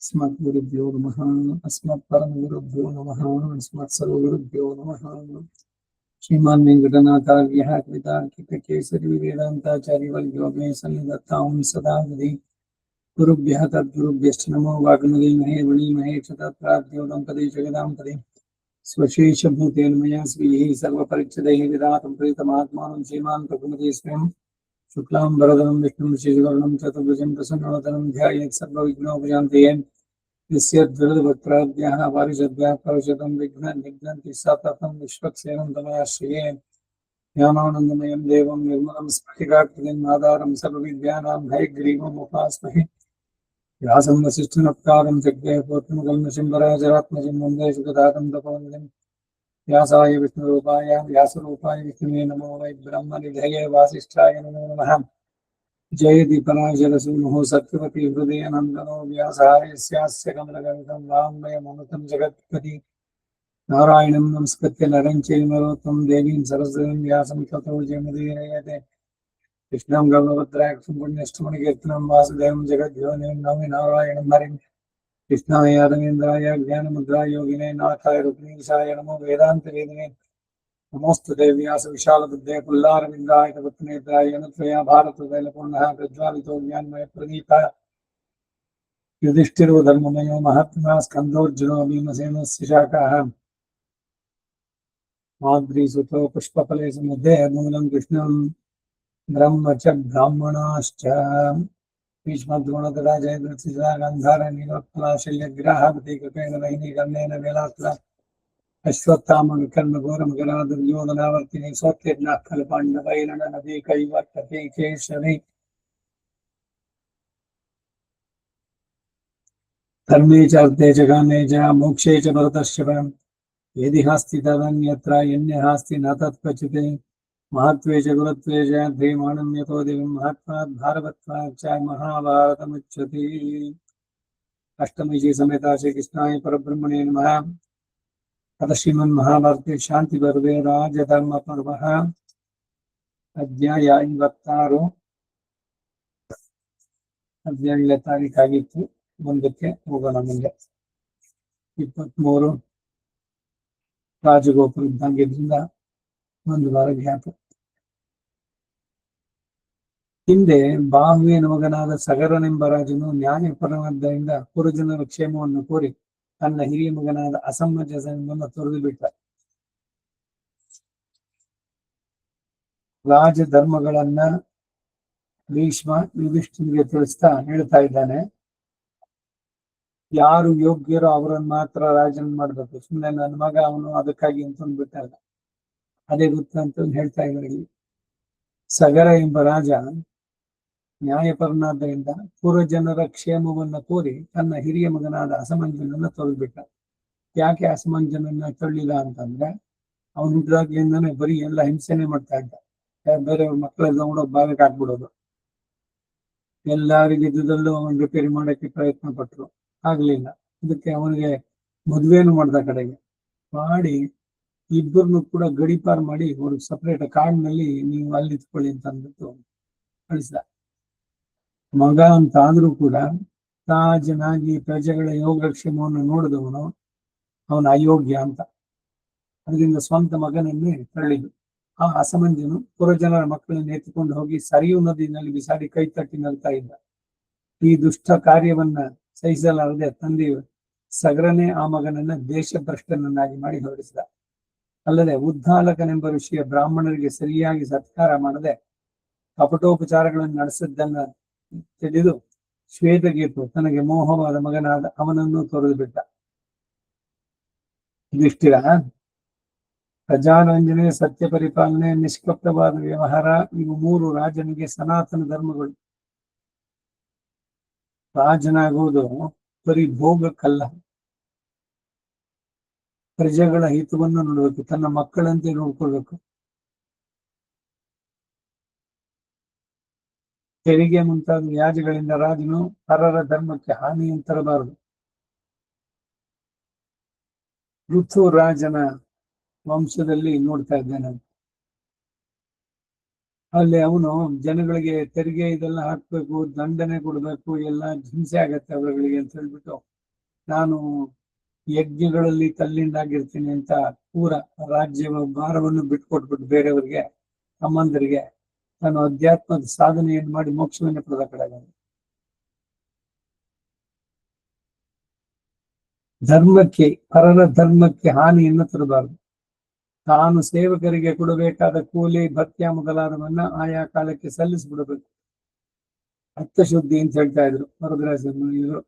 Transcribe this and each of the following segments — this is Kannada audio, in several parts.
अस्मद्गुरुभ्यो नमः। अस्मत्परमगुरुभ्यो नमः। अस्मत्सर्वगुरुभ्यो नमः। श्रीमान् वेङ्कटनाथार्यः कवितार्किककेसरी वेदान्ताचार्यवर्यो मे सन्निधत्तां सदा हृदि। गुरुभ्यः तद्गुरुभ्यश्च नमो वाग्मये वणीमहे च तत्प्राप्योदं पदे जगदां पदे स्वशेषभूतेन मया स्वीः सर्वपरिच्छदैः विधातं प्रीतमात्मानं श्रीमान् प्रभुमते स्वयं शुक्लां वरदं विष्णुं शशिवर्णं चतुर्भुजं प्रसन्नवदनं ध्यायेत् सर्वविघ्नोपशान्तये। यस्य द्विविधभक्त्राद्याः वारिषद्याः परशतं विघ्नन्ति सततं विश्वक्सेनं तमयाश्रये। ज्ञानानन्दमयं देवं निर्मलं स्फटिकाकृतिम् आधारं सर्वविद्यानां हयग्रीवमुपास्महे। व्यासं वसिष्ठनप्तारं जगदेवपुत्रमुखं वराजरात्मजं वन्दे सुखदातं तपोनिधिं। व्यासाय विष्णुरूपाय व्यासरूपाय विष्णुवे नमो वै ब्रह्मनिधये वासिष्ठाय नमो नमः। जयदीपराजरसूनुः सत्यवती हृदयनन्दनो व्यासाय स्यास्य कमलगणितं वाङ्मयममृतं जगत्पति। नारायणं नमस्कृत्य नरं चैव नरोत्तमं देवीं सरस्वतीं व्यासं ततो जयमुदीरयते। कृष्णं गौरभद्राक्षं पुण्यष्टमणिकीर्तनं वासुदेवं जगद्योनिं नौमि नारायणं हरिं। कृष्णाय यादवेन्द्राय ज्ञानमुद्राय योगिने नाथाय रुक्मीशाय नमो वेदान्तवेदिने। नमोस्तु देव्यास विशालबुद्धे पुल्लारविन्दाय तवत्नेत्राय अनुत्वया भारततैलपूर्णः प्रज्वालितो ज्ञानमय प्रदीपः। युधिष्ठिरो धर्ममयो महात्मा स्कन्दोर्जुनो भीमसेनस्य शाखाः। माद्रीसुतो पुष्पफले समुद्धे मूलं कृष्णं ब्रह्म च ब्राह्मणाश्च। भीष्मद्रोणतथा जयद्रथसिता गान्धार नीलोत्पला शल्यग्राहवती कृपेण वहिनी कर्णेन वेलात्रा अश्वत्थामविकर्णघोरमकरा दुर्योधनावर्तिनी स्वोत्तीर्णाः खलु पाण्डवैरणनदी कैवर्तते केशरी। धर्मे च अर्थे च कामे च मोक्षे च भरतश्च परम्। यदि हास्ति तदन्यत्र यन्यहास्ति न तत्क्वचित्। महत्त्वे च गुरुत्वे च ध्रीमाणं यतो दिवं महत्त्वात् भारवत्वात् च महाभारतमुच्यते। अष्टमी समेता श्रीकृष्णाय परब्रह्मणे नमः। अथ श्रीमन्महाभारते शान्तिपर्वे राजधर्मपर्वः अध्याय 56 ಅಧ್ಯಾಯ ತಾರೀಖಾಗಿತ್ತು. ಮುಂದಕ್ಕೆ ಹೋಗೋಣ. ಮುಂದೆ 23 ರಾಜಗೋಪುರ ಇದ್ದಂಗಿದ್ರಿಂದ ಒಂದು ವಾರ ಗ್ಯಾಪ್. ಹಿಂದೆ ಬಾಹುವಿನ ಮಗನಾದ ಸಗರನೆಂಬ ರಾಜನು ನ್ಯಾಯಪರವಾದ್ದರಿಂದ ಪುರಜನರ ಕ್ಷೇಮವನ್ನು ಕೋರಿ ತನ್ನ ಹಿರಿಯ ಮಗನಾದ ಅಸಮಂಜಸನನ್ನು ತೊರೆದು ಬಿಟ್ಟ. ರಾಜಧರ್ಮಗಳನ್ನ ಭೀಷ್ಮ ಯುಧಿಷ್ಠಿರನಿಗೆ ತಿಳಿಸ್ತಾ ಹೇಳ್ತಾ ಇದ್ದಾನೆ, ಯಾರು ಯೋಗ್ಯರೋ ಅವರನ್ನು ಮಾತ್ರ ರಾಜನ್ ಮಾಡ್ಬೇಕು. ಸುಮ್ಮನೆ ನನ್ನ ಮಗ ಅವನು ಅದಕ್ಕಾಗಿ ಅಂತಂದು ಬಿಟ್ಟಲ್ಲ, ಅದೇ ಗೊತ್ತಂತ ಹೇಳ್ತಾ ಇದ್ದಾರೆ. ಸಗರ ಎಂಬ ರಾಜ ನ್ಯಾಯಪರನಾದ್ದರಿಂದ ಪುರಜನರ ಕ್ಷೇಮವನ್ನ ಕೋರಿ ತನ್ನ ಹಿರಿಯ ಮಗನಾದ ಅಸಮಂಜನನ್ನ ತೊರೆದ್ಬಿಟ್ಟ. ಯಾಕೆ ಅಸಮಂಜನನ್ನ ತಳ್ಳಿಲ್ಲ ಅಂತಂದ್ರೆ, ಅವನು ಹುಟ್ಟಿದಾಗ್ಲಿಂದಾನೆ ಬರೀ ಎಲ್ಲ ಹಿಂಸೆನೆ ಮಾಡ್ತಾ ಇದ್ದ. ಬೇರೆಯವ್ರ ಮಕ್ಕಳೆಲ್ಲ ಕೂಡ ಭಾಗಕ್ಕೆ ಹಾಕ್ಬಿಡೋದು. ಎಲ್ಲರಿಗೆ ಇದ್ದುದಲ್ಲೂ ಅವನು ರಿಪೇರಿ ಮಾಡಕ್ಕೆ ಪ್ರಯತ್ನ ಪಟ್ರು, ಆಗ್ಲಿಲ್ಲ. ಅದಕ್ಕೆ ಅವನಿಗೆ ಮದುವೆನು ಮಾಡ್ದ. ಕಡೆಗೆ ಮಾಡಿ ಇಬ್ಬರನ್ನು ಕೂಡ ಗಡಿಪಾರು ಮಾಡಿ ಅವ್ರಿಗೆ ಸಪರೇಟ್ ಕಾಡಿನಲ್ಲಿ ನೀವು ಅಲ್ಲಿ ಇತ್ಕೊಳ್ಳಿ ಅಂತ ಅಂದ್ಬಿಟ್ಟು ಕಳಿಸ್ದ. ಮಗ ಅಂತ ಆದ್ರೂ ಕೂಡ ತಾಜನಾಗಿ ಪ್ರಜೆಗಳ ಯೋಗಕ್ಷೇಮವನ್ನು ನೋಡಿದವನು ಅವನ ಅಯೋಗ್ಯ ಅಂತ. ಅದರಿಂದ ಸ್ವಂತ ಮಗನನ್ನೇ ತಳ್ಳಿದ್ದು. ಆ ಅಸಮಂಜನು ಪುರಜನರ ಮಕ್ಕಳನ್ನು ಎತ್ತಿಕೊಂಡು ಹೋಗಿ ಸರಿಯು ನದಿನಲ್ಲಿ ಬಿಸಾಡಿ ಕೈ ತಟ್ಟಿ ನಗ್ತಾ ಇದ್ದ. ಈ ದುಷ್ಟ ಕಾರ್ಯವನ್ನ ಸಹಿಸಲಾರದೆ ತಂದೆ ಸಗರನೇ ಆ ಮಗನನ್ನ ದೇಶಭ್ರಷ್ಟನನ್ನಾಗಿ ಮಾಡಿ ಹೊರಡಿಸಿದ. ಅಲ್ಲದೆ ಉದ್ದಾಲಕನೆಂಬ ಋಷಿಯ ಬ್ರಾಹ್ಮಣರಿಗೆ ಸರಿಯಾಗಿ ಸತ್ಕಾರ ಮಾಡದೆ ಕಪಟೋಪಚಾರಗಳನ್ನು ನಡೆಸಿದ್ದನ್ನ ತಿಳಿದು ಶ್ವೇತಕೇತು ತನಗೆ ಮೋಹವಾದ ಮಗನಾದ ಅವನನ್ನು ತೊರೆದು ಬಿಟ್ಟ. ಯುಧಿಷ್ಠಿರ ಪ್ರಜಾರಂಜನೆ, ಸತ್ಯ ಪರಿಪಾಲನೆ, ನಿಷ್ಕಪಟವಾದ ವ್ಯವಹಾರ ಇವು 3 ರಾಜನಿಗೆ ಸನಾತನ ಧರ್ಮಗಳು. ರಾಜನಾಗುವುದು ಬರೀ ಭೋಗಕ್ಕಲ್ಲ, ಪ್ರಜೆಗಳ ಹಿತವನ್ನು ನೋಡಬೇಕು, ತನ್ನ ಮಕ್ಕಳಂತೆ ನೋಡ್ಕೊಳ್ಬೇಕು. ತೆರಿಗೆ ಮುಂತಾದ ವ್ಯಾಜ್ಯಗಳಿಂದ ರಾಜನು ಪರರ ಧರ್ಮಕ್ಕೆ ಹಾನಿಯನ್ನು ತರಬಾರದು. ಋತು ರಾಜನ ವಂಶದಲ್ಲಿ ನೋಡ್ತಾ ಇದ್ದೇನೆ. ಅಲ್ಲಿ ಅವನು ಜನಗಳಿಗೆ ತೆರಿಗೆ ಇದೆಲ್ಲ ಹಾಕ್ಬೇಕು, ದಂಡನೆ ಕೊಡ್ಬೇಕು, ಎಲ್ಲ ಹಿಂಸೆ ಆಗತ್ತೆ ಅವರುಗಳಿಗೆ ಅಂತ ಹೇಳ್ಬಿಟ್ಟು ನಾನು ಯಜ್ಞಗಳಲ್ಲಿ ತಲ್ಲಿಂದಾಗಿರ್ತೀನಿ ಅಂತ ಪೂರ ರಾಜ್ಯ ಭಾರವನ್ನು ಬಿಟ್ಕೊಟ್ಬಿಟ್ಟು ಬೇರೆಯವರಿಗೆ, ಅಮ್ಮಂದರಿಗೆ ತಾನು ಅಧ್ಯಾತ್ಮದ ಸಾಧನೆಯನ್ನು ಮಾಡಿ ಮೋಕ್ಷವನ್ನೇ ಪಡೆದ ಕಡೆ. ಧರ್ಮಕ್ಕೆ, ಪರರ ಧರ್ಮಕ್ಕೆ ಹಾನಿಯನ್ನು ತರಬಾರದು. ತಾನು ಸೇವಕರಿಗೆ ಕೊಡಬೇಕಾದ ಕೂಲಿ, ಭತ್ಯ ಮೊದಲಾದವನ್ನ ಆಯಾ ಕಾಲಕ್ಕೆ ಸಲ್ಲಿಸ್ಬಿಡಬೇಕು. ಅರ್ಥಶುದ್ಧಿ ಅಂತ ಹೇಳ್ತಾ ಇದ್ರು ವರದರಾಜ ಇವರು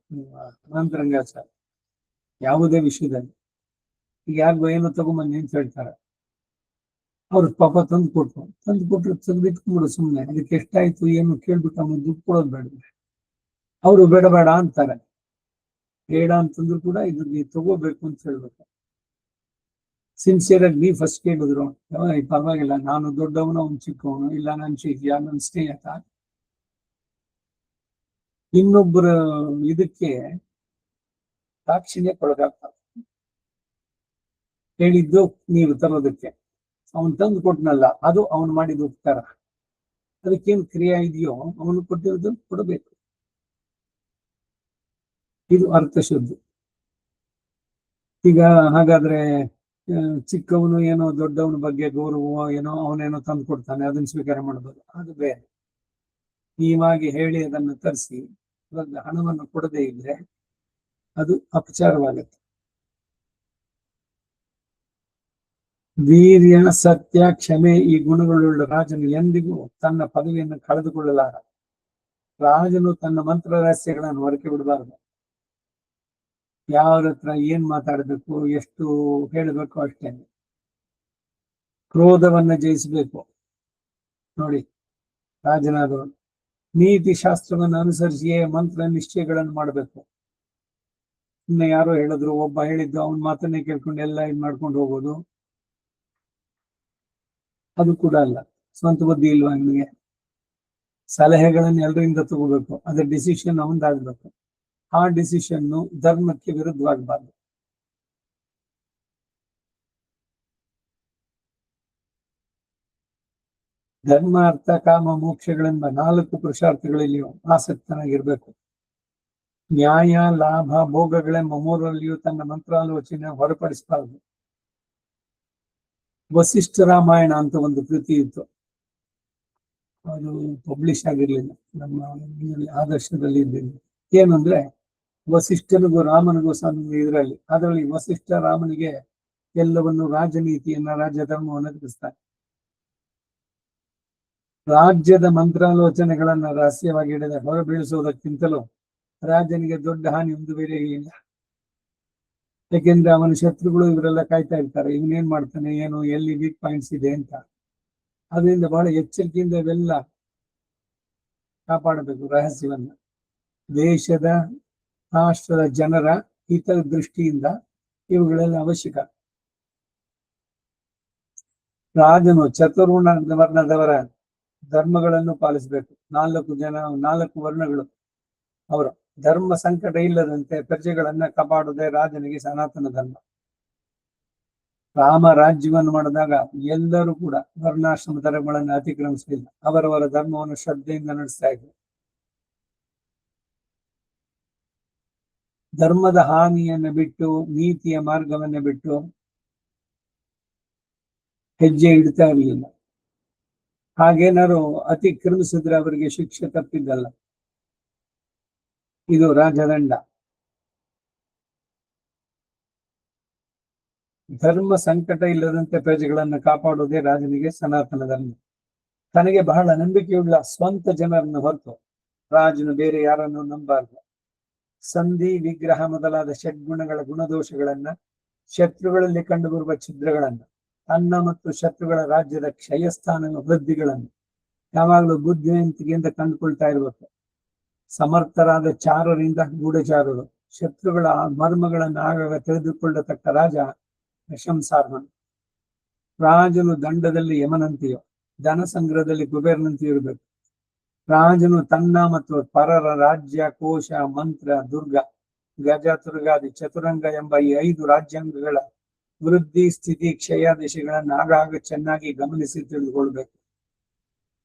ಅನಂತರಂಗಾಚಾರ್ಯ. ಯಾವುದೇ ವಿಷಯದಲ್ಲಿ ಈಗ ಯಾರಿಗೋ ಏನೋ ತಗೊಂಬನ್ನಿ ಅಂತ ಹೇಳ್ತಾರೆ, ಅವ್ರು ಪಾಪ ತಂದು ಕೊಟ್ರು ತೆಗೆದಿಟ್ಕೊಂಡ್ಬಿಡು ಸುಮ್ಮನೆ. ಅದಕ್ಕೆ ಎಷ್ಟಾಯ್ತು ಏನು ಕೇಳ್ಬಿಟ್ಟು ಅವ್ನು ದುಡ್ಡು ಕೊಡೋದು ಬೇಡ. ಅವರು ಬೇಡ ಬೇಡ ಅಂತಾರೆ. ಬೇಡ ಅಂತಂದ್ರು ಕೂಡ ಇದು ನೀವು ತಗೋಬೇಕು ಅಂತ ಹೇಳ್ಬೇಕು. ಸಿನ್ಸಿಯರ್ ಆಗಿ ನೀವು ಫಸ್ಟ್ ಕೇಳಿದ್ರು, ಪರವಾಗಿಲ್ಲ, ನಾನು ದೊಡ್ಡವನು, ಅವ್ನು ಚಿಕ್ಕವನು, ಇಲ್ಲ ನನ್ನ ಶಿಷ್ಯ, ನನ್ನ ಸ್ನೇಹಿತ, ಇನ್ನೊಬ್ಬರ ಇದಕ್ಕೆ ಸಾಕ್ಷಿನೇ ಕೊಡಗಾಗ್ತದೆ. ಹೇಳಿದ್ದು ನೀವು ತರೋದಕ್ಕೆ, ಅವನು ತಂದು ಕೊಟ್ಟನಲ್ಲ, ಅದು ಅವನು ಮಾಡಿದ ಉಪಕಾರ. ಅದಕ್ಕೇನು ಕ್ರಿಯೆ ಇದೆಯೋ ಅವನು ಕೊಟ್ಟಿರೋದನ್ನು ಕೊಡಬೇಕು. ಇದು ಅರ್ಥಶುದ್ಧಿ. ಈಗ ಹಾಗಾದ್ರೆ ಚಿಕ್ಕವನು ಏನೋ ದೊಡ್ಡವನ ಬಗ್ಗೆ ಗೌರವ ಏನೋ ಅವನೇನೋ ತಂದು ಕೊಡ್ತಾನೆ, ಅದನ್ನ ಸ್ವೀಕಾರ ಮಾಡ್ಬೋದು, ಅದು ಬೇರೆ. ನೀವಾಗಿ ಹೇಳಿ ಅದನ್ನು ತರಿಸಿ ಇವಾಗ ಹಣವನ್ನು ಕೊಡದೇ ಇದ್ರೆ ಅದು ಅಪಚಾರವಾಗುತ್ತೆ. ವೀರ್ಯ, ಸತ್ಯ, ಕ್ಷಮೆ ಈ ಗುಣಗಳುಳ್ಳ ರಾಜನು ಎಂದಿಗೂ ತನ್ನ ಪದವಿಯನ್ನು ಕಳೆದುಕೊಳ್ಳಲಾರ. ರಾಜನು ತನ್ನ ಮಂತ್ರ ರಹಸ್ಯಗಳನ್ನು ಹೊರಕೆ ಬಿಡಬಾರದು. ಯಾರ ಹತ್ರ ಏನ್ ಮಾತಾಡಬೇಕು, ಎಷ್ಟು ಹೇಳಬೇಕು ಅಷ್ಟೇನೆ. ಕ್ರೋಧವನ್ನ ಜಯಿಸಬೇಕು. ನೋಡಿ, ರಾಜನಾದವರು ನೀತಿ ಶಾಸ್ತ್ರವನ್ನು ಅನುಸರಿಸಿಯೇ ಮಂತ್ರ ನಿಶ್ಚಯಗಳನ್ನು ಮಾಡಬೇಕು. ಇನ್ನು ಯಾರೋ ಹೇಳಿದ್ರು, ಒಬ್ಬ ಹೇಳಿದ್ದು ಅವನ ಮಾತನ್ನೇ ಕೇಳ್ಕೊಂಡು ಎಲ್ಲ ಇದ್ ಮಾಡ್ಕೊಂಡು ಹೋಗೋದು, ಅದು ಕೂಡ ಅಲ್ಲ. ಸ್ವಂತ ಬುದ್ಧಿ ಇಲ್ವಾ ನಿಮಗೆ? ಸಲಹೆಗಳನ್ನು ಎಲ್ಲರಿಂದ ತಗೋಬೇಕು, ಅದ್ರ ಡಿಸಿಷನ್ ಅವನದಾಗಬೇಕು. ಆ ಡಿಸಿಷನ್ನು ಧರ್ಮಕ್ಕೆ ವಿರುದ್ಧವಾಗಬಾರ್ದು. ಧರ್ಮ, ಅರ್ಥ, ಕಾಮ, ಮೋಕ್ಷಗಳೆಂಬ 4 ಪುರುಷಾರ್ಥಗಳಲ್ಲಿಯೂ ಆಸಕ್ತನಾಗಿರ್ಬೇಕು. ನ್ಯಾಯ, ಲಾಭ, ಭೋಗಗಳೆಂಬ 3ರಲ್ಲಿಯೂ ತನ್ನ ಮಂತ್ರಾಲೋಚನೆ ಹೊರಪಡಿಸಬಾರದು. ವಸಿಷ್ಠ ರಾಮಾಯಣ ಅಂತ ಒಂದು ಕೃತಿ ಇತ್ತು, ಅದು ಪಬ್ಲಿಷ್ ಆಗಿರ್ಲಿಲ್ಲ, ನಮ್ಮ ಆದರ್ಶದಲ್ಲಿ ಇದ್ದಿಲ್ಲ. ಏನಂದ್ರೆ ವಸಿಷ್ಠನಿಗೂ ರಾಮನಿಗೂ ಇದರಲ್ಲಿ ಅದರಲ್ಲಿ ವಸಿಷ್ಠ ರಾಮನಿಗೆ ಎಲ್ಲವನ್ನು ರಾಜನೀತಿಯನ್ನ, ರಾಜಧರ್ಮವನ್ನು ತಿಳಿಸ್ತಾರೆ. ರಾಜ್ಯದ ಮಂತ್ರಾಲೋಚನೆಗಳನ್ನ ರಹಸ್ಯವಾಗಿ ಹಿಡಿದ ಹೊರಬೀಳಿಸುವುದಕ್ಕಿಂತಲೂ ರಾಜನಿಗೆ ದೊಡ್ಡ ಹಾನಿ ಒಂದು ಬೇರೆ ಇಲ್ಲ. ಯಾಕೆಂದ್ರೆ ಅವನ ಶತ್ರುಗಳು ಇವರೆಲ್ಲ ಕಾಯ್ತಾ ಇರ್ತಾರೆ, ಇವನೇನ್ ಮಾಡ್ತಾನೆ, ಏನು, ಎಲ್ಲಿ ವೀಕ್ ಪಾಯಿಂಟ್ಸ್ ಇದೆ ಅಂತ. ಅದರಿಂದ ಬಹಳ ಎಚ್ಚರಿಕೆಯಿಂದ ಇವೆಲ್ಲ ಕಾಪಾಡಬೇಕು ರಹಸ್ಯವನ್ನ. ದೇಶದ, ರಾಷ್ಟ್ರದ ಜನರ ಹಿತ ದೃಷ್ಟಿಯಿಂದ ಇವುಗಳೆಲ್ಲ ಅವಶ್ಯಕ. ರಾಜನು ಚತುರ್ವರ್ಣ ವರ್ಣದವರ ಧರ್ಮಗಳನ್ನು ಪಾಲಿಸಬೇಕು. 4 ವರ್ಣಗಳು ಅವರ ಧರ್ಮ ಸಂಕಟ ಇಲ್ಲದಂತೆ ಪ್ರಜೆಗಳನ್ನ ಕಾಪಾಡುವುದೇ ರಾಜನಿಗೆ ಸನಾತನ ಧರ್ಮ. ರಾಮ ರಾಜ್ಯವನ್ನು ಮಾಡಿದಾಗ ಎಲ್ಲರೂ ಕೂಡ ವರ್ಣಾಶ್ರಮ ಧರ್ಮಗಳನ್ನು ಅತಿಕ್ರಮಿಸಲಿಲ್ಲ, ಅವರವರ ಧರ್ಮವನ್ನು ಶ್ರದ್ಧೆಯಿಂದ ನಡೆಸ್ತಾ ಇದ್ರು. ಧರ್ಮದ ಹಾನಿಯನ್ನು ಬಿಟ್ಟು, ನೀತಿಯ ಮಾರ್ಗವನ್ನು ಬಿಟ್ಟು ಹೆಜ್ಜೆ ಇಡ್ತಾ ಇರಲಿಲ್ಲ. ಹಾಗೇನಾರು ಅತಿಕ್ರಮಿಸಿದ್ರೆ ಅವರಿಗೆ ಶಿಕ್ಷೆ ತಪ್ಪಿದ್ದಲ್ಲ, ಇದು ರಾಜದಂಡ. ಧರ್ಮ ಸಂಕಟ ಇಲ್ಲದಂತೆ ಪ್ರಜೆಗಳನ್ನು ಕಾಪಾಡುವುದೇ ರಾಜನಿಗೆ ಸನಾತನ ಧರ್ಮ. ತನಗೆ ಬಹಳ ನಂಬಿಕೆಯುಳ್ಳ ಸ್ವಂತ ಜನರನ್ನು ಹೊರತು ರಾಜನು ಬೇರೆ ಯಾರನ್ನು ನಂಬಾರ್ದು. ಸಂಧಿ, ವಿಗ್ರಹ ಮೊದಲಾದ ಷಡ್ಗುಣಗಳ ಗುಣದೋಷಗಳನ್ನ, ಶತ್ರುಗಳಲ್ಲಿ ಕಂಡುಬರುವ ಛಿದ್ರಗಳನ್ನ, ತನ್ನ ಮತ್ತು ಶತ್ರುಗಳ ರಾಜ್ಯದ ಕ್ಷಯಸ್ಥಾನ ವೃದ್ಧಿಗಳನ್ನು ಯಾವಾಗಲೂ ಬುದ್ಧಿವಂತಿಕೆಯಿಂದ ಕಂಡುಕೊಳ್ತಾ ಇರಬೇಕು. ಸಮರ್ಥರಾದ ಚಾರರಿಂದ ಗೂಢಚಾರರು ಶತ್ರುಗಳ ಮರ್ಮಗಳನ್ನು ಆಗಾಗ ತಿಳಿದುಕೊಳ್ಳತಕ್ಕ ರಾಜ ಪ್ರಶಂಸಾರ್ಹನು. ರಾಜನು ದಂಡದಲ್ಲಿ ಯಮನಂತೆಯೋ, ಧನ ಸಂಗ್ರಹದಲ್ಲಿ ಕುಬೇರನಂತೆಯೂ ಇರಬೇಕು. ರಾಜನು ತನ್ನ ಮತ್ತು ಪರರ ರಾಜ್ಯ, ಕೋಶ, ಮಂತ್ರ, ದುರ್ಗ, ಗಜ, ತುರ್ಗಾದಿ, ಚತುರಂಗ ಎಂಬ ಈ 5 ರಾಜ್ಯಾಂಗಗಳ ವೃದ್ಧಿ, ಸ್ಥಿತಿ, ಕ್ಷಯ ದಿಶೆಗಳನ್ನು ಆಗಾಗ ಚೆನ್ನಾಗಿ ಗಮನಿಸಿ ತಿಳಿದುಕೊಳ್ಬೇಕು.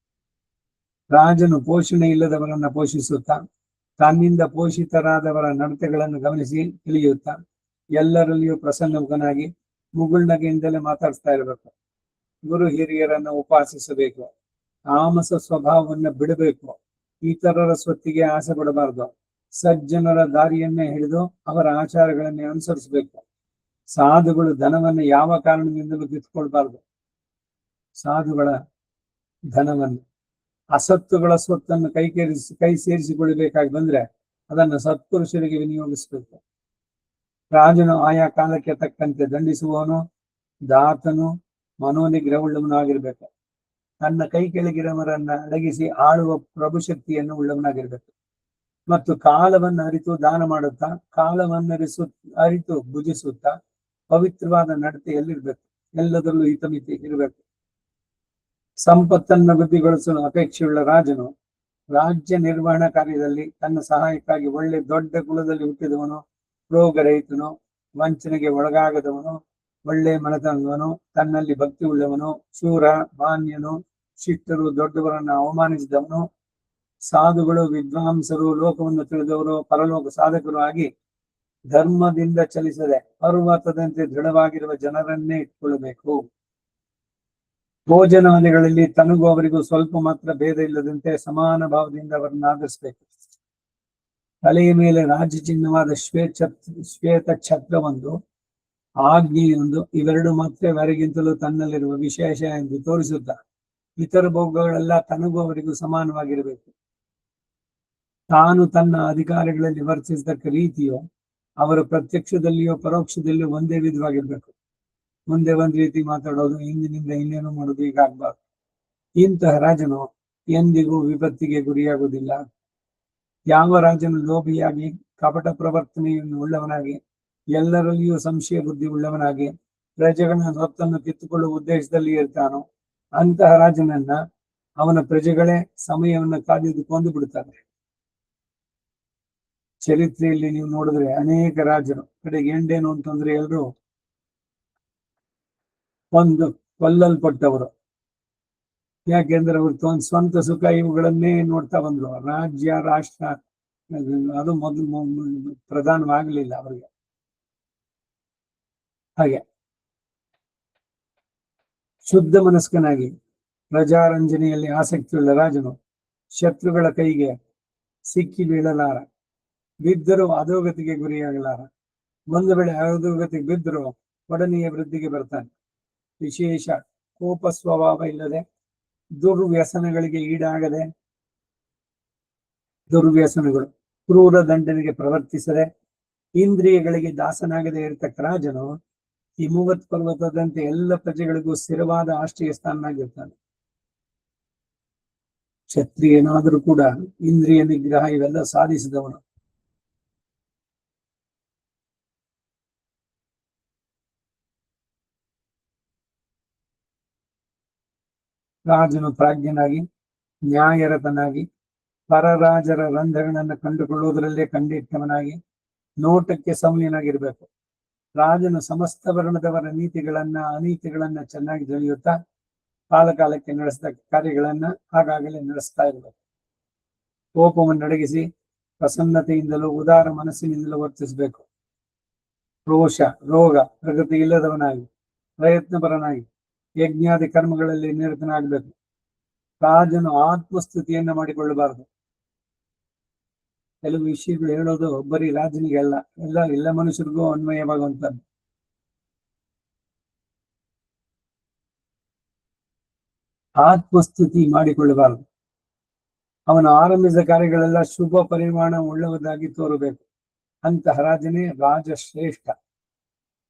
ರಾಜನು ಪೋಷಣೆ ಇಲ್ಲದವರನ್ನ ಪೋಷಿಸುತ್ತಾ, ತನ್ನಿಂದ ಪೋಷಿತರಾದವರ ನಡತೆಗಳನ್ನು ಗಮನಿಸಿ ತಿಳಿಯುತ್ತಾ ಎಲ್ಲರಲ್ಲಿಯೂ ಪ್ರಸನ್ನಮುಖನಾಗಿ ಮುಗುಳ್ನಗೆಯಿಂದಲೇ ಮಾತಾಡಿಸ್ತಾ ಇರಬೇಕು. ಗುರು ಹಿರಿಯರನ್ನು ಉಪಾಸಿಸಬೇಕು. ತಾಮಸ ಸ್ವಭಾವವನ್ನು ಬಿಡಬೇಕು. ಇತರರ ಸ್ವತ್ತಿಗೆ ಆಸೆ ಪಡಬಾರದು. ಸಜ್ಜನರ ದಾರಿಯನ್ನೇ ಹಿಡಿದು ಅವರ ಆಚಾರಗಳನ್ನೇ ಅನುಸರಿಸಬೇಕು. ಸಾಧುಗಳು ಧನವನ್ನು ಯಾವ ಕಾರಣದಿಂದಲೂ ಕಿತ್ಕೊಳ್ಬಾರ್ದು. ಸಾಧುಗಳ ಧನವನ್ನು, ಅಸತ್ತುಗಳ ಸ್ವತ್ತನ್ನು ಕೈ ಸೇರಿಸಿಕೊಳ್ಳಬೇಕಾಗಿ ಬಂದ್ರೆ ಅದನ್ನು ಸತ್ಪುರುಷರಿಗೆ ವಿನಿಯೋಗಿಸಬೇಕು. ರಾಜನು ಆಯಾ ಕಾಲಕ್ಕೆ ತಕ್ಕಂತೆ ದಂಡಿಸುವವನು, ದಾತನು, ಮನೋನಿಗ್ರಹವುಳ್ಳವನು ಆಗಿರ್ಬೇಕು. ತನ್ನ ಕೈ ಕೆಳಗಿರುವವರನ್ನ ಅಡಗಿಸಿ ಆಳುವ ಪ್ರಭುಶಕ್ತಿಯನ್ನು ಉಳ್ಳವನಾಗಿರ್ಬೇಕು. ಮತ್ತು ಕಾಲವನ್ನು ಅರಿತು ದಾನ ಮಾಡುತ್ತಾ, ಕಾಲವನ್ನು ಅರಿತು ಭುಜಿಸುತ್ತಾ ಪವಿತ್ರವಾದ ನಡತೆಯಲ್ಲಿರ್ಬೇಕು. ಎಲ್ಲದರಲ್ಲೂ ಹಿತಮಿತಿ ಇರಬೇಕು. ಸಂಪತ್ತನ್ನು ವೃದ್ಧಿಗೊಳಿಸಲು ಅಪೇಕ್ಷೆಯುಳ್ಳ ರಾಜನು ರಾಜ್ಯ ನಿರ್ವಹಣಾ ಕಾರ್ಯದಲ್ಲಿ ತನ್ನ ಸಹಾಯಕ್ಕಾಗಿ ಒಳ್ಳೆ ದೊಡ್ಡ ಕುಲದಲ್ಲಿ ಹುಟ್ಟಿದವನು, ರೋಗರಹಿತನು, ವಂಚನೆಗೆ ಒಳಗಾಗದವನು, ಒಳ್ಳೆ ಮನತನದವನು, ತನ್ನಲ್ಲಿ ಭಕ್ತಿ ಉಳ್ಳವನು, ಶೂರ, ಮಾನ್ಯನು, ಶಿಷ್ಟರು, ದೊಡ್ಡವರನ್ನು ಅವಮಾನಿಸಿದವನು, ಸಾಧುಗಳು, ವಿದ್ವಾಂಸರು, ಲೋಕವನ್ನು ತಿಳಿದವರು, ಪರಲೋಕ ಸಾಧಕರು ಆಗಿ ಧರ್ಮದಿಂದ ಚಲಿಸದೆ ಪರ್ವತದಂತೆ ದೃಢವಾಗಿರುವ ಜನರನ್ನೇ ಇಟ್ಕೊಳ್ಳಬೇಕು. ಭೋಜನಾದಿಗಳಲ್ಲಿ ತನಗೂ ಅವರಿಗೂ ಸ್ವಲ್ಪ ಮಾತ್ರ ಭೇದ ಇಲ್ಲದಂತೆ ಸಮಾನ ಭಾವದಿಂದ ಅವರನ್ನು ಆಧರಿಸಬೇಕು. ತಲೆಯ ಮೇಲೆ ರಾಜ್ಯ ಚಿಹ್ನವಾದ ಶ್ವೇತ ಛತ್ರವೊಂದು, ಆಜ್ಞೆಯೊಂದು, ಇವೆರಡು ಮಾತ್ರ ಯಾರಿಗಿಂತಲೂ ತನ್ನಲ್ಲಿರುವ ವಿಶೇಷ ಎಂದು ತೋರಿಸುತ್ತಾ ಇತರ ಭೋಗಗಳೆಲ್ಲ ತನಗೂ ಅವರಿಗೂ ಸಮಾನವಾಗಿರಬೇಕು. ತಾನು ತನ್ನ ಅಧಿಕಾರಿಗಳಲ್ಲಿ ವರ್ತಿಸತಕ್ಕ ರೀತಿಯೋ ಅವರ ಪ್ರತ್ಯಕ್ಷದಲ್ಲಿಯೋ ಪರೋಕ್ಷದಲ್ಲಿಯೋ ಒಂದೇ ವಿಧವಾಗಿರ್ಬೇಕು. ಮುಂದೆ ಒಂದ್ ರೀತಿ ಮಾತಾಡೋದು, ಹಿಂದಿನಿಂದ ಇನ್ನೇನು ಮಾಡೋದು ಹೀಗಾಗ್ಬಾರ್ದು. ಇಂತಹ ರಾಜನು ಎಂದಿಗೂ ವಿಪತ್ತಿಗೆ ಗುರಿಯಾಗುವುದಿಲ್ಲ. ಯಾವ ರಾಜನು ಲೋಭಿಯಾಗಿ, ಕಪಟ ಪ್ರವರ್ತನೆಯನ್ನು ಉಳ್ಳವನಾಗಿ, ಎಲ್ಲರಲ್ಲಿಯೂ ಸಂಶಯ ಬುದ್ಧಿ ಉಳ್ಳವನಾಗಿ, ಪ್ರಜೆಗಳ ಸ್ವತ್ತನ್ನು ಕಿತ್ತುಕೊಳ್ಳುವ ಉದ್ದೇಶದಲ್ಲಿ ಇರ್ತಾನೋ ಅಂತಹ ರಾಜನನ್ನ ಅವನ ಪ್ರಜೆಗಳೇ ಸಮಯವನ್ನು ಕಾದಿದ್ದು ಕೊಂದು ಬಿಡ್ತಾರೆ. ಚರಿತ್ರೆಯಲ್ಲಿ ನೀವು ನೋಡಿದ್ರೆ ಅನೇಕ ರಾಜರು ಕಡೆಗೆ ಎಂಡೇನು ಅಂತಂದ್ರೆ ಎಲ್ಲರೂ ಒಂದು ಕೊಲ್ಲಲ್ಪಟ್ಟವರು. ಯಾಕೆಂದ್ರೆ ಅವರು ಸ್ವಂತ ಸುಖ ಇವುಗಳನ್ನೇ ನೋಡ್ತಾ ಬಂದ್ರು. ರಾಜ್ಯ, ರಾಷ್ಟ್ರ ಅದು ಮೊದಲು ಪ್ರಧಾನವಾಗಲಿಲ್ಲ ಅವರಿಗೆ. ಹಾಗೆ ಶುದ್ಧ ಮನಸ್ಕನಾಗಿ ಪ್ರಜಾರಂಜನೆಯಲ್ಲಿ ಆಸಕ್ತಿಯುಳ್ಳ ರಾಜನು ಶತ್ರುಗಳ ಕೈಗೆ ಸಿಕ್ಕಿ ಬೀಳಲಾರ, ಬಿದ್ದರೂ ಅಧೋಗತಿಗೆ ಗುರಿಯಾಗಲಾರ. ಒಂದು ವೇಳೆ ಅಧೋಗತಿಗೆ ಬಿದ್ದರೂ ಒಡನೆಯ ವೃದ್ಧಿಗೆ ಬರ್ತಾನೆ. ವಿಶೇಷ ಕೋಪ ಸ್ವಭಾವ ಇಲ್ಲದೆ, ದುರ್ವ್ಯಸನಗಳಿಗೆ ಈಡಾಗದೆ, ದುರ್ವ್ಯಸನಗಳು, ಕ್ರೂರ ದಂಡನೆಗೆ ಪ್ರವರ್ತಿಸದೆ, ಇಂದ್ರಿಯಗಳಿಗೆ ದಾಸನಾಗದೆ ಇರತಕ್ಕ ರಾಜನು ಹಿಮವತ್ ಪರ್ವತದಂತೆ ಎಲ್ಲ ಪ್ರಜೆಗಳಿಗೂ ಸ್ಥಿರವಾದ ಆಶ್ರಯ ಸ್ಥಾನನಾಗಿರ್ತಾನೆ. ಕ್ಷತ್ರಿಯನಾದರೂ ಕೂಡ ಇಂದ್ರಿಯ ನಿಗ್ರಹ ಇವೆಲ್ಲ ಸಾಧಿಸಿದವನು. ರಾಜನು ಪ್ರಾಜ್ಞನಾಗಿ, ನ್ಯಾಯರತನಾಗಿ, ಪರರಾಜರ ರಂಧ್ರಗಳನ್ನು ಕಂಡುಕೊಳ್ಳುವುದರಲ್ಲೇ ಕಂಡಿಟ್ಟವನಾಗಿ, ನೋಟಕ್ಕೆ ಸಮಯನಾಗಿರ್ಬೇಕು. ರಾಜನು ಸಮಸ್ತ ವರ್ಣದವರ ನೀತಿಗಳನ್ನ, ಅನೀತಿಗಳನ್ನ ಚೆನ್ನಾಗಿ ತಿಳಿಯುತ್ತಾ ಕಾಲಕಾಲಕ್ಕೆ ನಡೆಸಿದ ಕಾರ್ಯಗಳನ್ನ ಆಗಾಗಲೇ ನಡೆಸ್ತಾ ಇರಬೇಕು. ಕೋಪವನ್ನು ಅಡಗಿಸಿ ಪ್ರಸನ್ನತೆಯಿಂದಲೂ ಉದಾರ ಮನಸ್ಸಿನಿಂದಲೂ ವರ್ತಿಸಬೇಕು. ರೋಷ, ರೋಗ, ಪ್ರಗತಿ ಇಲ್ಲದವನಾಗಿ, ಪ್ರಯತ್ನಪರನಾಗಿ ಯಜ್ಞಾದಿ ಕರ್ಮಗಳಲ್ಲಿ ನಿರತನಾಗಬೇಕು. ರಾಜನು ಆತ್ಮಸ್ತುತಿಯನ್ನ ಮಾಡಿಕೊಳ್ಳಬಾರದು. ಕೆಲವು ವಿಷಯಗಳು ಹೇಳೋದು ಬರೀ ರಾಜನಿಗೆ ಅಲ್ಲ, ಎಲ್ಲ ಮನುಷ್ಯರಿಗೂ ಅನ್ವಯವಾಗುವಂತದ್ದು. ಆತ್ಮಸ್ತುತಿ ಮಾಡಿಕೊಳ್ಳಬಾರದು. ಅವನು ಆರಂಭಿಸಿದ ಕಾರ್ಯಗಳೆಲ್ಲ ಶುಭ ಪರಿಮಾಣ ಉಳ್ಳವದಾಗಿ ತೋರಬೇಕು. ಅಂತಹ ರಾಜನೇ ರಾಜಶ್ರೇಷ್ಠ.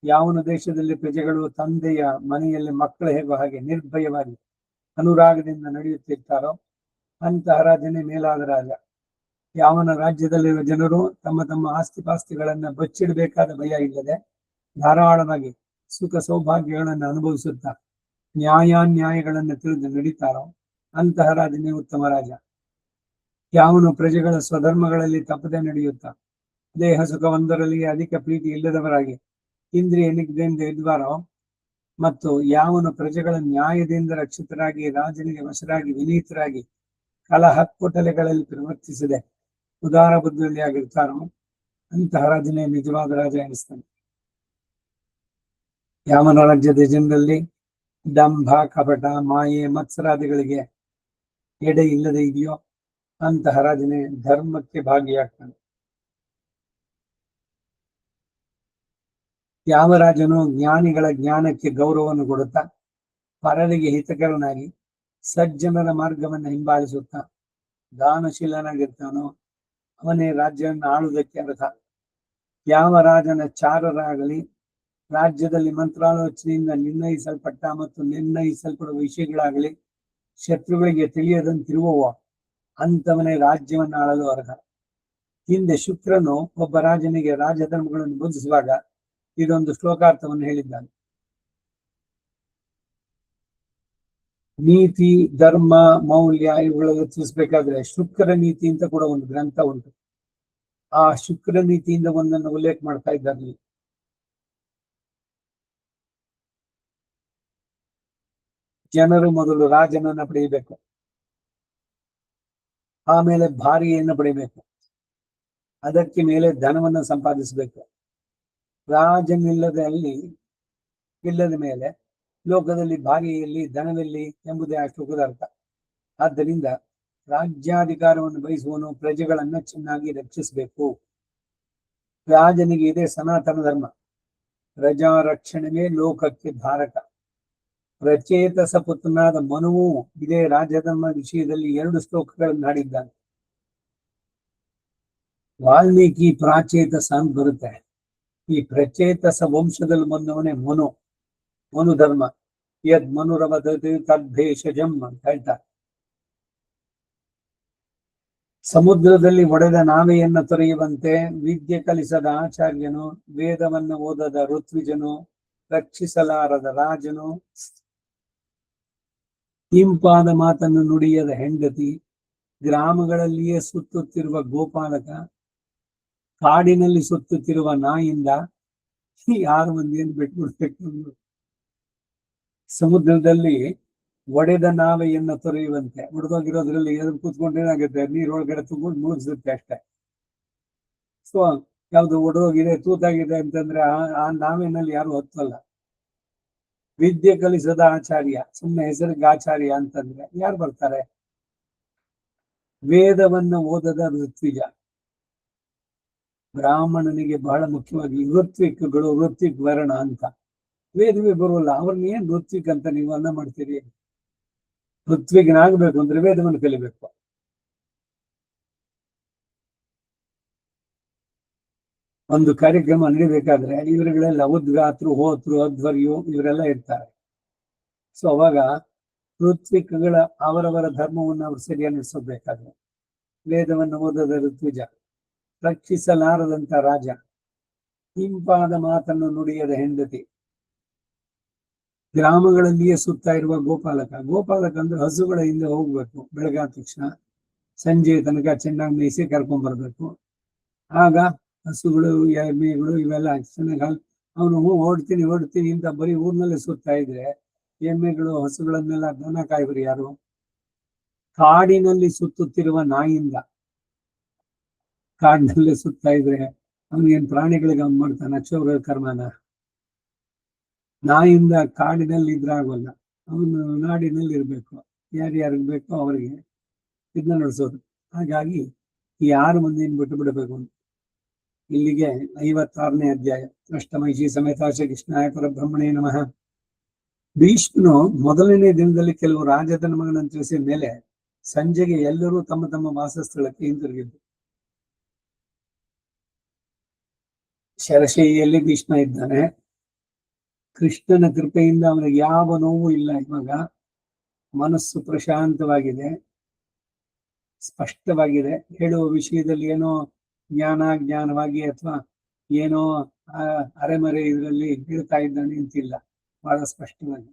ಯಾವನ ದೇಶದಲ್ಲಿ ಪ್ರಜೆಗಳು ತಂದೆಯ ಮನೆಯಲ್ಲಿ ಮಕ್ಕಳು ಹೇಗೋ ಹಾಗೆ ನಿರ್ಭಯವಾಗಿ ಅನುರಾಗದಿಂದ ನಡೆಯುತ್ತಿರ್ತಾರೋ ಅಂತಹ ರಾಜನೇ ಮೇಲಾದ ರಾಜ. ಯಾವನ ರಾಜ್ಯದಲ್ಲಿರುವ ಜನರು ತಮ್ಮ ತಮ್ಮ ಆಸ್ತಿಪಾಸ್ತಿಗಳನ್ನ ಬಚ್ಚಿಡಬೇಕಾದ ಭಯ ಇಲ್ಲದೆ ಧಾರಾಳವಾಗಿ ಸುಖ ಸೌಭಾಗ್ಯಗಳನ್ನು ಅನುಭವಿಸುತ್ತಾ ನ್ಯಾಯಾನ್ಯಾಯಗಳನ್ನು ತಿಳಿದು ನಡೀತಾರೋ ಅಂತಹ ರಾಜನೇ ಉತ್ತಮ ರಾಜ. ಯಾವನು ಪ್ರಜೆಗಳ ಸ್ವಧರ್ಮಗಳಲ್ಲಿ ತಪ್ಪದೆ ನಡೆಯುತ್ತಾ ದೇಹ ಸುಖವೊಂದರಲ್ಲಿ ಅಧಿಕ ಪ್ರೀತಿ ಇಲ್ಲದವರಾಗಿ ಇಂದ್ರಿಯ ನಿಗ್ರಹದಿಂದ ಇದ್ವಾರೋ, ಮತ್ತು ಯಾವನು ಪ್ರಜೆಗಳ ನ್ಯಾಯದಿಂದ ರಕ್ಷಿತರಾಗಿ ರಾಜನಿಗೆ ವಶರಾಗಿ ವಿನೀತರಾಗಿ ಕಲಹ ಕೊಟಲೆಗಳಲ್ಲಿ ಪ್ರವರ್ತಿಸಿದೆ ಉದಾರ ಬುದ್ಧಿಯಲ್ಲಿ ಆಗಿರ್ತಾರೋ ಅಂತಹ ರಾಜನೇ ನಿಜವಾದ ರಾಜ ಎನಿಸ್ತಾನೆ. ಯಾವನ ರಾಜ್ಯದ ಜನರಲ್ಲಿ ದಂಭ, ಕಪಟ, ಮಾಯೆ, ಮತ್ಸರಾದಿಗಳಿಗೆ ಎಡೆ ಇಲ್ಲದೆ ಇದೆಯೋ ಅಂತಹ ರಾಜನೇ ಧರ್ಮಕ್ಕೆ ಭಾಗಿಯಾಗ್ತಾನೆ. ಯಾವ ರಾಜನು ಜ್ಞಾನಿಗಳ ಜ್ಞಾನಕ್ಕೆ ಗೌರವವನ್ನು ಕೊಡುತ್ತಾ ಪರರಿಗೆ ಹಿತಕರನಾಗಿ ಸಜ್ಜನರ ಮಾರ್ಗವನ್ನು ಹಿಂಬಾಲಿಸುತ್ತಾ ದಾನಶೀಲನಾಗಿರ್ತಾನೋ ಅವನೇ ರಾಜ್ಯವನ್ನು ಆಳುವುದಕ್ಕೆ ಅರ್ಹ. ಯಾವ ರಾಜನ ಚಾರರಾಗಲಿ ರಾಜ್ಯದಲ್ಲಿ ಮಂತ್ರಾಲೋಚನೆಯಿಂದ ನಿರ್ಣಯಿಸಲ್ಪಟ್ಟ ಮತ್ತು ನಿರ್ಣಯಿಸಲ್ಪಡುವ ವಿಷಯಗಳಾಗಲಿ ಶತ್ರುಗಳಿಗೆ ತಿಳಿಯದಂತಿರುವವ ಅಂತವನೇ ರಾಜ್ಯವನ್ನು ಆಳಲು ಅರ್ಹ. ಹಿಂದೆ ಶುಕ್ರನು ಒಬ್ಬ ರಾಜನಿಗೆ ರಾಜಧರ್ಮಗಳನ್ನು ಬೋಧಿಸುವಾಗ ಇದೊಂದು ಶ್ಲೋಕಾರ್ಥವನ್ನು ಹೇಳಿದ್ದಾನೆ. ನೀತಿ, ಧರ್ಮ, ಮೌಲ್ಯ ಇವುಗಳನ್ನು ತಿಳಿಸ್ಬೇಕಾದ್ರೆ ಶುಕ್ರ ನೀತಿ ಅಂತ ಕೂಡ ಒಂದು ಗ್ರಂಥ ಉಂಟು. ಆ ಶುಕ್ರ ನೀತಿಯಿಂದ ಒಂದನ್ನು ಉಲ್ಲೇಖ ಮಾಡ್ತಾ ಇದ್ದಾರೆ. ಜನರು ಮೊದಲು ರಾಜನನ್ನ ಪಡೆಯಬೇಕು, ಆಮೇಲೆ ಭಾರಿಯನ್ನು ಪಡೆಯಬೇಕು, ಅದಕ್ಕೆ ಮೇಲೆ ಧನವನ್ನು ಸಂಪಾದಿಸಬೇಕು. ರಾಜನಿಲ್ಲದ ಇಲ್ಲದ ಮೇಲೆ ಲೋಕದಲ್ಲಿ ಭಾರಿಯಲ್ಲಿ ಧನವೆಲ್ಲಿ ಎಂಬುದೇ ಆ ಶ್ಲೋಕದ ಅರ್ಥ. ಆದ್ದರಿಂದ ರಾಜ್ಯಾಧಿಕಾರವನ್ನು ಬಯಸುವನು ಪ್ರಜೆಗಳನ್ನ ಚೆನ್ನಾಗಿ ರಕ್ಷಿಸಬೇಕು. ರಾಜನಿಗೆ ಇದೆ ಸನಾತನ ಧರ್ಮ. ಪ್ರಜಾ ರಕ್ಷಣೆಗೆ ಲೋಕಕ್ಕೆ ಧಾರಕ. ಪ್ರಚೇತಸ ಪುತ್ರನಾದ ಮನುವು ಇದೇ ರಾಜಧರ್ಮ ವಿಷಯದಲ್ಲಿ 2 ಶ್ಲೋಕಗಳನ್ನು ಹಾಡಿದ್ದಾನೆ. ವಾಲ್ಮೀಕಿ ಪ್ರಾಚೇತಸ ಅಂತ ಬರುತ್ತೆ. ಈ ಪ್ರಚೇತಸ ವಂಶದಲ್ಲಿ ಬಂದವನೇ ಮನು ಧರ್ಮ. ಯದ್ ಮನುರವದತಿ ತದ್ಭೇಷಜಂ ಅಂತ ಹೇಳ್ತಾರೆ. ಸಮುದ್ರದಲ್ಲಿ ಒಡೆದ ನಾವೆಯನ್ನು ತೊರೆಯುವಂತೆ ವಿದ್ಯೆ ಕಲಿಸದ ಆಚಾರ್ಯನು, ವೇದವನ್ನು ಓದದ ಋತ್ವಿಜನು, ರಕ್ಷಿಸಲಾರದ ರಾಜನು, ಇಂಪಾದ ಮಾತನ್ನು ನುಡಿಯದ ಹೆಂಡತಿ, ಗ್ರಾಮಗಳಲ್ಲಿಯೇ ಸುತ್ತುತ್ತಿರುವ ಗೋಪಾಲಕ, ಕಾಡಿನಲ್ಲಿ ಸುತ್ತುತ್ತಿರುವ ನಾಯಿಂದ 6 ಮಂದಿಯನ್ನು ಬಿಟ್ಬಿಡ್ಬೇಕು. ಸಮುದ್ರದಲ್ಲಿ ಒಡೆದ ನಾವೆಯನ್ನು ತೊರೆಯುವಂತೆ, ಒಡೆದೋಗಿರೋದ್ರಲ್ಲಿ ಎದುರು ಕೂತ್ಕೊಂಡು ಏನಾಗುತ್ತೆ, ನೀರೊಳಗಡೆ ತುಂಬಿಕೊಂಡು ಮುಳುಗಿಸುತ್ತೆ ಅಷ್ಟೇ. ಸೊ ಯಾವ್ದು ಒಡೆದೋಗಿದೆ, ತೂತಾಗಿದೆ ಅಂತಂದ್ರೆ ಆ ನಾವೆನಲ್ಲಿ ಯಾರು ಹತ್ತಲ್ಲ. ವಿದ್ಯೆ ಕಲಿಸದ ಆಚಾರ್ಯ, ಸುಮ್ಮನೆ ಹೆಸರಿಗೆ ಆಚಾರ್ಯ ಅಂತಂದ್ರೆ ಯಾರು ಬರ್ತಾರೆ? ವೇದವನ್ನು ಓದದ ಋತ್ವಿಜ. ಬ್ರಾಹ್ಮಣನಿಗೆ ಬಹಳ ಮುಖ್ಯವಾಗಿ ಋತ್ವಿಕ್ಗಳು, ಋತ್ವಿಕ್ ವರ್ಣ ಅಂತ. ವೇದವೇ ಬರೋಲ್ಲ, ಅವ್ರನ್ನ ಏನ್ ಋತ್ವಿಕ್ ಅಂತ ನೀವು ಅನ್ನ ಮಾಡ್ತೀರಿ? ಋತ್ವಿಗನಾಗಬೇಕು ಅಂದ್ರೆ ವೇದವನ್ನು ಕಲಿಬೇಕು. ಒಂದು ಕಾರ್ಯಕ್ರಮ ನಡಿಬೇಕಾದ್ರೆ ಇವರುಗಳೆಲ್ಲ ಉದ್ಗಾತ್ರು, ಹೋತ್ರು, ಅಧ್ವರ್ಯು ಇವರೆಲ್ಲ ಇರ್ತಾರೆ. ಸೊ ಅವಾಗ ಋತ್ವಿಕ್ಗಳ ಅವರವರ ಧರ್ಮವನ್ನು ಅವರು ಸರಿಯಾಗಿ ನಡೆಸಬೇಕಾದ್ರೆ, ವೇದವನ್ನು ಓದದ ಋತ್ವಿಜ, ರಕ್ಷಿಸಲಾರದಂತ ರಾಜ, ಇಂಪಾದ ಮಾತನ್ನು ನುಡಿಯದ ಹೆಂಡತಿ, ಗ್ರಾಮಗಳಲ್ಲಿಯೇ ಸುತ್ತ ಇರುವ ಗೋಪಾಲಕ. ಗೋಪಾಲಕ ಅಂದ್ರೆ ಹಸುಗಳ ಹಿಂದೆ ಹೋಗ್ಬೇಕು, ಬೆಳಗಾದ ತಕ್ಷಣ ಸಂಜೆ ತನಕ ಚೆನ್ನಾಗಿ ಮೇಯಿಸಿ ಕರ್ಕೊಂಡ್ ಬರ್ಬೇಕು. ಆಗ ಹಸುಗಳು, ಎಮ್ಮೆಗಳು ಇವೆಲ್ಲ ಚೆನ್ನಾಗಿ ಅವನು ಓಡ್ತೀನಿ ಅಂತ ಬರೀ ಊರ್ನಲ್ಲೇ ಸುತ್ತಾ ಇದ್ರೆ ಎಮ್ಮೆಗಳು, ಹಸುಗಳನ್ನೆಲ್ಲ ದನ ಕಾಯ್ಬರಿ ಯಾರು? ಕಾಡಿನಲ್ಲಿ ಸುತ್ತುತ್ತಿರುವ ನಾಯಿಂದ, ಕಾಡಿನಲ್ಲಿ ಸುತ್ತಾ ಇದ್ರೆ ಅವನಿಗೇನ್ ಪ್ರಾಣಿಗಳಿಗೆ ಅವ್ನು ಮಾಡ್ತಾನ ಅಕ್ಷೋರ ಕರ್ಮನ? ನಾಯಿಂದ ಕಾಡಿನಲ್ಲಿ ಇದ್ರಾಗಲ್ಲ, ಅವನು ನಾಡಿನಲ್ಲಿ ಇರ್ಬೇಕು. ಯಾರ್ಯಾರಿಗೆ ಬೇಕೋ ಅವರಿಗೆ ಇದನ್ನ ನಡೆಸೋದು. ಹಾಗಾಗಿ ಈ 6 ಮಂದಿಯನ್ನು ಬಿಟ್ಟು ಬಿಡಬೇಕು. ಇಲ್ಲಿಗೆ 56ನೇ ಅಧ್ಯಾಯ. ಅಷ್ಟಮೈಷಿ ಸಮೇತ ಶ್ರೀಕೃಷ್ಣಾಯ ಪರಬ್ರಹ್ಮಣೇ ನಮಃ. ಭೀಷ್ಮನು ಮೊದಲನೇ ದಿನದಲ್ಲಿ ಕೆಲವು ರಾಜಧರ್ಮಗಳನ್ನು ತಿಳಿಸಿದ ಮೇಲೆ ಸಂಜೆಗೆ ಎಲ್ಲರೂ ತಮ್ಮ ತಮ್ಮ ವಾಸಸ್ಥಳಕ್ಕೆ ಹಿಂತಿರುಗಿದ್ರು. ಶರಶೈಯಲ್ಲಿ ಭೀಷ್ಮ ಇದ್ದಾನೆ. ಕೃಷ್ಣನ ಕೃಪೆಯಿಂದ ಅವನಿಗೆ ಯಾವ ನೋವು ಇಲ್ಲ. ಇವಾಗ ಮನಸ್ಸು ಪ್ರಶಾಂತವಾಗಿದೆ, ಸ್ಪಷ್ಟವಾಗಿದೆ. ಹೇಳುವ ವಿಷಯದಲ್ಲಿ ಏನೋ ಜ್ಞಾನವಾಗಿ ಅಥವಾ ಏನೋ ಅರೆಮರೆ ಇದರಲ್ಲಿ ಹೇಳ್ತಾ ಇದ್ದಾನೆ ಅಂತಿಲ್ಲ, ಬಹಳ ಸ್ಪಷ್ಟವಾಗಿ.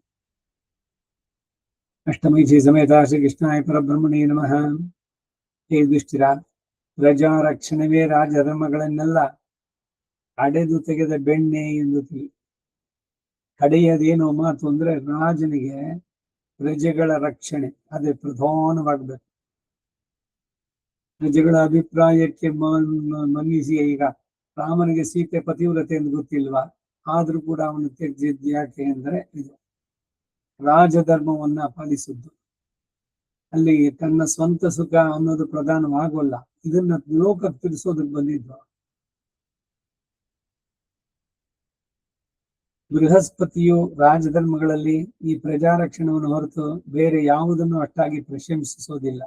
ಅಷ್ಟಮೈಷಿ ಸಮೇತ ಶ್ರೀಕೃಷ್ಣಾಯ ಪರಬ್ರಹ್ಮಣೇ ನಮಃ. ಹೇ ಯುಧಿಷ್ಠಿರ, ಪ್ರಜಾ ರಕ್ಷಣೆವೇ ರಾಜಧರ್ಮಗಳನ್ನೆಲ್ಲ ಅಡೆದು ತೆಗೆದ ಬೆಣ್ಣೆ ಎಂದು ತಿಳಿ. ಕಡೆಯದೇನೋ ಮಾತು ಅಂದ್ರೆ ರಾಜನಿಗೆ ಪ್ರಜೆಗಳ ರಕ್ಷಣೆ ಅದೇ ಪ್ರಧಾನವಾಗಬೇಕು. ಪ್ರಜೆಗಳ ಅಭಿಪ್ರಾಯಕ್ಕೆ ಮನ್ನಿಸಿ, ಈಗ ರಾಮನಿಗೆ ಸೀತೆ ಪತಿವ್ರತೆ ಎಂದು ಗೊತ್ತಿಲ್ವಾ, ಆದ್ರೂ ಕೂಡ ಅವನು ತ್ಯಜಿದ್ದು ಯಾಕೆ ಅಂದ್ರೆ ಇದು ರಾಜಧರ್ಮವನ್ನ ಪಾಲಿಸಿದ್ದು. ಅಲ್ಲಿ ತನ್ನ ಸ್ವಂತ ಸುಖ ಅನ್ನೋದು ಪ್ರಧಾನವಾಗೋಲ್ಲ, ಇದನ್ನ ಲೋಕಕ್ಕೆ ತಿಳಿಸೋದಕ್ಕೆ ಬಂದಿದ್ದು. ಬೃಹಸ್ಪತಿಯು ರಾಜಧರ್ಮಗಳಲ್ಲಿ ಈ ಪ್ರಜಾರಕ್ಷಣವನ್ನು ಹೊರತು ಬೇರೆ ಯಾವುದನ್ನು ಅಷ್ಟಾಗಿ ಪ್ರಶಂಸಿಸೋದಿಲ್ಲ.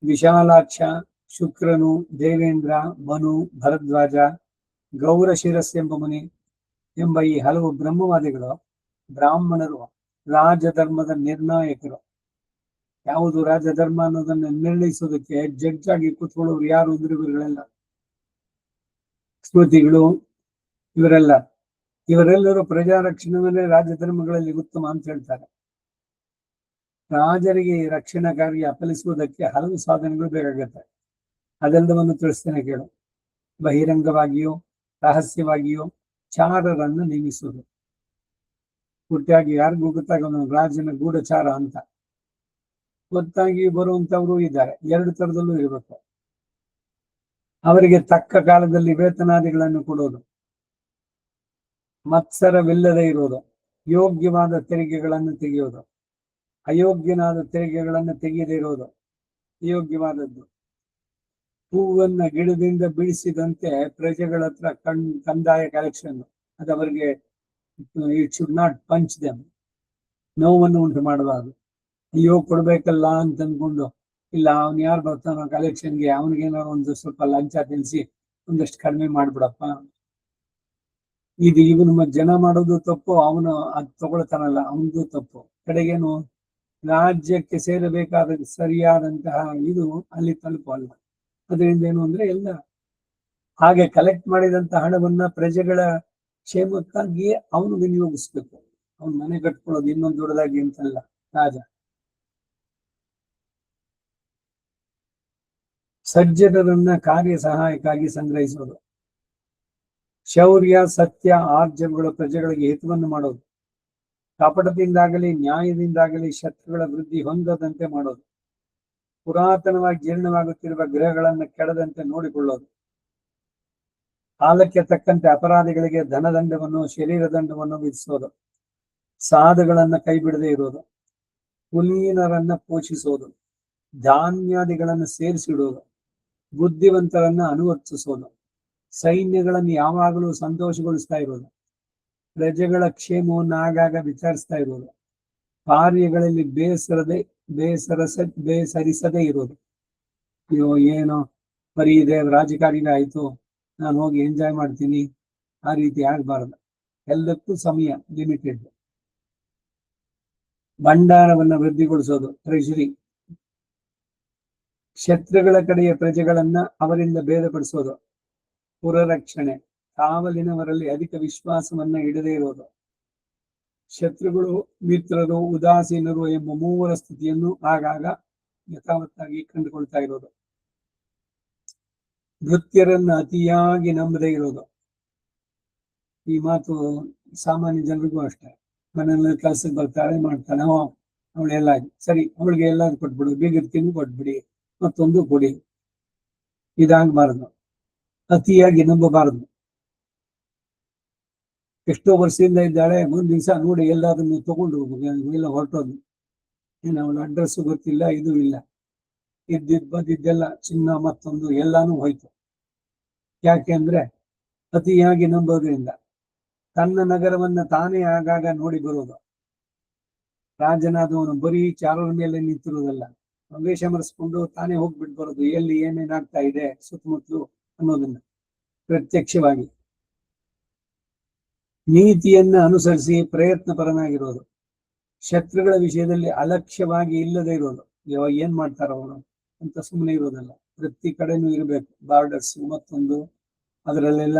ವಿಶಾಲಾಕ್ಷ, ಶುಕ್ರನು, ದೇವೇಂದ್ರ, ಮನು, ಭರದ್ವಾಜ, ಗೌರಶಿರಸ್ ಎಂಬ ಮುನಿ ಎಂಬ ಈ ಹಲವು ಬ್ರಹ್ಮವಾದಿಗಳು ಬ್ರಾಹ್ಮಣರು ರಾಜಧರ್ಮದ ನಿರ್ಣಾಯಕರು. ಯಾವುದು ರಾಜಧರ್ಮ ಅನ್ನೋದನ್ನ ನಿರ್ಣಯಿಸೋದಕ್ಕೆ ಜಡ್ಜ್ ಆಗಿ ಕೂತ್ಕೊಳ್ಳೋರು ಯಾರು ಅಂದ್ರೆ ಇವರುಗಳೆಲ್ಲ ಸ್ಮೃತಿಗಳು. ಇವರೆಲ್ಲರೂ ಪ್ರಜಾರಕ್ಷಣೆಯನ್ನೇ ರಾಜಧರ್ಮಗಳಲ್ಲಿ ಉತ್ತಮ ಅಂತ ಹೇಳ್ತಾರೆ. ರಾಜರಿಗೆ ರಕ್ಷಣಾ ಕಾರ್ಯ ಫಲಿಸುವುದಕ್ಕೆ ಹಲವು ಸಾಧನೆಗಳು ಬೇಕಾಗುತ್ತೆ. ಅದೆಲ್ಲವನ್ನು ತಿಳಿಸ್ತೇನೆ ಕೇಳು. ಬಹಿರಂಗವಾಗಿಯೋ ರಹಸ್ಯವಾಗಿಯೋ ಚಾರರನ್ನು ನೇಮಿಸುವುದು. ಪೂರ್ತಿಯಾಗಿ ಯಾರಿಗೂ ಗೊತ್ತಾಗ ರಾಜನ ಗೂಢಚಾರ ಅಂತ ಗೊತ್ತಾಗಿ ಬರುವಂತವರು ಇದ್ದಾರೆ. ಎರಡು ತರದಲ್ಲೂ ಇರಬೇಕು. ಅವರಿಗೆ ತಕ್ಕ ಕಾಲದಲ್ಲಿ ವೇತನಾದಿಗಳನ್ನು ಕೊಡೋದು, ಮತ್ಸರವಿಲ್ಲದೆ ಇರೋದು, ಯೋಗ್ಯವಾದ ತೆರಿಗೆಗಳನ್ನು ತೆಗೆಯೋದು, ಅಯೋಗ್ಯನಾದ ತೆರಿಗೆಗಳನ್ನು ತೆಗೆಯದೇ ಇರೋದು ಯೋಗ್ಯವಾದದ್ದು. ಹೂವನ್ನ ಗಿಡದಿಂದ ಬಿಡಿಸಿದಂತೆ ಪ್ರಜೆಗಳ ಹತ್ರ ಕಂದಾಯ ಕಲೆಕ್ಷನ್, ಅದು ಅವರಿಗೆ it should not punch them, ನೋವನ್ನು ಉಂಟು ಮಾಡಬಾರ್ದು. ಅಯ್ಯೋ ಕೊಡ್ಬೇಕಲ್ಲ ಅಂತ ಅನ್ಕೊಂಡು, ಇಲ್ಲ ಅವನ್ ಯಾರು ಬರ್ತಾನೋ ಕಲೆಕ್ಷನ್ಗೆ ಅವನಿಗೇನೋ ಒಂದು ಸ್ವಲ್ಪ ಲಂಚ ತಿನ್ಸಿ ಒಂದಷ್ಟು ಕಡಿಮೆ ಮಾಡ್ಬಿಡಪ್ಪ. ಇವನು ಜನ ಮಾಡೋದು ತಪ್ಪು, ಅವನು ಅದ್ ತಗೊಳ್ತಾನಲ್ಲ ಅವನದು ತಪ್ಪು. ಕಡೆಗೇನು ರಾಜ್ಯಕ್ಕೆ ಸೇರಬೇಕಾದ ಸರಿಯಾದಂತಹ ಇದು ಅಲ್ಲಿ ತಲುಪಲ್ಲ. ಅದರಿಂದ ಏನು ಅಂದ್ರೆ ಎಲ್ಲ ಹಾಗೆ ಕಲೆಕ್ಟ್ ಮಾಡಿದಂತ ಹಣವನ್ನ ಪ್ರಜೆಗಳ ಕ್ಷೇಮಕ್ಕಾಗಿ ಅವನು ವಿನಿಯೋಗಿಸ್ಬೇಕು. ಅವನು ಮನೆ ಕಟ್ಕೊಳ್ಳೋದು ಇನ್ನೊಂದು ದೊಡ್ಡದಾಗಿ ಅಂತಲ್ಲ. ರಾಜ ಸಜ್ಜನರನ್ನ ಕಾರ್ಯ ಸಹಾಯಕ್ಕಾಗಿ ಸಂಗ್ರಹಿಸೋದು. ಶೌರ್ಯ, ಸತ್ಯ, ಆರ್ಜವಗಳು ಪ್ರಜೆಗಳಿಗೆ ಹಿತವನ್ನು ಮಾಡೋದು. ಕಪಟದಿಂದಾಗಲಿ ನ್ಯಾಯದಿಂದಾಗಲಿ ಶತ್ರುಗಳ ವೃದ್ಧಿ ಹೊಂದದಂತೆ ಮಾಡೋದು. ಪುರಾತನವಾಗಿ ಜೀರ್ಣವಾಗುತ್ತಿರುವ ಗೃಹಗಳನ್ನು ಕೆಡದಂತೆ ನೋಡಿಕೊಳ್ಳೋದು. ಕಾಲಕ್ಕೆ ತಕ್ಕಂತೆ ಅಪರಾಧಿಗಳಿಗೆ ಧನದಂಡವನ್ನು, ಶರೀರ ದಂಡವನ್ನು ವಿಧಿಸೋದು. ಸಾಧುಗಳನ್ನ ಕೈ ಬಿಡದೆ ಇರೋದು. ಕುಲೀನರನ್ನ ಪೋಷಿಸೋದು. ಧಾನ್ಯಾದಿಗಳನ್ನು ಸೇರಿಸಿಡುವುದು. ಬುದ್ಧಿವಂತರನ್ನ ಅನುವರ್ತಿಸೋದು. ಸೈನ್ಯಗಳನ್ನು ಯಾವಾಗಲೂ ಸಂತೋಷಗೊಳಿಸ್ತಾ ಇರೋದು. ಪ್ರಜೆಗಳ ಕ್ಷೇಮವನ್ನು ಆಗಾಗ ವಿಚಾರಿಸ್ತಾ ಇರೋದು. ಕಾರ್ಯಗಳಲ್ಲಿ ಬೇಸರಿಸದೇ ಇರೋದು. ಅಯ್ಯೋ ಏನೋ ಬರೀ ಇದೆ ರಾಜಕಾರಣ ಆಯ್ತು, ನಾನು ಹೋಗಿ ಎಂಜಾಯ್ ಮಾಡ್ತೀನಿ, ಆ ರೀತಿ ಆಗ್ಬಾರ್ದು. ಎಲ್ಲಕ್ಕೂ ಸಮಯ ಲಿಮಿಟೆಡ್. ಭಂಡಾರವನ್ನು ವೃದ್ಧಿಗೊಳಿಸೋದು, ಟ್ರೆಷರಿ. ಶತ್ರುಗಳ ಕಡೆಯ ಪ್ರಜೆಗಳನ್ನ ಅವರಿಂದ ಭೇದಪಡಿಸೋದು. ಪುರರಕ್ಷಣೆ, ಕಾವಲಿನವರಲ್ಲಿ ಅಧಿಕ ವಿಶ್ವಾಸವನ್ನ ಇಡದೇ ಇರೋದು. ಶತ್ರುಗಳು, ಮಿತ್ರರು, ಉದಾಸೀನರು ಎಂಬ ಮೂವರ ಸ್ಥಿತಿಯನ್ನು ಆಗಾಗ ಯಥಾವತ್ತಾಗಿ ಕಂಡುಕೊಳ್ತಾ ಇರೋದು. ನೃತ್ಯರನ್ನು ಅತಿಯಾಗಿ ನಂಬದೇ ಇರೋದು. ಈ ಮಾತು ಸಾಮಾನ್ಯ ಜನರಿಗೂ ಅಷ್ಟೇ. ಮನೆಯಲ್ಲಿ ಕೆಲಸಕ್ಕೆ ಬರ್ತಾಳೆ, ಮಾಡ್ತಾಳೆ, ಅವಳೆಲ್ಲ ಸರಿ, ಅವಳಿಗೆ ಎಲ್ಲಾದ್ರು ಕೊಟ್ಬಿಡು, ಬೀಗರ್ತಿನೂ ಕೊಟ್ಬಿಡಿ, ಮತ್ತೊಂದು ಕೊಡಿ. ಇದಾಗಬಾರದು. ಅತಿಯಾಗಿ ನಂಬಬಾರದು. ಎಷ್ಟೋ ವರ್ಷದಿಂದ ಇದ್ದಾಳೆ, ಒಂದ್ ದಿವಸ ನೋಡಿ ಎಲ್ಲದನ್ನು ತಗೊಂಡು ಹೋಗ್ಬೇಕು, ಎಲ್ಲ ಹೊರಟೋದು. ಏನು ಅವಳ ಅಡ್ರೆಸ್ ಗೊತ್ತಿಲ್ಲ, ಇದು ಇಲ್ಲ. ಬಂದಿದ್ದೆಲ್ಲ ಚಿನ್ನ ಮತ್ತೊಂದು ಎಲ್ಲಾನು ಹೋಯ್ತು. ಯಾಕೆ ಅಂದ್ರೆ ಅತಿಯಾಗಿ ನಂಬೋದ್ರಿಂದ. ತನ್ನ ನಗರವನ್ನ ತಾನೇ ಆಗಾಗ ನೋಡಿ ಬರೋದು. ರಾಜನಾದವನು ಬರೀ ಚಾರರ ಮೇಲೆ ನಿಂತಿರೋದಲ್ಲ, ವೇಷ ಮರೆಸ್ಕೊಂಡು ತಾನೇ ಹೋಗ್ಬಿಟ್ಟು ಬರೋದು, ಎಲ್ಲಿ ಏನೇನಾಗ್ತಾ ಇದೆ ಸುತ್ತಮುತ್ತಲು ಅನ್ನೋದನ್ನ ಪ್ರತ್ಯಕ್ಷವಾಗಿ. ನೀತಿಯನ್ನ ಅನುಸರಿಸಿ ಪ್ರಯತ್ನ ಪರನಾಗಿರೋದು. ಶತ್ರುಗಳ ವಿಷಯದಲ್ಲಿ ಅಲಕ್ಷ್ಯವಾಗಿ ಇಲ್ಲದೆ ಇರೋದು. ಏನ್ ಮಾಡ್ತಾರ ಅವರು ಅಂತ ಸುಮ್ಮನೆ ಇರೋದಲ್ಲ, ಪ್ರತಿ ಕಡೆನೂ ಇರಬೇಕು. ಬಾರ್ಡರ್ಸ್ ಮತ್ತೊಂದು, ಅದರಲ್ಲೆಲ್ಲ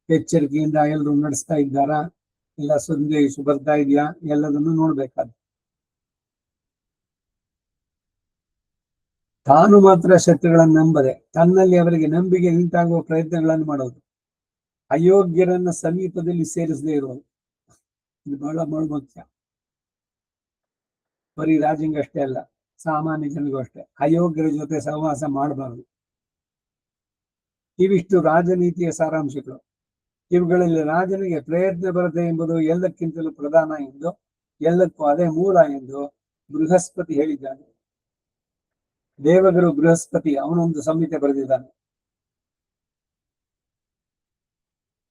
ಎಚ್ಚರಿಕೆಯಿಂದ ಎಲ್ಲರೂ ನಡೆಸ್ತಾ ಇದ್ದಾರಾ, ಎಲ್ಲ ಸಂದೇಶ ಬರ್ತಾ ಇದೆಯಾ, ಎಲ್ಲದನ್ನು ನೋಡ್ಬೇಕಾದ. ತಾನು ಮಾತ್ರ ಶತ್ರುಗಳನ್ನು ನಂಬದೆ ತನ್ನಲ್ಲಿ ಅವರಿಗೆ ನಂಬಿಕೆ ಉಂಟಾಗುವ ಪ್ರಯತ್ನಗಳನ್ನು ಮಾಡೋದು. ಅಯೋಗ್ಯರನ್ನ ಸಮೀಪದಲ್ಲಿ ಸೇರಿಸದೇ ಇರೋದು. ಇದು ಬಹಳ ಮುಖ್ಯ. ಬರೀ ರಾಜಿಂಗ್ ಅಷ್ಟೇ ಅಲ್ಲ, ಸಾಮಾನ್ಯ ಜನರಿಗೂ ಅಷ್ಟೇ. ಅಯೋಗ್ಯರ ಜೊತೆ ಸಹವಾಸ ಮಾಡಬಾರದು. ಇವಿಷ್ಟು ರಾಜನೀತಿಯ ಸಾರಾಂಶಗಳು. ಇವುಗಳಲ್ಲಿ ರಾಜನಿಗೆ ಪ್ರಯತ್ನ ಬರದೆ ಎಂಬುದು ಎಲ್ಲಕ್ಕಿಂತಲೂ ಪ್ರಧಾನ ಎಂದು, ಎಲ್ಲಕ್ಕೂ ಅದೇ ಮೂಲ ಎಂದು ಬೃಹಸ್ಪತಿ ಹೇಳಿದ್ದಾನೆ. ದೇವಗುರು ಬೃಹಸ್ಪತಿ ಅವನೊಂದು ಸಂಹಿತೆ ಬರೆದಿದ್ದಾನೆ.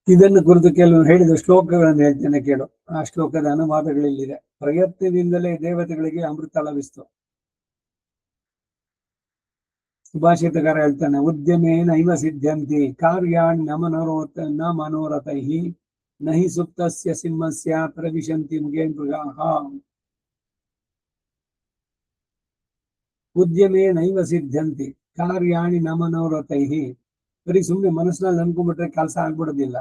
ಇದನ್ನು ಕುರಿತು ಕೆಲವು ಹೇಳಿದ ಶ್ಲೋಕಗಳನ್ನು ಹೇಳ್ತೇನೆ ಕೇಳು. ಆ ಶ್ಲೋಕದ ಅನುವಾದಗಳಲ್ಲಿದೆ. ಪ್ರಯತ್ನದಿಂದಲೇ ದೇವತೆಗಳಿಗೆ ಅಮೃತ ಲಭಿಸ್ತು. ಸುಭಾಷಿತಕಾರ ಹೇಳ್ತಾನೆ, ಉದ್ಯಮೇ ನೈವ ಸಿದ್ಧಂತಿ ಕಾರ್ಯಾಣಿ ನ ಮನೋರಥೈ ನಹಿ ಸುಪ್ತಸ್ಯ ಸಿಂಹಸ್ಯ ಪ್ರವಿಶಂತಿ ಮುಗೇ ಮೃಗಾಃ. ಉದ್ಯಮೇ ನೈವ ಸಿದ್ಧಂತಿ ಕಾರ್ಯಾಣಿ ನ ಮನೋರಥೈ. ಬರೀ ಸುಮ್ಮನೆ ಮನಸ್ಸಿನಲ್ಲಿ ಅನ್ಕೊಂಡ್ಬಿಟ್ರೆ ಕೆಲಸ ಆಗ್ಬಿಡೋದಿಲ್ಲ.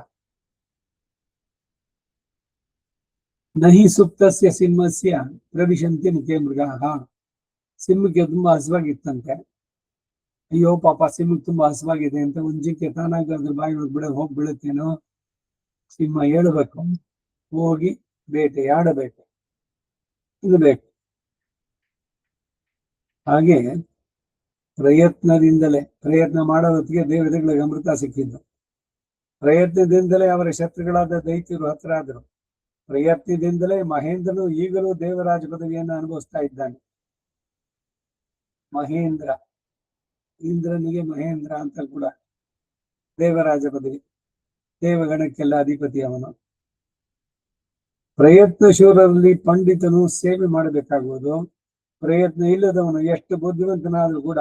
ನಹಿ ಸುಪ್ತಸ್ಯ ಸಿಂಹಸ್ಯ ಪ್ರವಿಶಂತಿ ಮುಖೇ ಮೃಗಾಃ. ಸಿಂಹಕ್ಕೆ ತುಂಬಾ ಹಸುವಾಗಿತ್ತಂತೆ. ಅಯ್ಯೋ ಪಾಪ, ಸಿಂಹಕ್ಕೆ ತುಂಬಾ ಹಸುವಾಗಿದೆ ಅಂತ ಒಂದು ಜಿಂಕೆ ತಾನಾಗ ಅದ್ರ ಬಾಯಿ ಹೋಗಿ ಬೀಳುತ್ತೇನೋ. ಸಿಂಹ ಹೇಳಬೇಕು, ಹೋಗಿ ಬೇಟೆಯಾಡಬೇಕು, ಇದು ಬೇಕು. ಹಾಗೆ ಪ್ರಯತ್ನ ಮಾಡೋದಕ್ಕೆ ದೇವತೆಗಳಿಗೆ ಅಮೃತ ಸಿಕ್ಕಿದ್ದು. ಪ್ರಯತ್ನದಿಂದಲೇ ಅವರ ಶತ್ರುಗಳಾದ ದೈತ್ಯರು ಹತ್ರ ಆದರು. ಪ್ರಯತ್ನದಿಂದಲೇ ಮಹೇಂದ್ರನು ಈಗಲೂ ದೇವರಾಜ ಪದವಿಯನ್ನು ಅನುಭವಿಸ್ತಾ ಇದ್ದಾನೆ. ಮಹೇಂದ್ರ, ಇಂದ್ರನಿಗೆ ಮಹೇಂದ್ರ ಅಂತ ಕೂಡ ದೇವರಾಜ ಪದವಿ. ದೇವಗಣಕ್ಕೆಲ್ಲ ಅಧಿಪತಿ ಅವನು. ಪ್ರಯತ್ನಶೂರರಲ್ಲಿ ಪಂಡಿತನು ಸೇವೆ ಮಾಡಬೇಕಾಗುವುದು. ಪ್ರಯತ್ನ ಇಲ್ಲದವನು ಎಷ್ಟು ಬುದ್ಧಿವಂತನಾದ್ರೂ ಕೂಡ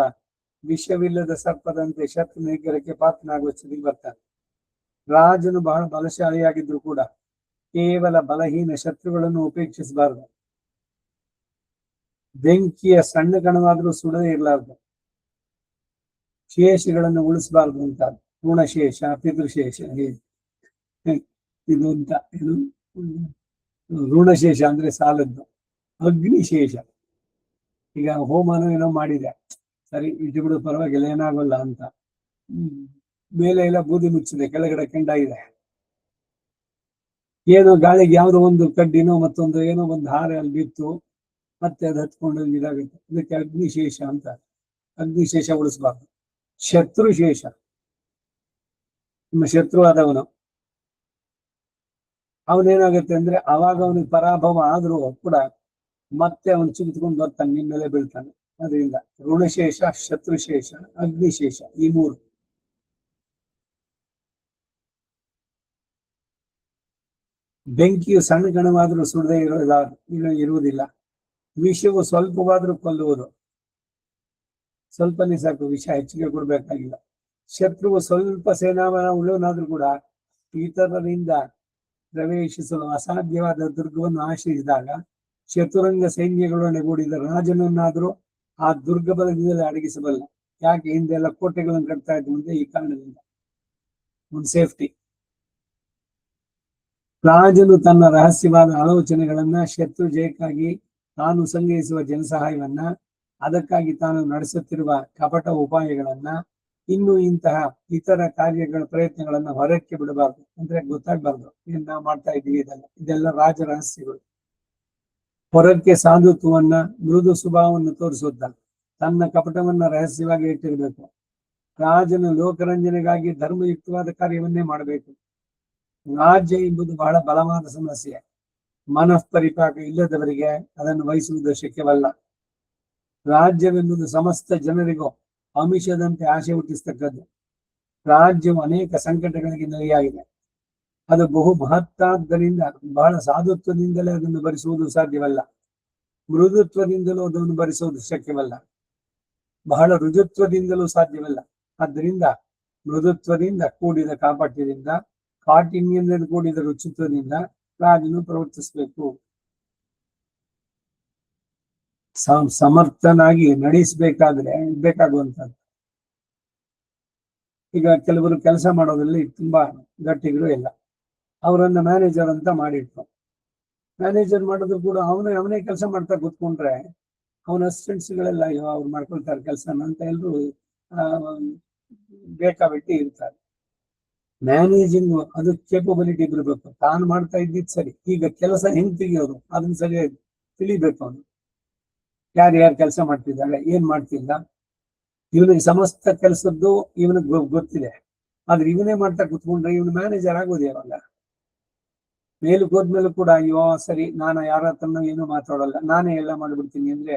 ವಿಷವಿಲ್ಲದ ಸರ್ಪದಂತೆ ಶತ್ರು ನಿಗ್ರಹಕ್ಕೆ ಪಾತ್ರನಾಗುವ ಸ್ಥಿತಿಗೆ ಬರ್ತಾನೆ. ರಾಜನು ಬಹಳ ಬಲಶಾಲಿಯಾಗಿದ್ರು ಕೂಡ ಕೇವಲ ಬಲಹೀನ ಶತ್ರುಗಳನ್ನು ಉಪೇಕ್ಷಿಸಬಾರದು. ಬೆಂಕಿಯ ಸಣ್ಣ ಕಣವಾದ್ರೂ ಸುಡದೇ ಇರಲಾರದು. ಶೇಷಗಳನ್ನು ಉಳಿಸಬಾರದು ಅಂತ. ಋಣಶೇಷ, ಪಿತೃಶೇಷ, ಇದು ಅಂತ. ಇದು ಋಣಶೇಷ ಅಂದ್ರೆ ಸಾಲದ್ದು. ಅಗ್ನಿಶೇಷ, ಈಗ ಹೋಮನೋ ಏನೋ ಮಾಡಿದೆ, ಸರಿ ಇಟ್ಟು ಬಿಡು ಪರವಾಗಿಲ್ಲ ಏನಾಗಲ್ಲ ಅಂತ ಮೇಲೆ ಎಲ್ಲ ಬೂದಿ ಮುಚ್ಚಿದೆ, ಕೆಳಗಡೆ ಕೆಂಡ ಇದೆ, ಏನೋ ಗಾಳಿಗೆ ಯಾವುದೋ ಒಂದು ಕಡ್ಡಿನೋ ಮತ್ತೊಂದು ಏನೋ ಒಂದು ಹಾರ ಅಲ್ಲಿ ಬಿತ್ತು, ಮತ್ತೆ ಅದು ಹತ್ಕೊಂಡು ಇದಾಗುತ್ತೆ. ಇದಕ್ಕೆ ಅಗ್ನಿಶೇಷ ಅಂತ. ಅಗ್ನಿಶೇಷ ಉಳಿಸಬಾರ್ದು. ಶತ್ರುಶೇಷ, ನಿಮ್ಮ ಶತ್ರು ಆದವನು ಅವನೇನಾಗುತ್ತೆ ಅಂದ್ರೆ ಅವಾಗ ಅವನಿಗೆ ಪರಾಭವ ಆದ್ರೂ ಕೂಡ ಮತ್ತೆ ಅವನು ಚಿಗಿತ್ಕೊಂಡು ಬರ್ತಾನೆ, ನಿಮ್ಮ ಮೇಲೆ ಬೀಳ್ತಾನೆ. ಅದರಿಂದ ಋಣಶೇಷ, ಶತ್ರುಶೇಷ, ಅಗ್ನಿಶೇಷ, ಈ ಮೂರು. ಬೆಂಕಿಯು ಸಣ್ಣ ಕಣವಾದ್ರೂ ಸುಡದೆ ಇರುವುದಿಲ್ಲ. ವಿಷವು ಸ್ವಲ್ಪವಾದ್ರೂ ಕೊಲ್ಲುವುದು. ಸ್ವಲ್ಪನೇ ಸಾಕು, ವಿಷ ಹೆಚ್ಚಿಗೆ ಕೊಡ್ಬೇಕಾಗಿಲ್ಲ. ಶತ್ರುವು ಸ್ವಲ್ಪ ಸೇನಾಬಲ ಉಳ್ಳವನಾದ್ರೂ ಕೂಡ ಇತರರಿಂದ ಪ್ರವೇಶಿಸಲು ಅಸಾಧ್ಯವಾದ ದುರ್ಗವನ್ನು ಆಶ್ರಯಿಸಿದಾಗ ಚತುರಂಗ ಸೈನ್ಯಗಳೊಡಗೂಡಿದ ರಾಜನನ್ನಾದರೂ ಆ ದುರ್ಗ ಬಲದಿಂದಲೇ ಅಡಗಿಸಬಲ್ಲ. ಯಾಕೆ ಹಿಂದೆಲ್ಲ ಕೋಟೆಗಳನ್ನು ಕಟ್ತಾ ಇದ್ದು ಮುಂದೆ ಈ ಕಾರಣದಿಂದ ಒಂದು ಸೇಫ್ಟಿ. ರಾಜನು ತನ್ನ ರಹಸ್ಯವಾದ ಆಲೋಚನೆಗಳನ್ನ, ಶತ್ರು ಜಯಕ್ಕಾಗಿ ತಾನು ಸಂಗ್ರಹಿಸುವ ಜನಸಹಾಯವನ್ನ, ಅದಕ್ಕಾಗಿ ತಾನು ನಡೆಸುತ್ತಿರುವ ಕಪಟ ಉಪಾಯಗಳನ್ನ, ಇನ್ನು ಇಂತಹ ಇತರ ಕಾರ್ಯಗಳ ಪ್ರಯತ್ನಗಳನ್ನ ಹೊರಕ್ಕೆ ಬಿಡಬಾರ್ದು. ಅಂದ್ರೆ ಗೊತ್ತಾಗ್ಬಾರ್ದು ಏನ್ ನಾವು ಮಾಡ್ತಾ ಇದ್ದೀವಿ. ಇದೆಲ್ಲ ರಾಜ ರಹಸ್ಯಗಳು. ಹೊರಕ್ಕೆ ಸಾಧುತ್ವವನ್ನ, ಮೃದು ಸ್ವಭಾವವನ್ನು ತೋರಿಸುತ್ತ ತನ್ನ ಕಪಟವನ್ನ ರಹಸ್ಯವಾಗಿ ಇಟ್ಟಿರಬೇಕು. ರಾಜನು ಲೋಕರಂಜನೆಗಾಗಿ ಧರ್ಮಯುಕ್ತವಾದ ಕಾರ್ಯವನ್ನೇ ಮಾಡಬೇಕು. ರಾಜ್ಯ ಎಂಬುದು ಬಹಳ ಬಲವಾದ ಸಮಸ್ಯೆ. ಮನಃಪರಿಪಾಕ ಇಲ್ಲದವರಿಗೆ ಅದನ್ನು ವಹಿಸುವುದು ಶಕ್ಯವಲ್ಲ. ರಾಜ್ಯವೆಂಬುದು ಸಮಸ್ತ ಜನರಿಗೂ ಆಮಿಷದಂತೆ ಆಸೆ ಹುಟ್ಟಿಸ್ತಕ್ಕದ್ದು. ರಾಜ್ಯವು ಅನೇಕ ಸಂಕಟಗಳಿಗೆ ನೆಲೆಯಾಗಿದೆ. ಅದು ಬಹು ಮಹತ್ತಾದ್ದರಿಂದ ಬಹಳ ಸಾಧುತ್ವದಿಂದಲೇ ಅದನ್ನು ಭರಿಸುವುದು ಸಾಧ್ಯವಲ್ಲ. ಮೃದುತ್ವದಿಂದಲೂ ಅದನ್ನು ಭರಿಸುವುದು ಶಕ್ಯವಲ್ಲ. ಬಹಳ ರುಜುತ್ವದಿಂದಲೂ ಸಾಧ್ಯವಲ್ಲ. ಆದ್ದರಿಂದ ಮೃದುತ್ವದಿಂದ ಕೂಡಿದ ಕಾಪಟ್ಯದಿಂದ, ಕಾಠಿಣ್ಯದಿಂದ ಕೂಡಿದ ರುಚಿತ್ವದಿಂದ ರಾಜನು ಪ್ರವರ್ತಿಸಬೇಕು. ಸಮರ್ಥನಾಗಿ ನಡೆಸಬೇಕಾದ್ರೆ ಬೇಕಾಗುವಂಥದ್ದು. ಈಗ ಕೆಲವರು ಕೆಲಸ ಮಾಡೋದ್ರಲ್ಲಿ ತುಂಬಾ ಗಟ್ಟಿಗರು ಇಲ್ಲ, ಅವರನ್ನ ಮ್ಯಾನೇಜರ್ ಅಂತ ಮಾಡಿಟ್ರು. ಮ್ಯಾನೇಜರ್ ಮಾಡಿದ್ರು ಕೂಡ ಅವನೇ ಕೆಲಸ ಮಾಡ್ತಾ ಕೂತ್ಕೊಂಡ್ರೆ ಅವನ ಅಸಿಸ್ಟೆಂಟ್ಸ್ಗಳೆಲ್ಲ ಅವ್ರು ಮಾಡ್ಕೊಳ್ತಾರೆ ಕೆಲಸನ ಅಂತ ಎಲ್ರು ಬೇಕಾಬಿಟ್ಟಿ ಇರ್ತಾರೆ. ಮ್ಯಾನೇಜಿಂಗ್ ಅದು ಕೇಪಬಿಲಿಟಿ ಇರ್ಬೇಕು. ತಾನು ಮಾಡ್ತಾ ಇದ್ದಿದ್ ಸರಿ, ಈಗ ಕೆಲಸ ಹೆಂಗ್ ತೆಗಿಯೋದು ಅದನ್ನ ಸರಿಯಾಗಿ ತಿಳಿಬೇಕು ಅವನು. ಯಾರ್ಯಾರು ಕೆಲಸ ಮಾಡ್ತಿದ್ದಾರೆ, ಏನ್ ಮಾಡ್ತಿಲ್ಲ, ಇವನಿಗೆ ಸಮಸ್ತ ಕೆಲಸದ್ದು ಇವನಿಗೆ ಗೊತ್ತಿದೆ. ಆದ್ರೆ ಇವನೇ ಮಾಡ್ತಾ ಕುತ್ಕೊಂಡ್ರೆ ಇವನು ಮ್ಯಾನೇಜರ್ ಆಗೋದು ಯಾವಾಗ? ಮೇಲಕ್ಕೆ ಹೋದ್ಮೇಲೂ ಕೂಡ ಅಯ್ಯೋ ಸರಿ ನಾನು ಯಾರ ಹತ್ರನೂ ಏನು ಮಾತಾಡಲ್ಲ, ನಾನೇ ಎಲ್ಲ ಮಾಡ್ಬಿಡ್ತೀನಿ ಅಂದ್ರೆ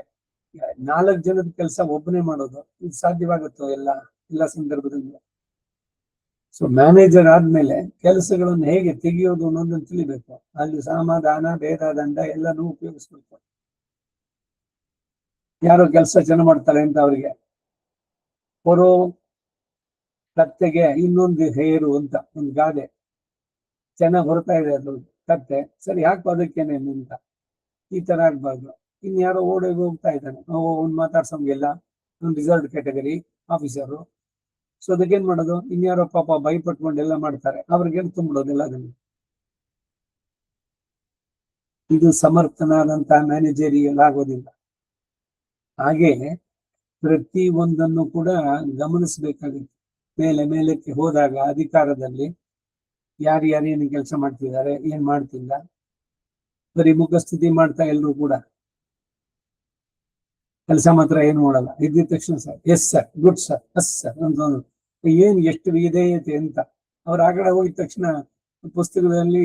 4 ಜನದ ಕೆಲಸ ಒಬ್ಬನೇ ಮಾಡೋದು ಇದು ಸಾಧ್ಯವಾಗುತ್ತೋ? ಎಲ್ಲ ಸಂದರ್ಭದಲ್ಲಿ. ಸೊ ಮ್ಯಾನೇಜರ್ ಆದ್ಮೇಲೆ ಕೆಲಸಗಳನ್ನು ಹೇಗೆ ತೆಗೆಯೋದು ಅನ್ನೋದನ್ನು ತಿಳಿಬೇಕು. ಅಲ್ಲಿ ಸಮಾಧಾನ, ಭೇದ, ದಂಡ ಎಲ್ಲನೂ ಉಪಯೋಗಿಸ್ಬೇಕು. ಯಾರೋ ಕೆಲಸ ಚೆನ್ನಾಗಿ ಮಾಡ್ತಾರೆ ಅಂತ ಅವರಿಗೆ ಹೊರೋ ಕತ್ತೆಗೆ ಇನ್ನೊಂದು ಹೇರು ಅಂತ ಒಂದು ಗಾದೆ ಚೆನ್ನಾಗಿ ಹೊರತಾ ಇದೆ. ಅದು ಕತ್ತೆ ಸರಿ ಹಾಕು ಅದಕ್ಕೇನೆ ಅಂತ ಈ ತರ ಆಗ್ಬಾರ್ದು. ಇನ್ಯಾರೋ ಓಡೋಗಿ ಹೋಗ್ತಾ ಇದ್ದಾನೆ, ಅವ್ನು ಮಾತಾಡ್ಸೋಂಗಿಲ್ಲ, ಒಂದು ರಿಸರ್ವ್ಡ್ ಕ್ಯಾಟಗರಿ ಆಫೀಸರು. ಸೊ ಅದಕ್ಕೇನ್ ಮಾಡೋದು? ಇನ್ಯಾರೋ ಪಾಪ ಭಯಪಟ್ಕೊಂಡೆಲ್ಲ ಮಾಡ್ತಾರೆ, ಅವ್ರಿಗೇನು ತುಂಬಿಡೋದಿಲ್ಲ ಅದನ್ನು. ಇದು ಸಮರ್ಥನಾದಂತಹ ಮ್ಯಾನೇಜರಿಯಲ್ ಆಗೋದಿಲ್ಲ. ಹಾಗೆ ಪ್ರತಿ ಒಂದನ್ನು ಕೂಡ ಗಮನಿಸಬೇಕಾಗುತ್ತೆ. ಮೇಲಕ್ಕೆ ಹೋದಾಗ ಅಧಿಕಾರದಲ್ಲಿ ಯಾರ್ಯಾರೇನು ಕೆಲಸ ಮಾಡ್ತಿದ್ದಾರೆ, ಏನ್ ಮಾಡ್ತಿಲ್ಲ, ಬರೀ ಮುಖಸ್ಥಿತಿ ಮಾಡ್ತಾ ಎಲ್ರು ಕೂಡ ಕೆಲಸ ಮಾತ್ರ ಏನು ಮಾಡಲ್ಲ. ಇದ್ದಿದ ತಕ್ಷಣ sir, yes sir, good sir, yes sir ಅಂತ ಏನ್ ಎಷ್ಟು ವಿಧೇಯತೆ ಅಂತ. ಅವ್ರ ಆಗಡೆ ಹೋಗಿದ ತಕ್ಷಣ ಪುಸ್ತಕದಲ್ಲಿ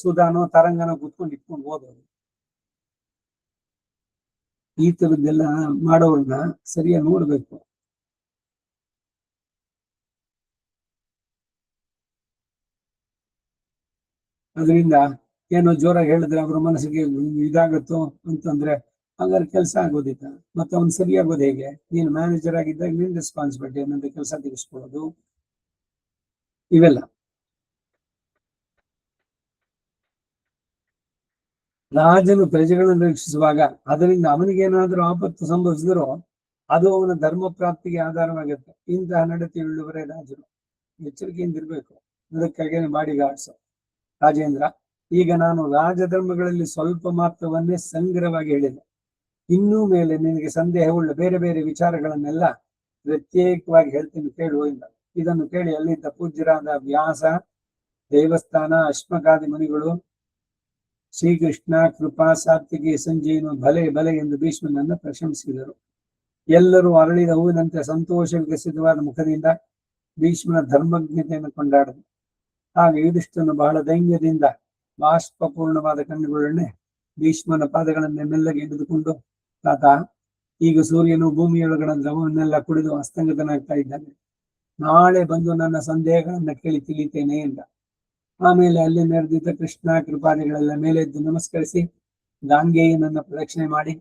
ಸುಧಾನೋ ತರಂಗನೋ ಕೂತ್ಕೊಂಡು ಇಟ್ಕೊಂಡು ಓದೋದು. ಈ ತರದ್ದೆಲ್ಲ ಮಾಡೋರ್ನ ಸರಿಯಾಗಿ ನೋಡ್ಬೇಕು. ಅದರಿಂದ ಏನೋ ಜೋರಾಗಿ ಹೇಳಿದ್ರೆ ಅವ್ರ ಮನಸ್ಸಿಗೆ ಇದಾಗತ್ತೋ ಅಂತಂದ್ರೆ ಹಾಗಾದ್ರೆ ಕೆಲಸ ಆಗೋದಿಲ್ಲ. ಮತ್ತೆ ಅವ್ನು ಸರಿಯಾಗೋದು ಹೇಗೆ? ನೀನು ಮ್ಯಾನೇಜರ್ ಆಗಿದ್ದಾಗ ನಿನ್ ರೆಸ್ಪಾನ್ಸಿಬಿಲಿಟಿ ಏನಂತ ಕೆಲಸ ತೆಗೆಸ್ಕೊಳ್ಳೋದು ಇವೆಲ್ಲ. ರಾಜನು ಪ್ರಜೆಗಳನ್ನು ರಕ್ಷಿಸುವಾಗ ಅದರಿಂದ ಅವನಿಗೇನಾದ್ರೂ ಆಪತ್ತು ಸಂಭವಿಸಿದ್ರು ಅದು ಅವನ ಧರ್ಮ ಪ್ರಾಪ್ತಿಗೆ ಆಧಾರವಾಗುತ್ತೆ. ಇಂತಹ ನಡತೆಯುಳ್ಳವರೇ ರಾಜರು. ಎಚ್ಚರಿಕೆಯಿಂದ ಇರ್ಬೇಕು. ಅದಕ್ಕಾಗೇನೆ ಬಾಡಿಗಾರ್ಡ್ಸ್. ರಾಜೇಂದ್ರ, ಈಗ ನಾನು ರಾಜಧರ್ಮಗಳಲ್ಲಿ ಸ್ವಲ್ಪ ಮಾತ್ರವನ್ನೇ ಸಂಗ್ರಹವಾಗಿ ಹೇಳಿದೆ. ಇನ್ನೂ ಮೇಲೆ ನಿನಗೆ ಸಂದೇಹವುಳ್ಳ ಬೇರೆ ಬೇರೆ ವಿಚಾರಗಳನ್ನೆಲ್ಲ ಪ್ರತ್ಯೇಕವಾಗಿ ಹೇಳ್ತೀನಿ, ಕೇಳುವುದಿಲ್ಲ. ಇದನ್ನು ಕೇಳಿ ಅಲ್ಲಿದ್ದ ಪೂಜ್ಯರಾದ ವ್ಯಾಸ, ದೇವಸ್ಥಾನ, ಅಶ್ಮಕಾದಿ ಮುನಿಗಳು, ಶ್ರೀಕೃಷ್ಣ, ಕೃಪಾ, ಸಾತ್ವಿಕಿ, ಸಂಜೀನು ಬಲೆ ಎಂದು ಭೀಷ್ಮನನ್ನು ಪ್ರಶಂಸಿಸಿದರು. ಎಲ್ಲರೂ ಅರಳಿದ ಹೂವಿನಂತೆ ಸಂತೋಷ ವಿಕಸಿತವಾದ ಮುಖದಿಂದ ಭೀಷ್ಮನ ಧರ್ಮಜ್ಞತೆಯನ್ನು ಕೊಂಡಾಡಿದರು. ಆಗ ಯುಧಿಷ್ಠನು ಬಹಳ ಧೈರ್ಯದಿಂದ ಬಾಷ್ಪಪೂರ್ಣವಾದ ಕಣ್ಣುಗಳನ್ನೇ ಭೀಷ್ಮನ ಪಾದಗಳನ್ನೇ ಮೆಲ್ಲಗೆ ಹಿಡಿದುಕೊಂಡು, ತಾತ, ಈಗ ಸೂರ್ಯನು ಭೂಮಿಯೊಳಗಡೆ ದ್ರವವನ್ನೆಲ್ಲ ಕುಡಿದು ಅಸ್ತಂಗತನಾಗ್ತಾ ಇದ್ದಾನೆ. ನಾಳೆ ಬಂದು ನನ್ನ ಸಂದೇಹಗಳನ್ನ ಕೇಳಿ ತಿಳಿತೇನೆ ಎಂದ. ಆಮೇಲೆ ಅಲ್ಲಿ ನೆರೆದಿದ್ದ ಕೃಷ್ಣ, ಕೃಪಾದಿಗಳೆಲ್ಲ ಮೇಲೆದ್ದು ನಮಸ್ಕರಿಸಿ ಗಾಂಗೇಯನನ್ನ ಪ್ರದಕ್ಷಿಣೆ ಮಾಡಿ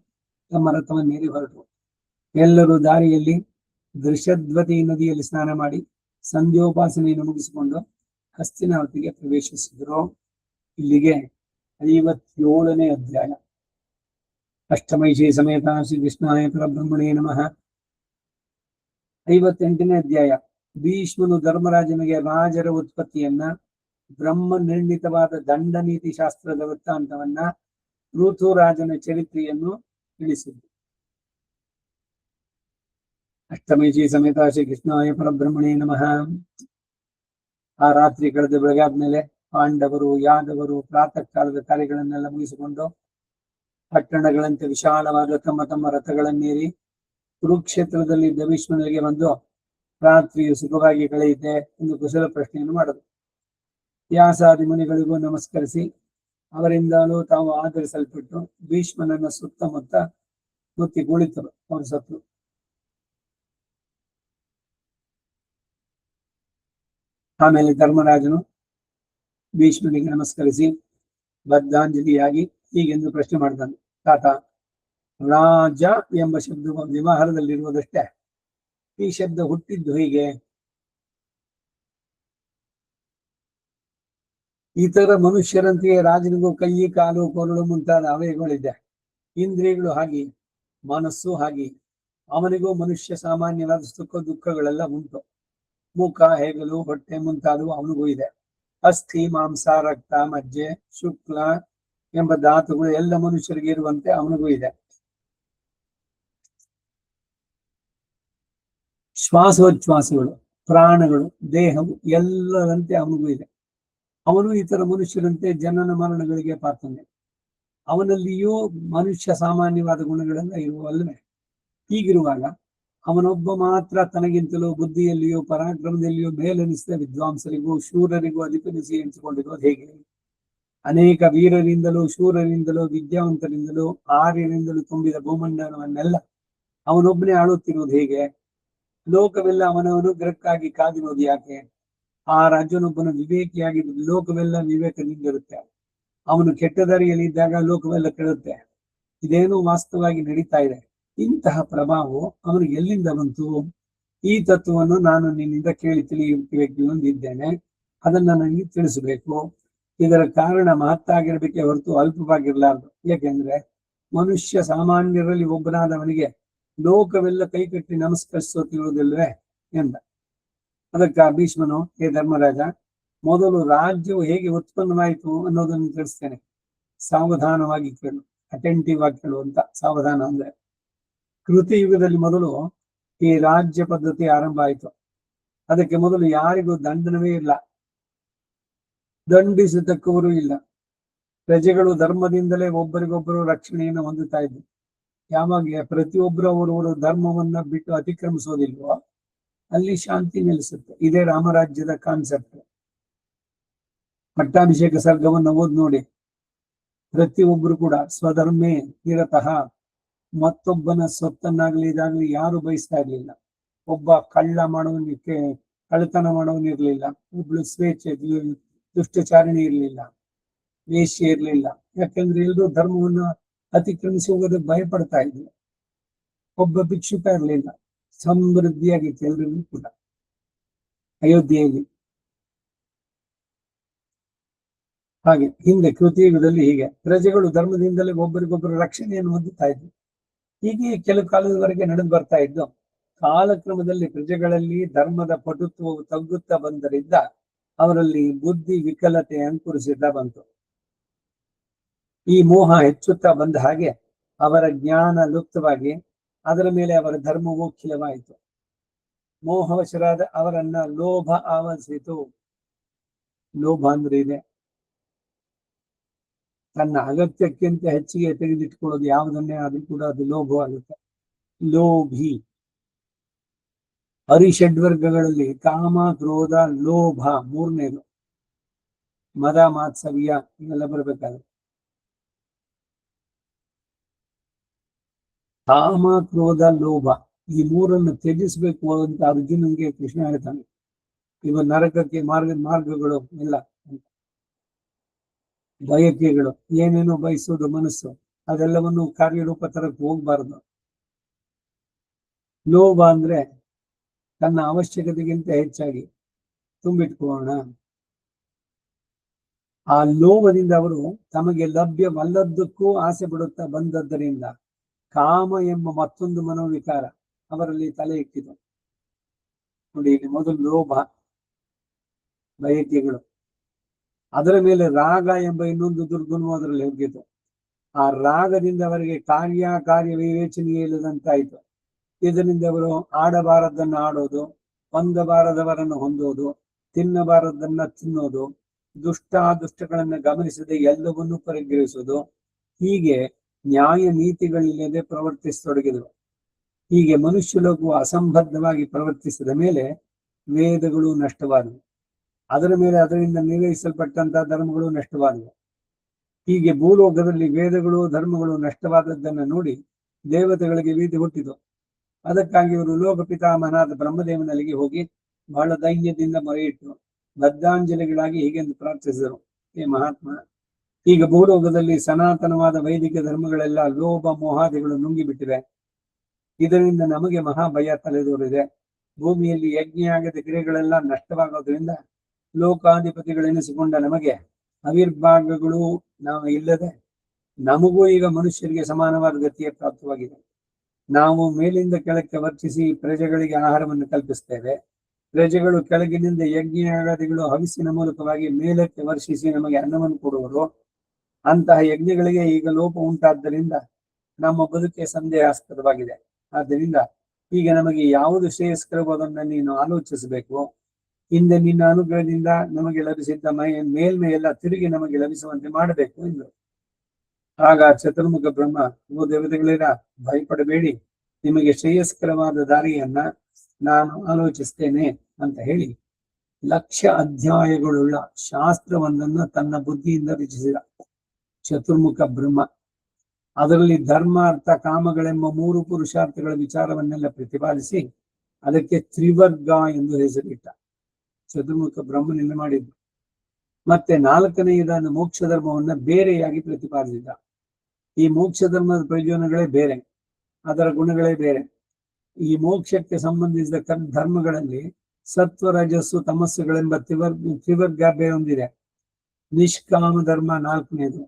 ತಮ್ಮ ರಥವನ್ನೇರಿ ಹೊರಟರು. ಎಲ್ಲರೂ ದಾರಿಯಲ್ಲಿ ದೃಶ್ಯದ್ವತಿ ನದಿಯಲ್ಲಿ ಸ್ನಾನ ಮಾಡಿ ಸಂಧ್ಯೋಪಾಸನೆಯನ್ನು ಮುಗಿಸಿಕೊಂಡು ಹಸ್ತಿನಾವತಿಗೆ ಪ್ರವೇಶಿಸಿದರು. ಇಲ್ಲಿಗೆ 57ನೇ ಅಧ್ಯಾಯ. ಅಷ್ಟಮೈಷಿ ಸಮೇತ ಶ್ರೀ ಕೃಷ್ಣಾಯ ಪರಬ್ರಹ್ಮಣೇ ನಮಃ. 58ನೇ ಅಧ್ಯಾಯ. ಭೀಷ್ಮನು ಧರ್ಮರಾಜನಿಗೆ ರಾಜರ ಉತ್ಪತ್ತಿಯನ್ನ, ಬ್ರಹ್ಮ ನಿರ್ಣಿತವಾದ ದಂಡ ನೀತಿ ಶಾಸ್ತ್ರದ ವೃತ್ತಾಂತವನ್ನ, ಋತುರಾಜನ ಚರಿತ್ರೆಯನ್ನು ತಿಳಿಸಿದ್ದು. ಅಷ್ಟಮೈಷಿ ಸಮೇತ ಶ್ರೀ ಕೃಷ್ಣಾಯ ಪರಬ್ರಹ್ಮಣೇ ನಮಃ. ಆ ರಾತ್ರಿ ಕಳೆದ ಬೆಳಗಾದ್ಮೇಲೆ ಪಾಂಡವರು, ಯಾದವರು ಪ್ರಾತಃ ಕಾಲದ ಕಾರ್ಯಗಳನ್ನೆಲ್ಲ ಮುಗಿಸಿಕೊಂಡು ಪಟ್ಟಣಗಳಂತೆ ವಿಶಾಲವಾದ ತಮ್ಮ ತಮ್ಮ ರಥಗಳನ್ನೇರಿ ಕುರುಕ್ಷೇತ್ರದಲ್ಲಿ ಭೀಷ್ಮನಿಗೆ ಬಂದು ರಾತ್ರಿಯು ಸುಖವಾಗಿ ಕಳೆಯಿತೆ ಎಂದು ಕುಶಲ ಪ್ರಶ್ನೆಯನ್ನು ಮಾಡಿದರು. ವ್ಯಾಸಾದಿ ಮುನಿಗಳಿಗೂ ನಮಸ್ಕರಿಸಿ ಅವರಿಂದಲೂ ತಾವು ಆಧರಿಸಲ್ಪಟ್ಟು ಭೀಷ್ಮನನ್ನ ಸುತ್ತಮುತ್ತ ಮುತ್ತಿ ಕುಳಿತರು. ಅವರು ಸತ್ರು. ಆಮೇಲೆ ಧರ್ಮರಾಜನು ಭೀಷ್ಮನಿಗೆ ನಮಸ್ಕರಿಸಿ ಬದ್ಧಾಂಜಲಿಯಾಗಿ ಹೀಗೆಂದು ಪ್ರಶ್ನೆ ಮಾಡಿದನು. ತಾತ, ರಾಜ ಎಂಬ ಶಬ್ದ ವ್ಯವಹಾರದಲ್ಲಿರುವುದಷ್ಟೇ. ಈ ಶಬ್ದ ಹುಟ್ಟಿದ್ದು ಹೀಗೆ? ಇತರ ಮನುಷ್ಯರಂತೆಯೇ ರಾಜನಿಗೂ ಕೈ, ಕಾಲು, ಕೊರಳು ಮುಂತಾದ ಅವಯವಗಳಿದೆ. ಇಂದ್ರಿಯಗಳು ಹಾಗೆ, ಮನಸ್ಸು ಹಾಗೆ. ಅವನಿಗೂ ಮನುಷ್ಯ ಸಾಮಾನ್ಯವಾದ ಸುಖ ದುಃಖಗಳೆಲ್ಲ ಉಂಟು. ಮುಖ, ಹೆಗಲು, ಹೊಟ್ಟೆ ಮುಂತಾದವು ಅವನಿಗೂ ಇದೆ. ಅಸ್ಥಿ, ಮಾಂಸ, ರಕ್ತ, ಮಜ್ಜೆ, ಶುಕ್ಲ ಎಂಬ ಧಾತುಗಳು ಎಲ್ಲ ಮನುಷ್ಯರಿಗೆ ಇರುವಂತೆ ಅವನಿಗೂ ಇದೆ. ಶ್ವಾಸೋಚ್ಛ್ವಾಸಗಳು, ಪ್ರಾಣಗಳು, ದೇಹವು ಎಲ್ಲರಂತೆ ಅವನಿಗೂ ಇದೆ. ಅವನು ಇತರ ಮನುಷ್ಯರಂತೆ ಜನನ ಮರಣಗಳಿಗೆ ಪಾತ್ರನೇ. ಅವನಲ್ಲಿಯೂ ಮನುಷ್ಯ ಸಾಮಾನ್ಯವಾದ ಗುಣಗಳೆಲ್ಲ ಇರುವಲ್ವೇ? ಹೀಗಿರುವಾಗ ಅವನೊಬ್ಬ ಮಾತ್ರ ತನಗಿಂತಲೂ ಬುದ್ಧಿಯಲ್ಲಿಯೂ ಪರಾಕ್ರಮದಲ್ಲಿಯೂ ಮೇಲೆನಿಸಿದ ವಿದ್ವಾಂಸರಿಗೂ ಶೂರರಿಗೂ ಅಧಿಪನಿಸಿ ಎನಿಸಿಕೊಂಡಿರೋದು ಹೇಗೆ? ಅನೇಕ ವೀರರಿಂದಲೂ ಶೂರರಿಂದಲೂ ವಿದ್ಯಾವಂತರಿಂದಲೂ ಆರ್ಯರಿಂದಲೂ ತುಂಬಿದ ಭೂಮಂಡಲವನ್ನೆಲ್ಲ ಅವನೊಬ್ಬನೇ ಆಳುತ್ತಿರುವುದು ಹೇಗೆ? ಲೋಕವೆಲ್ಲ ಅವನ ಅನುಗ್ರಹಕ್ಕಾಗಿ ಕಾದಿರೋದು ಯಾಕೆ? ಆ ರಾಜನೊಬ್ಬನು ವಿವೇಕಿಯಾಗಿದ್ದು ಲೋಕವೆಲ್ಲ ವಿವೇಕದಿಂದಿರುತ್ತೆ. ಅವನು ಕೆಟ್ಟ ದಾರಿಯಲ್ಲಿದ್ದಾಗ ಲೋಕವೆಲ್ಲ ಕೆಡುತ್ತೆ. ಇದೇನು ವಾಸ್ತವವಾಗಿ ನಡೀತಾ ಇದೆ. ಇಂತಹ ಪ್ರಭಾವವು ಅವನಿಗೆ ಎಲ್ಲಿಂದ ಬಂತು? ಈ ತತ್ವವನ್ನು ನಾನು ನಿನ್ನಿಂದ ಕೇಳಿ ತಿಳಿಯಬೇಕು ಹೊಂದಿದ್ದೇನೆ. ಅದನ್ನ ನನಗೆ ತಿಳಿಸಬೇಕು. ಇದರ ಕಾರಣ ಮಹತ್ತಾಗಿರ್ಬೇಕೆ ಹೊರತು ಅಲ್ಪವಾಗಿರ್ಲಾರ್ದು. ಯಾಕೆಂದ್ರೆ ಮನುಷ್ಯ ಸಾಮಾನ್ಯರಲ್ಲಿ ಒಬ್ಬನಾದವನಿಗೆ ಲೋಕವೆಲ್ಲ ಕೈಕಟ್ಟಿ ನಮಸ್ಕರಿಸುತ್ತಿರುವುದಿಲ್ವೇ ಎಂದ. ಅದಕ್ಕೆ ಭೀಷ್ಮನು, ಹೇ ಧರ್ಮರಾಜ, ಮೊದಲು ರಾಜ್ಯವು ಹೇಗೆ ಉತ್ಪನ್ನವಾಯಿತು ಅನ್ನೋದನ್ನು ತಿಳಿಸ್ತೇನೆ. ಸಾವಧಾನವಾಗಿ ಕೇಳು, ಅಟೆಂಟಿವ್ ಆಗಿ ಕೇಳು ಅಂತ. ಸಾವಧಾನ ಅಂದ್ರೆ ಕೃತಿ ಯುಗದಲ್ಲಿ ಮೊದಲು ಈ ರಾಜ್ಯ ಪದ್ಧತಿ ಆರಂಭ ಆಯಿತು. ಅದಕ್ಕೆ ಮೊದಲು ಯಾರಿಗೂ ದಂಡನವೇ ಇಲ್ಲ, ದಂಡಿಸತಕ್ಕವರು ಇಲ್ಲ. ಪ್ರಜೆಗಳು ಧರ್ಮದಿಂದಲೇ ಒಬ್ಬರಿಗೊಬ್ಬರು ರಕ್ಷಣೆಯನ್ನು ಹೊಂದುತ್ತಾ ಇದ್ರು. ಯಾವಾಗ ಪ್ರತಿಯೊಬ್ಬರು ಅವರವರು ಧರ್ಮವನ್ನ ಬಿಟ್ಟು ಅತಿಕ್ರಮಿಸೋದಿಲ್ವೋ ಅಲ್ಲಿ ಶಾಂತಿ ನೆಲೆಸುತ್ತೆ. ಇದೇ ರಾಮರಾಜ್ಯದ ಕಾನ್ಸೆಪ್ಟ್. ಪಟ್ಟಾಭಿಷೇಕ ಸರ್ಗವನ್ನು ಓದ್ ನೋಡಿ. ಪ್ರತಿಯೊಬ್ಬರು ಕೂಡ ಸ್ವಧರ್ಮೇ ನಿರತಃ, ಮತ್ತೊಬ್ಬನ ಸೊತ್ತನ್ನಾಗ್ಲಿ ಇದಾಗ್ಲಿ ಯಾರು ಬಯಸ್ತಾ ಇರ್ಲಿಲ್ಲ. ಒಬ್ಬ ಕಳ್ಳತನ ಮಾಡೋನಿರ್ಲಿಲ್ಲ, ಒಬ್ಳು ಸ್ವೇಚ್ಛೆ ದುಷ್ಟಚಾರಣೆ ಇರ್ಲಿಲ್ಲ, ವೇಶ್ಯೆ ಇರ್ಲಿಲ್ಲ. ಯಾಕೆಂದ್ರೆ ಎಲ್ಲರೂ ಧರ್ಮವನ್ನ ಅತಿಕ್ರಮಿಸಿ ಹೋಗೋದಕ್ಕೆ ಭಯಪಡ್ತಾ ಇದ್ರು. ಒಬ್ಬ ಭಿಕ್ಷುಕ ಇರ್ಲಿಲ್ಲ, ಸಮೃದ್ಧಿಯಾಗಿತ್ತು ಎಲ್ರಿಗೂ ಕೂಡ. ಅಯೋಧ್ಯೆಯಲ್ಲಿ ಹಾಗೆ ಹಿಂದೆ ಕೃತಿಯುಗದಲ್ಲಿ ಹೀಗೆ ಪ್ರಜೆಗಳು ಧರ್ಮದಿಂದಲೇ ಒಬ್ಬರಿಗೊಬ್ಬರು ರಕ್ಷಣೆಯನ್ನು ಹೊಂದುತ್ತಾ ಇದ್ರು. ಹೀಗೆ ಕೆಲವು ಕಾಲದವರೆಗೆ ನಡೆದು ಬರ್ತಾ ಇದ್ದು. ಕಾಲಕ್ರಮದಲ್ಲಿ ಪ್ರಜೆಗಳಲ್ಲಿ ಧರ್ಮದ ಪಟುತ್ವವು ತಗ್ಗುತ್ತಾ ಬಂದರಿಂದ ಅವರಲ್ಲಿ ಬುದ್ಧಿ ವಿಕಲತೆ ಅಂಕುರಿಸುತ್ತಾ ಬಂತು. ಈ ಮೋಹ ಹೆಚ್ಚುತ್ತಾ ಬಂದ ಹಾಗೆ ಅವರ ಜ್ಞಾನ ಲುಪ್ತವಾಗಿ ಅದರ ಮೇಲೆ ಅವರ ಧರ್ಮವು ಖಿಲವಾಯಿತು. ಮೋಹವಶರಾದ ಅವರನ್ನ ಲೋಭ ಆವರಿಸಿತು. ಲೋಭ ಅಂದ್ರೆ ಇದೆ, ತನ್ನ ಅಗತ್ಯಕ್ಕಿಂತ ಹೆಚ್ಚಿಗೆ ತೆಗೆದಿಟ್ಕೊಳ್ಳೋದು ಯಾವುದನ್ನೇ ಆದ್ರೂ ಕೂಡ ಅದು ಲೋಭವಾಗುತ್ತೆ. ಲೋಭಿ. ಹರಿಷಡ್ವರ್ಗಗಳಲ್ಲಿ ಕಾಮ, ಕ್ರೋಧ, ಲೋಭ ಮೂರನೇದು. ಮದ, ಮಾತ್ಸರ್ಯ ಇವೆಲ್ಲ ಬರ್ಬೇಕಾದ್ರೆ ಕಾಮ, ಕ್ರೋಧ, ಲೋಭ ಈ ಮೂರನ್ನು ತ್ಯಜಿಸಬೇಕು ಅಂತ ಅರ್ಜುನನಿಗೆ ಕೃಷ್ಣ ಹೇಳ್ತಾನೆ. ಇವ ನರಕಕ್ಕೆ ಮಾರ್ಗಗಳು ಎಲ್ಲ ಬಯಕೆಗಳು, ಏನೇನೋ ಬಯಸೋದು ಮನಸ್ಸು, ಅದೆಲ್ಲವನ್ನು ಕಾರ್ಯರೂಪ ತರಕ್ಕೆ ಹೋಗ್ಬಾರ್ದು. ಲೋಭ ಅಂದ್ರೆ ತನ್ನ ಅವಶ್ಯಕತೆಗಿಂತ ಹೆಚ್ಚಾಗಿ ತುಂಬಿಟ್ಕೋಣ. ಆ ಲೋಭದಿಂದ ಅವರು ತಮಗೆ ಲಭ್ಯವಲ್ಲದಕ್ಕೂ ಆಸೆ ಪಡುತ್ತಾ ಬಂದದ್ದರಿಂದ ಕಾಮ ಎಂಬ ಮತ್ತೊಂದು ಮನೋವಿಕಾರ ಅವರಲ್ಲಿ ತಲೆ ಇಟ್ಟಿತು. ನೋಡಿ, ಇಲ್ಲಿ ಮೊದಲು ಲೋಭ, ಬಯಕೆಗಳು, ಅದರ ಮೇಲೆ ರಾಗ ಎಂಬ ಇನ್ನೊಂದು ದುರ್ಗುಣವು ಅದರಲ್ಲಿ ಹೋಗಿತ್ತು. ಆ ರಾಗದಿಂದ ಅವರಿಗೆ ಕಾರ್ಯ ವಿವೇಚನೆಯೇ ಇಲ್ಲದಂತಾಯಿತು. ಇದರಿಂದ ಅವರು ಆಡಬಾರದನ್ನ ಆಡೋದು, ಹೊಂದಬಾರದವರನ್ನು ಹೊಂದೋದು, ತಿನ್ನಬಾರದನ್ನ ತಿನ್ನೋದು, ದುಷ್ಟಗಳನ್ನ ಗಮನಿಸದೆ ಎಲ್ಲವನ್ನೂ ಪರಿಗ್ರಹಿಸೋದು, ಹೀಗೆ ನ್ಯಾಯ ನೀತಿಗಳಿಲ್ಲದೆ ಪ್ರವರ್ತಿಸತೊಡಗಿದರು. ಹೀಗೆ ಮನುಷ್ಯ ಲೋಕವು ಅಸಂಬದ್ಧವಾಗಿ ಪ್ರವರ್ತಿಸಿದ ಮೇಲೆ ವೇದಗಳು ನಷ್ಟವಾದವು. ಅದರ ಮೇಲೆ ಅದರಿಂದ ನಿರ್ವಹಿಸಲ್ಪಟ್ಟಂತಹ ಧರ್ಮಗಳು ನಷ್ಟವಾದವು. ಹೀಗೆ ಭೂಲೋಕದಲ್ಲಿ ವೇದಗಳು ಧರ್ಮಗಳು ನಷ್ಟವಾದದ್ದನ್ನು ನೋಡಿ ದೇವತೆಗಳಿಗೆ ಭೀತಿ ಹುಟ್ಟಿತು. ಅದಕ್ಕಾಗಿ ಇವರು ಲೋಕ ಪಿತಾಮಹನಾದ ಬ್ರಹ್ಮದೇವನಲ್ಲಿಗೆ ಹೋಗಿ ಬಹಳ ದೈನ್ಯದಿಂದ ಮೊರೆಯಿಟ್ಟು ಬದ್ಧಾಂಜಲಿಗಳಾಗಿ ಹೀಗೆಂದು ಪ್ರಾರ್ಥಿಸಿದರು. ಹೇ ಮಹಾತ್ಮ, ಈಗ ಭೂಲೋಕದಲ್ಲಿ ಸನಾತನವಾದ ವೈದಿಕ ಧರ್ಮಗಳೆಲ್ಲ ಲೋಭ ಮೋಹಾದಿಗಳು ನುಂಗಿಬಿಟ್ಟಿವೆ. ಇದರಿಂದ ನಮಗೆ ಮಹಾಭಯ ತಲೆದೋರಿದೆ. ಭೂಮಿಯಲ್ಲಿ ಯಜ್ಞಯಾಗದ ಕ್ರಿಯೆಗಳೆಲ್ಲ ನಷ್ಟವಾಗೋದ್ರಿಂದ ಲೋಕಾಧಿಪತಿಗಳೆನಿಸಿಕೊಂಡ ನಮಗೆ ಅವಿರ್ಭಾಗಗಳು ನಾವು ಇಲ್ಲದೆ ನಮಗೂ ಈಗ ಮನುಷ್ಯರಿಗೆ ಸಮಾನವಾದ ಗತಿಯೇ ಪ್ರಾಪ್ತವಾಗಿದೆ. ನಾವು ಮೇಲಿಂದ ಕೆಳಕ್ಕೆ ವರ್ತಿಸಿ ಪ್ರಜೆಗಳಿಗೆ ಆಹಾರವನ್ನು ಕಲ್ಪಿಸ್ತೇವೆ. ಪ್ರಜೆಗಳು ಕೆಳಗಿನಿಂದ ಯಜ್ಞಯಾಗಾದಿಗಳು ಹವಿಸಿನ ಮೂಲಕವಾಗಿ ಮೇಲಕ್ಕೆ ವರ್ಷಿಸಿ ನಮಗೆ ಅನ್ನವನ್ನು ಕೊಡುವರು. ಅಂತಹ ಯಜ್ಞಗಳಿಗೆ ಈಗ ಲೋಪ ಉಂಟಾದ್ದರಿಂದ ನಮ್ಮ ಬದುಕೆ ಸಂದೇಹಾಸ್ಪದವಾಗಿದೆ. ಆದ್ದರಿಂದ ಈಗ ನಮಗೆ ಯಾವುದು ಶ್ರೇಯಸ್ಕರವಾದನ್ನ ನೀನು ಆಲೋಚಿಸಬೇಕು. ಹಿಂದೆ ನಿನ್ನ ಅನುಗ್ರಹದಿಂದ ನಮಗೆ ಲಭಿಸಿದ್ದ ಮೇಲ್ಮೆ ಎಲ್ಲ ತಿರುಗಿ ನಮಗೆ ಲಭಿಸುವಂತೆ ಮಾಡಬೇಕು ಎಂದರು. ಆಗ ಚತುರ್ಮುಖ ಬ್ರಹ್ಮ, ಓ ದೇವತೆಗಳಿರ, ಭಯಪಡಬೇಡಿ, ನಿಮಗೆ ಶ್ರೇಯಸ್ಕರವಾದ ದಾರಿಯನ್ನ ನಾನು ಆಲೋಚಿಸ್ತೇನೆ ಅಂತ ಹೇಳಿ 1,00,000 ಅಧ್ಯಾಯಗಳುಳ್ಳ ಶಾಸ್ತ್ರವೊಂದನ್ನು ತನ್ನ ಬುದ್ಧಿಯಿಂದ ರಚಿಸಿದ ಚತುರ್ಮುಖ ಬ್ರಹ್ಮ. ಅದರಲ್ಲಿ ಧರ್ಮ, ಅರ್ಥ, ಕಾಮಗಳೆಂಬ 3 ಪುರುಷಾರ್ಥಗಳ ವಿಚಾರವನ್ನೆಲ್ಲ ಪ್ರತಿಪಾದಿಸಿ ಅದಕ್ಕೆ ತ್ರಿವರ್ಗ ಎಂದು ಹೆಸರಿಟ್ಟ. ಚತುರ್ಮುಖ ಬ್ರಹ್ಮನಿಂದ ಮಾಡಿದ್ದು. ಮತ್ತೆ 4ನೆಯದಾದ ಮೋಕ್ಷ ಧರ್ಮವನ್ನ ಬೇರೆಯಾಗಿ ಪ್ರತಿಪಾದಿಸಿದ. ಈ ಮೋಕ್ಷ ಧರ್ಮದ ಪ್ರಯೋಜನಗಳೇ ಬೇರೆ, ಅದರ ಗುಣಗಳೇ ಬೇರೆ. ಈ ಮೋಕ್ಷಕ್ಕೆ ಸಂಬಂಧಿಸಿದ ಧರ್ಮಗಳಲ್ಲಿ ಸತ್ವ, ರಜಸ್ಸು, ತಮಸ್ಸುಗಳೆಂಬ ತ್ರಿವರ್ಗ ಬೇರೆ ಹೊಂದಿದೆ. ನಿಷ್ಕಾಮ ಧರ್ಮ 4ನೆಯದು.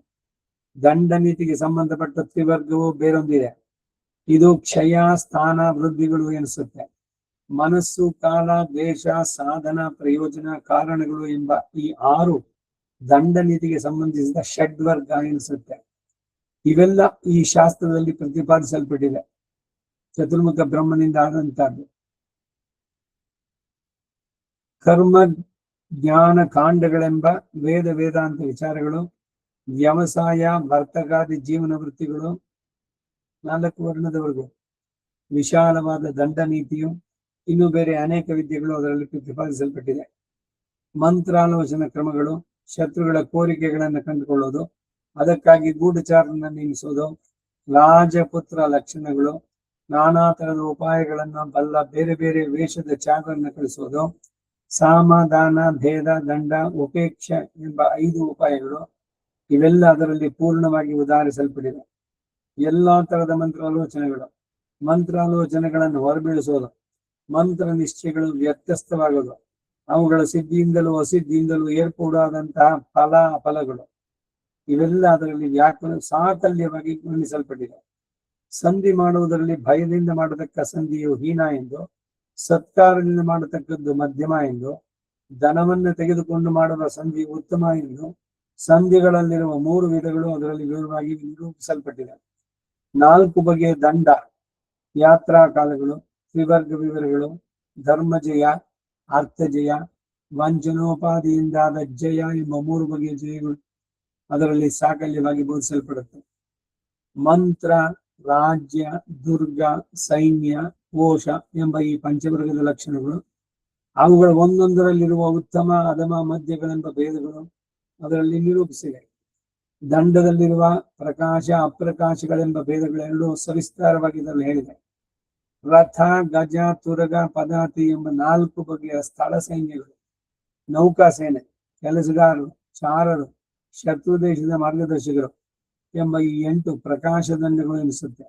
ದಂಡ ನೀತಿಗೆ ಸಂಬಂಧಪಟ್ಟ ತ್ರಿವರ್ಗವು ಬೇರೊಂದಿದೆ. ಇದು ಕ್ಷಯ, ಸ್ಥಾನ, ವೃದ್ಧಿಗಳು ಎನಿಸುತ್ತೆ. ಮನಸ್ಸು, ಕಾಲ, ದೇಶ, ಸಾಧನ, ಪ್ರಯೋಜನ, ಕಾರಣಗಳು ಎಂಬ ಈ 6 ದಂಡ ನೀತಿಗೆ ಸಂಬಂಧಿಸಿದ ಷಡ್ವರ್ಗ ಎನಿಸುತ್ತೆ. ಇವೆಲ್ಲ ಈ ಶಾಸ್ತ್ರದಲ್ಲಿ ಪ್ರತಿಪಾದಿಸಲ್ಪಟ್ಟಿದೆ. ಚತುರ್ಮುಖ ಬ್ರಹ್ಮನಿಂದ ಆದಂತಹದ್ದು. ಕರ್ಮ, ಜ್ಞಾನ, ಕಾಂಡಗಳೆಂಬ ವೇದಾಂತ ವಿಚಾರಗಳು, ವ್ಯವಸಾಯ, ವರ್ತಕಾದಿ ಜೀವನ ವೃತ್ತಿಗಳು, 4 ವರ್ಣದವರೆಗೂ ವಿಶಾಲವಾದ ದಂಡ ನೀತಿಯು, ಇನ್ನು ಬೇರೆ ಅನೇಕ ವಿದ್ಯೆಗಳು ಅದರಲ್ಲಿ ಪ್ರತಿಪಾದಿಸಲ್ಪಟ್ಟಿದೆ. ಮಂತ್ರಾಲೋಚನ ಕ್ರಮಗಳು, ಶತ್ರುಗಳ ಕೋರಿಕೆಗಳನ್ನು ಕಂಡುಕೊಳ್ಳೋದು, ಅದಕ್ಕಾಗಿ ಗೂಢಚಾರರನ್ನ ನೇಮಿಸೋದು, ರಾಜಪುತ್ರ ಲಕ್ಷಣಗಳು, ನಾನಾ ತರದ ಉಪಾಯಗಳನ್ನ ಬಲ್ಲ ಬೇರೆ ಬೇರೆ ವೇಷದ ಚಾರರನ್ನ ಕಳಿಸೋದು, ಸಾಮದಾನ, ಭೇದ, ದಂಡ, ಉಪೇಕ್ಷ ಎಂಬ 5 ಉಪಾಯಗಳು, ಇವೆಲ್ಲ ಅದರಲ್ಲಿ ಪೂರ್ಣವಾಗಿ ಉದಾಹರಿಸಲ್ಪಟ್ಟಿದೆ. ಎಲ್ಲಾ ತರದ ಮಂತ್ರಾಲೋಚನೆಗಳನ್ನು ಹೊರಬೀಳಿಸೋದು, ಮಂತ್ರ ನಿಶ್ಚಯಗಳು ವ್ಯತ್ಯಸ್ತವಾಗೋದು, ಅವುಗಳ ಸಿದ್ಧಿಯಿಂದಲೂ ಅಸಿದ್ಧಿಯಿಂದಲೂ ಏರ್ಪೂಡಾದಂತಹ ಫಲ ಅಫಲಗಳು, ಇವೆಲ್ಲ ಅದರಲ್ಲಿ ಸಾಕಲ್ಯವಾಗಿ ವರ್ಣಿಸಲ್ಪಟ್ಟಿದೆ. ಸಂಧಿ ಮಾಡುವುದರಲ್ಲಿ ಭಯದಿಂದ ಮಾಡತಕ್ಕ ಸಂಧಿಯು ಹೀನ ಎಂದು, ಸತ್ಕಾರದಿಂದ ಮಾಡತಕ್ಕದ್ದು ಮಧ್ಯಮ ಎಂದು, ಧನವನ್ನು ತೆಗೆದುಕೊಂಡು ಮಾಡುವ ಸಂಧಿ ಉತ್ತಮ ಎಂದು, ಸಂಧಿಗಳಲ್ಲಿರುವ 3 ವಿಧಗಳು ಅದರಲ್ಲಿ ವಿವರವಾಗಿ ನಿರೂಪಿಸಲ್ಪಟ್ಟಿದೆ. 4 ಬಗೆಯ ದಂಡ, ಯಾತ್ರಾ ಕಾಲಗಳು, ತ್ರಿವರ್ಗ ವಿವರಗಳು, ಧರ್ಮಜಯ, ಅರ್ಥಜಯ, ವಂಚನೋಪಾದಿಯಿಂದಾದ ಜಯ ಎಂಬ 3 ಬಗೆಯ ಜಯಗಳು ಅದರಲ್ಲಿ ಸಾಕಲ್ಯವಾಗಿ ಬೋಧಿಸಲ್ಪಡುತ್ತೆ. ಮಂತ್ರ, ರಾಜ್ಯ, ದುರ್ಗ, ಸೈನ್ಯ, ಕೋಶ ಎಂಬ ಈ ಪಂಚವರ್ಗದ ಲಕ್ಷಣಗಳು, ಅವುಗಳ ಒಂದೊಂದರಲ್ಲಿರುವ ಉತ್ತಮ, ಅಧಮ, ಮಧ್ಯಗಳೆಂಬ ಭೇದಗಳು ಅದರಲ್ಲಿ ನಿರೂಪಿಸಿವೆ. ದಂಡದಲ್ಲಿರುವ ಪ್ರಕಾಶ, ಅಪ್ರಕಾಶಗಳೆಂಬ ಭೇದಗಳೆರಡೂ ಸವಿಸ್ತಾರವಾಗಿ ಇದರಲ್ಲಿ ಹೇಳಿದೆ. ರಥ, ಗಜ, ತುರಗ, ಪದಾತಿ ಎಂಬ 4 ಬಗೆಯ ಸ್ಥಳ ಸೈನ್ಯಗಳು, ನೌಕಾ ಸೇನೆ, ಕೆಲಸಗಾರರು, ಚಾರರು, ಶತ್ರು ದೇಶದ ಮಾರ್ಗದರ್ಶಕರು ಎಂಬ ಈ 8 ಪ್ರಕಾಶ ದಂಡಗಳು ಎನಿಸುತ್ತೆ.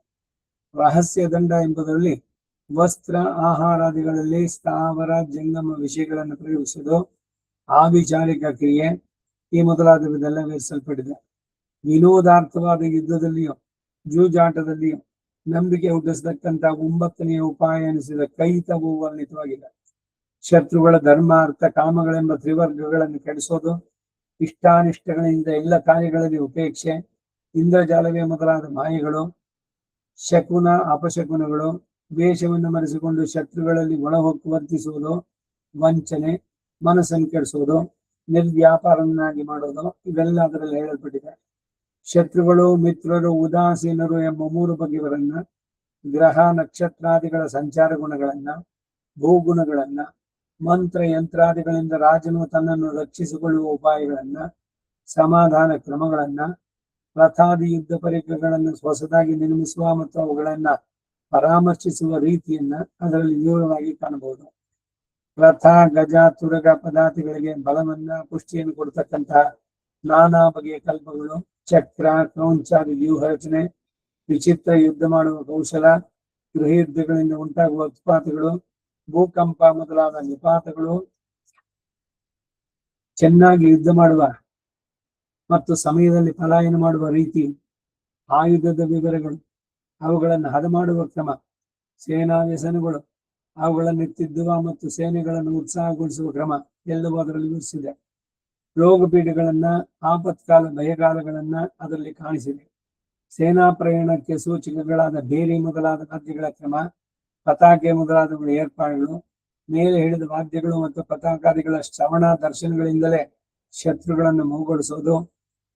ರಹಸ್ಯ ದಂಡ ಎಂಬುದರಲ್ಲಿ ವಸ್ತ್ರ, ಆಹಾರಾದಿಗಳಲ್ಲಿ ಸ್ಥಾವರ, ಜಂಗಮ ವಿಷಯಗಳನ್ನು ಪ್ರಯೋಗಿಸುವುದು, ಆವಿಚಾರಿಕ ಕ್ರಿಯೆ ಈ ಮೊದಲಾದವೆಲ್ಲ ವಿವರಿಸಲ್ಪಟ್ಟಿದೆ. ವಿನೋದಾರ್ಥವಾದ ಯುದ್ಧದಲ್ಲಿಯೂ ಜೂಜಾಟದಲ್ಲಿಯೂ ನಂಬಿಕೆ ಹುಟ್ಟಿಸತಕ್ಕಂಥ 9ನೆಯ ಉಪಾಯ ಎನಿಸಿದ ಕೈತವು ವರ್ಣಿತವಾಗಿದೆ. ಶತ್ರುಗಳ ಧರ್ಮ, ಅರ್ಥ, ಕಾಮಗಳೆಂಬ ತ್ರಿವರ್ಗಗಳನ್ನು ಕೆಡಿಸೋದು, ಇಷ್ಟಾನಿಷ್ಟಗಳಿಂದ ಎಲ್ಲ ಕಾರ್ಯಗಳಲ್ಲಿ ಉಪೇಕ್ಷೆ, ಇಂದ್ರಜಾಲವೇ ಮೊದಲಾದ ಮಾಯೆಗಳು, ಶಕುನ, ಅಪಶಕುನಗಳು, ವೇಷವನ್ನು ಮರೆಸಿಕೊಂಡು ಶತ್ರುಗಳಲ್ಲಿ ಒಳಹೊಕ್ಕು ವರ್ತಿಸುವುದು, ವಂಚನೆ, ಮನಸ್ಸನ್ನು ಕೆಡಿಸೋದು, ನಿರ್ವ್ಯಾಪಾರನ್ನಾಗಿ ಮಾಡೋದು, ಇವೆಲ್ಲ ಅದರಲ್ಲಿ ಹೇಳಲ್ಪಟ್ಟಿದೆ. ಶತ್ರುಗಳು, ಮಿತ್ರರು, ಉದಾಸೀನರು ಎಂಬ 3 ಬಗೆಯವರನ್ನ, ಗ್ರಹ, ನಕ್ಷತ್ರಾದಿಗಳ ಸಂಚಾರ ಗುಣಗಳನ್ನ, ಭೂಗುಣಗಳನ್ನ, ಮಂತ್ರ, ಯಂತ್ರಾದಿಗಳಿಂದ ರಾಜನು ತನ್ನನ್ನು ರಕ್ಷಿಸಿಕೊಳ್ಳುವ ಉಪಾಯಗಳನ್ನ, ಸಮಾಧಾನ ಕ್ರಮಗಳನ್ನ, ರಥಾದಿ ಯುದ್ಧ ಪರಿಕರಗಳನ್ನು ಹೊಸದಾಗಿ ನಿರ್ಮಿಸುವ ಮತ್ತು ಅವುಗಳನ್ನ ಪರಾಮರ್ಶಿಸುವ ರೀತಿಯನ್ನ ಅದರಲ್ಲಿ ವಿವರವಾಗಿ ಕಾಣಬಹುದು. ರಥ, ಗಜ, ತುರಗ, ಪದಾತಿಗಳಿಗೆ ಬಲವನ್ನ, ಪುಷ್ಟಿಯನ್ನು ಕೊಡ್ತಕ್ಕಂತಹ ನಾನಾ ಬಗೆಯ ಕಲ್ಪಗಳು, ಚಕ್ರ, ಕ್ರೌಂಚಾದಿ ವ್ಯೂಹ ರಚನೆ, ವಿಚಿತ್ರ ಯುದ್ಧ ಮಾಡುವ ಕೌಶಲ, ಗೃಹಯುದ್ಧಗಳಿಂದ ಉಂಟಾಗುವ ಉತ್ಪಾತಗಳು, ಭೂಕಂಪ ಮೊದಲಾದ ನಿಪಾತಗಳು, ಚೆನ್ನಾಗಿ ಯುದ್ಧ ಮಾಡುವ ಮತ್ತು ಸಮಯದಲ್ಲಿ ಪಲಾಯನ ಮಾಡುವ ರೀತಿ, ಆಯುಧದ ವಿವರಗಳು, ಅವುಗಳನ್ನು ಹದ ಮಾಡುವ ಕ್ರಮ, ಸೇನಾ ವ್ಯಸನಗಳು, ಅವುಗಳನ್ನು ತಿದ್ದುವ ಮತ್ತು ಸೇನೆಗಳನ್ನು ಉತ್ಸಾಹಗೊಳಿಸುವ ಕ್ರಮ ಎಲ್ಲವೂ ಅದರಲ್ಲಿ ವಿವರಿಸಿದೆ. ರೋಗ ಪೀಠಗಳನ್ನ, ಆಪತ್ಕಾಲ ಭಯಕಾಲಗಳನ್ನ ಅದರಲ್ಲಿ ಕಾಣಿಸಿದೆ. ಸೇನಾ ಪ್ರಯಾಣಕ್ಕೆ ಸೂಚಕಗಳಾದ ಬೇರೆ ಮೊದಲಾದ ವಾದ್ಯಗಳ ಕ್ರಮ, ಪತಾಕೆ ಮೊದಲಾದವುಗಳ ಏರ್ಪಾಡುಗಳು, ಮೇಲೆ ಹೇಳಿದ ವಾದ್ಯಗಳು ಮತ್ತು ಪತಾಕಾದಿಗಳ ಶ್ರವಣ ದರ್ಶನಗಳಿಂದಲೇ ಶತ್ರುಗಳನ್ನು ಮೌಗೊಳಿಸೋದು,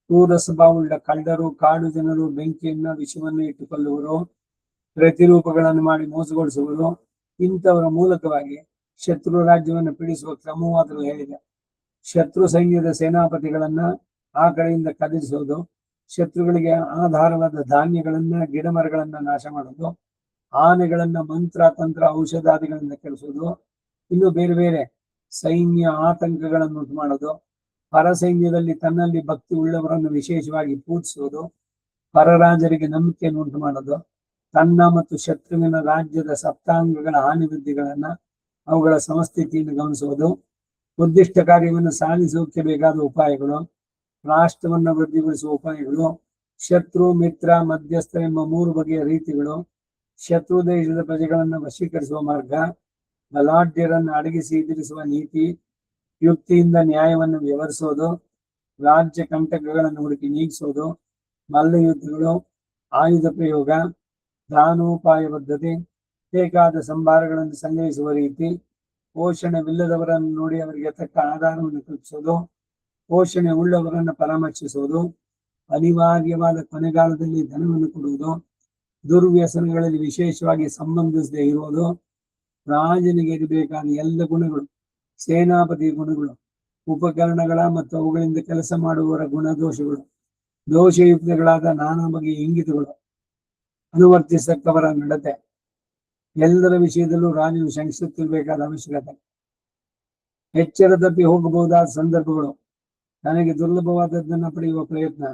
ಕ್ರೂರ ಸ್ವಭಾವವುಳ್ಳ ಕಳ್ಳರು, ಕಾಡು ಜನರು, ಬೆಂಕಿಯನ್ನ ವಿಷವನ್ನು ಇಟ್ಟುಕೊಳ್ಳುವರು, ಪ್ರತಿರೂಪಗಳನ್ನು ಮಾಡಿ ಮೋಸಗೊಳಿಸುವರು. ಇಂಥವರ ಮೂಲಕವಾಗಿ ಶತ್ರು ರಾಜ್ಯವನ್ನು ಪೀಡಿಸುವ ಕ್ರಮವೂ ಅದರಲ್ಲಿ ಹೇಳಿದೆ. ಶತ್ರು ಸೈನ್ಯದ ಸೇನಾಪತಿಗಳನ್ನ ಆ ಕಡೆಯಿಂದ ಕದಲಿಸೋದು, ಶತ್ರುಗಳಿಗೆ ಆಧಾರವಾದ ಧಾನ್ಯಗಳನ್ನ, ಗಿಡ ಮರಗಳನ್ನ ನಾಶ ಮಾಡೋದು, ಆನೆಗಳನ್ನ ಮಂತ್ರ ತಂತ್ರ ಔಷಧಾದಿಗಳನ್ನ ಕೆಡಿಸೋದು, ಇನ್ನು ಬೇರೆ ಬೇರೆ ಸೈನ್ಯ ಆತಂಕಗಳನ್ನು ಉಂಟು ಮಾಡೋದು, ಪರ ಸೈನ್ಯದಲ್ಲಿ ತನ್ನಲ್ಲಿ ಭಕ್ತಿ ಉಳ್ಳವರನ್ನು ವಿಶೇಷವಾಗಿ ಪೂಜಿಸುವುದು, ಪರರಾಜರಿಗೆ ನಂಬಿಕೆಯನ್ನು ಉಂಟು ಮಾಡೋದು, ತನ್ನ ಮತ್ತು ಶತ್ರುವಿನ ರಾಜ್ಯದ ಸಪ್ತಾಂಗಗಳ ಹಾನಿ ವೃದ್ಧಿಗಳನ್ನ, ಅವುಗಳ ಸಮಸ್ಥಿತಿಯನ್ನು ಗಮನಿಸುವುದು, ಉದ್ದಿಷ್ಟ ಕಾರ್ಯವನ್ನು ಸಾಧಿಸೋಕೆ ಬೇಕಾದ ಉಪಾಯಗಳು, ರಾಷ್ಟ್ರವನ್ನು ವೃದ್ಧಿಗೊಳಿಸುವ ಉಪಾಯಗಳು, ಶತ್ರು ಮಿತ್ರ ಮಧ್ಯಸ್ಥ ಎಂಬ 3 ಬಗೆಯ ರೀತಿಗಳು, ಶತ್ರು ದೇಶದ ಪ್ರಜೆಗಳನ್ನು ವಶೀಕರಿಸುವ ಮಾರ್ಗ, ಬಲಾಢ್ಯರನ್ನು ಅಡಗಿಸಿ ಎದುರಿಸುವ ನೀತಿ, ಯುಕ್ತಿಯಿಂದ ನ್ಯಾಯವನ್ನು ವ್ಯವಹರಿಸೋದು, ರಾಜ್ಯ ಕಂಟಕಗಳನ್ನು ಹುಡುಕಿ ನೀಗಿಸೋದು, ಮಲ್ಲಯುದ್ಧಗಳು, ಆಯುಧ ಪ್ರಯೋಗ, ದಾನೋಪಾಯ ಪದ್ಧತಿ, ಬೇಕಾದ ಸಂಭಾರಗಳನ್ನು ಸಂಗ್ರಹಿಸುವ ರೀತಿ, ಪೋಷಣೆವಿಲ್ಲದವರನ್ನು ನೋಡಿ ಅವರಿಗೆ ತಕ್ಕ ಆಧಾರವನ್ನು ಕಲ್ಪಿಸೋದು, ಪೋಷಣೆ ಉಳ್ಳವರನ್ನು ಪರಾಮರ್ಶಿಸುವುದು, ಅನಿವಾರ್ಯವಾದ ಕೊನೆಗಾಲದಲ್ಲಿ ಧನವನ್ನು ಕೊಡುವುದು, ದುರ್ವ್ಯಸನಗಳಲ್ಲಿ ವಿಶೇಷವಾಗಿ ಸಂಬಂಧಿಸದೇ ಇರುವುದು, ರಾಜನಿಗೆ ಇರಬೇಕಾದ ಎಲ್ಲ ಗುಣಗಳು, ಸೇನಾಪತಿ ಗುಣಗಳು, ಉಪಕರಣಗಳ ಮತ್ತು ಅವುಗಳಿಂದ ಕೆಲಸ ಮಾಡುವವರ ಗುಣದೋಷಗಳು, ದೋಷಯುಕ್ತಗಳಾದ ನಾನಾ ಬಗೆಯ ಇಂಗಿತಗಳು, ಅನುವರ್ತಿಸತಕ್ಕವರ ನಡತೆ, ಎಲ್ಲರ ವಿಷಯದಲ್ಲೂ ರಾಜನು ಶಂಕಿಸುತ್ತಿರಬೇಕಾದ ಅವಶ್ಯಕತೆ, ಎಚ್ಚರ ತಪ್ಪಿ ಹೋಗಬಹುದಾದ ಸಂದರ್ಭಗಳು, ತನಗೆ ದುರ್ಲಭವಾದದ್ದನ್ನ ಪಡೆಯುವ ಪ್ರಯತ್ನ,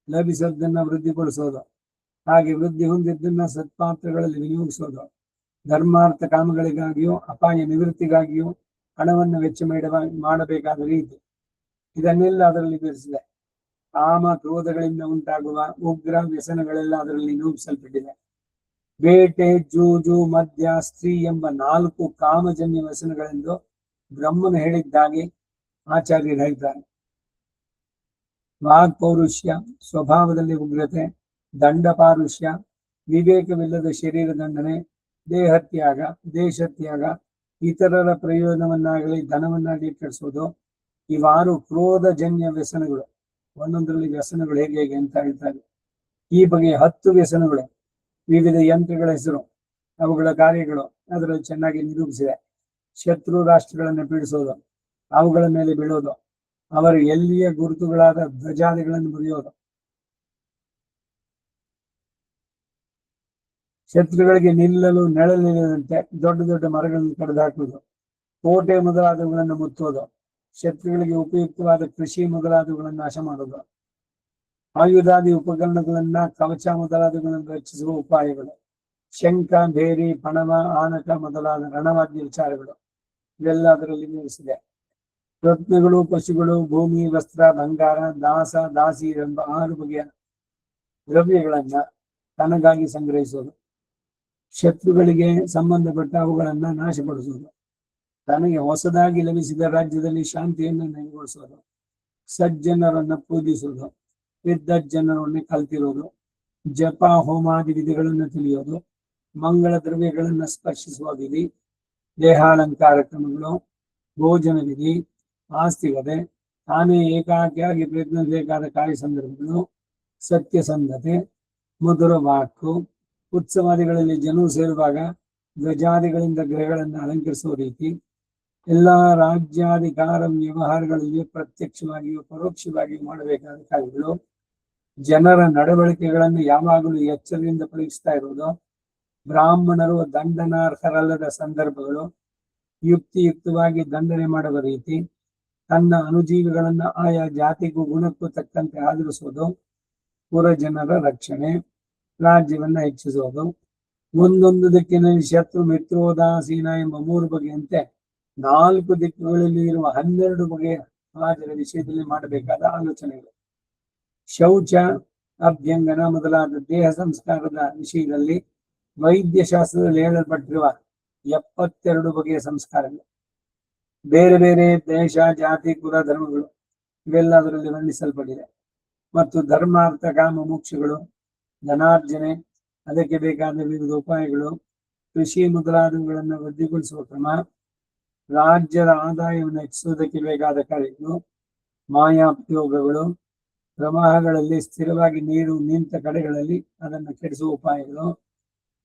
ಲಭಿಸದ್ದನ್ನ ವೃದ್ಧಿಗೊಳಿಸೋದು, ಹಾಗೆ ವೃದ್ಧಿ ಹೊಂದಿದ್ದನ್ನ ಸತ್ಪಾತ್ರಗಳಲ್ಲಿ ವಿನಿಯೋಗಿಸೋದು, ಧರ್ಮಾರ್ಥ ಕಾಮಗಳಿಗಾಗಿಯೂ ಅಪಾಯ ನಿವೃತ್ತಿಗಾಗಿಯೂ ಹಣವನ್ನು ವೆಚ್ಚ ಮಾಡಬೇಕಾದ ರೀತಿ, ಇದನ್ನೆಲ್ಲ ಅದರಲ್ಲಿ ವಿವರಿಸಿದೆ. ಕಾಮ ಕ್ರೋಧಗಳಿಂದ ಉಂಟಾಗುವ ಉಗ್ರ ವ್ಯಸನಗಳೆಲ್ಲ ಅದರಲ್ಲಿ ನಿರೂಪಿಸಲ್ಪಟ್ಟಿದೆ. ಬೇಟೆ, ಜೂಜು, ಮದ್ಯ, ಸ್ತ್ರೀ ಎಂಬ 4 ಕಾಮಜನ್ಯ ವ್ಯಸನಗಳೆಂದು ಬ್ರಹ್ಮನು ಹೇಳಿದ್ದಾಗಿ ಆಚಾರ್ಯರು ಹೇಳಿದ್ದಾರೆ. ವಾಗ್ಪೌರುಷ್ಯ, ಸ್ವಭಾವದಲ್ಲಿ ಉಗ್ರತೆ, ದಂಡಪಾರುಷ್ಯ, ವಿವೇಕವಿಲ್ಲದ ಶರೀರ ದಂಡನೆ, ದೇಹತ್ಯಾಗ, ದೇಶತ್ಯಾಗ, ಇತರರ ಪ್ರಯೋಜನವನ್ನಾಗಲಿ ಧನವನ್ನಾಗಲಿ ಕೆಡಿಸೋದು, ಇವಾರು ಕ್ರೋಧಜನ್ಯ ವ್ಯಸನಗಳು. ಒಂದೊಂದರಲ್ಲಿ ವ್ಯಸನಗಳು ಹೇಗೆ ಹೇಗೆ ಅಂತ ಹೇಳ್ತಾರೆ. ಈ ಬಗೆಯ 10 ವ್ಯಸನಗಳು, ವಿವಿಧ ಯಂತ್ರಗಳ ಹೆಸರು, ಅವುಗಳ ಕಾರ್ಯಗಳು ಅದರಲ್ಲಿ ಚೆನ್ನಾಗಿ ನಿರೂಪಿಸಿದೆ. ಶತ್ರು ರಾಷ್ಟ್ರಗಳನ್ನು ಪೀಡಿಸೋದು, ಅವುಗಳ ಮೇಲೆ ಬೀಳೋದು, ಅವರು ಎಲ್ಲಿಯ ಗುರುತುಗಳಾದ ಧ್ವಜಾದಿಗಳನ್ನು ಮುರಿಯೋದು, ಶತ್ರುಗಳಿಗೆ ನಿಲ್ಲಲು ನೆಳಲಿಲ್ಲದಂತೆ ದೊಡ್ಡ ದೊಡ್ಡ ಮರಗಳನ್ನು ಕಡಿದು ಹಾಕುವುದು, ಕೋಟೆ ಮೊದಲಾದವುಗಳನ್ನು ಮುತ್ತೋದು, ಶತ್ರುಗಳಿಗೆ ಉಪಯುಕ್ತವಾದ ಕೃಷಿ ಮೊದಲಾದವುಗಳನ್ನು ನಾಶ ಮಾಡೋದು, ಆಯುಧಾದಿ ಉಪಕರಣಗಳನ್ನ ಕವಚ ಮೊದಲಾದವುಗಳನ್ನು ರಚಿಸುವ ಉಪಾಯಗಳು, ಶಂಖ, ಭೇರಿ, ಪಣವ, ಆನಕ ಮೊದಲಾದ ರಣವಾದ್ಯ ವಿಚಾರಗಳು, ಇವೆಲ್ಲ ಅದರಲ್ಲಿ ವಿವರಿಸಿದೆ. ರತ್ನಗಳು, ಪಶುಗಳು, ಭೂಮಿ, ವಸ್ತ್ರ, ಬಂಗಾರ, ದಾಸ, ದಾಸಿ ಎಂಬ 6 ಬಗೆಯ ದ್ರವ್ಯಗಳನ್ನ ತನಗಾಗಿ ಸಂಗ್ರಹಿಸುವುದು, ಶತ್ರುಗಳಿಗೆ ಸಂಬಂಧಪಟ್ಟ ಅವುಗಳನ್ನ ನಾಶಪಡಿಸುವುದು, ತನಗೆ ಹೊಸದಾಗಿ ಲಭಿಸಿದ ರಾಜ್ಯದಲ್ಲಿ ಶಾಂತಿಯನ್ನು ನೆಲೆಗೊಳಿಸುವುದು, ಸಜ್ಜನರನ್ನ ಪೂಜಿಸುವುದು, ವಿದ್ವಜ್ಜನರನ್ನೇ ಕಲ್ತಿರುವುದು, ಜಪ ಹೋಮಾದಿ ವಿಧಿಗಳನ್ನು ತಿಳಿಯೋದು, ಮಂಗಳ ದ್ರವ್ಯಗಳನ್ನು ಸ್ಪರ್ಶಿಸುವ ವಿಧಿ, ದೇಹಾಲಂಕಾರ ಕ್ರಮಗಳು, ಭೋಜನ ವಿಧಿ, ಆಸ್ತಿಗತೆ, ತಾನೇ ಏಕಾಕಿಯಾಗಿ ಪ್ರಯತ್ನಿಸಬೇಕಾದ ಕಾರ್ಯ ಸಂದರ್ಭಗಳು, ಸತ್ಯಸಂಧತೆ, ಮಧುರ ವಾಕು, ಉತ್ಸವಾದಿಗಳಲ್ಲಿ ಜನರು ಸೇರುವಾಗ ಧ್ವಜಾದಿಗಳಿಂದ ಗೃಹಗಳನ್ನು ಅಲಂಕರಿಸುವ ರೀತಿ, ಎಲ್ಲಾ ರಾಜ್ಯಾಧಿಕಾರ ವ್ಯವಹಾರಗಳಲ್ಲಿ ಪ್ರತ್ಯಕ್ಷವಾಗಿಯೂ ಪರೋಕ್ಷವಾಗಿಯೂ ಮಾಡಬೇಕಾದ ಕಾರ್ಯಗಳು, ಜನರ ನಡವಳಿಕೆಗಳನ್ನು ಯಾವಾಗಲೂ ಎಚ್ಚರದಿಂದ ಪರೀಕ್ಷಿಸ್ತಾ ಇರುವುದು, ಬ್ರಾಹ್ಮಣರು ದಂಡನಾರ್ಹರಲ್ಲದ ಸಂದರ್ಭಗಳು, ಯುಕ್ತಿಯುಕ್ತವಾಗಿ ದಂಡನೆ ಮಾಡುವ ರೀತಿ, ತನ್ನ ಅನುಜೀವಿಗಳನ್ನ ಆಯಾ ಜಾತಿಗೂ ಗುಣಕ್ಕೂ ತಕ್ಕಂತೆ ಆಧರಿಸುವುದು, ಪುರಜನರ ರಕ್ಷಣೆ, ರಾಜ್ಯವನ್ನ ಹೆಚ್ಚಿಸುವುದು, ಒಂದೊಂದು ದಿಕ್ಕಿನಲ್ಲಿ ಶತ್ರು ಮಿತ್ರೋದಾಸೀನ ಎಂಬ 3 ಬಗೆಯಂತೆ 4 ದಿಕ್ಕುಗಳಲ್ಲಿ ಇರುವ 12 ಬಗೆಯ ರಾಜರ ವಿಷಯದಲ್ಲಿ ಮಾಡಬೇಕಾದ ಆಲೋಚನೆಗಳು, ಶೌಚ, ಅಭ್ಯಂಗನ ಮೊದಲಾದ ದೇಹ ಸಂಸ್ಕಾರದ ವಿಷಯದಲ್ಲಿ ವೈದ್ಯಶಾಸ್ತ್ರದಲ್ಲಿ ಹೇಳಲ್ಪಟ್ಟಿರುವ 72 ಬಗೆಯ ಸಂಸ್ಕಾರಗಳು, ಬೇರೆ ಬೇರೆ ದೇಶ, ಜಾತಿ, ಕುಲ, ಧರ್ಮಗಳು ಇವೆಲ್ಲ ಅದರಲ್ಲಿ ವರ್ಣಿಸಲ್ಪಟ್ಟಿದೆ. ಮತ್ತು ಧರ್ಮಾರ್ಥ ಕಾಮ ಮೋಕ್ಷಗಳು, ಧನಾರ್ಜನೆ, ಅದಕ್ಕೆ ಬೇಕಾದ ವಿವಿಧ ಉಪಾಯಗಳು, ಕೃಷಿ ಮೊದಲಾದವುಗಳನ್ನು ವೃದ್ಧಿಗೊಳಿಸುವ ಕ್ರಮ, ರಾಜ್ಯದ ಆದಾಯವನ್ನು ಹೆಚ್ಚಿಸುವುದಕ್ಕೆ ಬೇಕಾದ ಕಾರ್ಯಗಳು, ಮಾಯಾಪ್ರಯೋಗಗಳು, ಪ್ರವಾಹಗಳಲ್ಲಿ ಸ್ಥಿರವಾಗಿ ನೀರು ನಿಂತ ಕಡೆಗಳಲ್ಲಿ ಅದನ್ನು ಕೆಡಿಸುವ ಉಪಾಯಗಳು,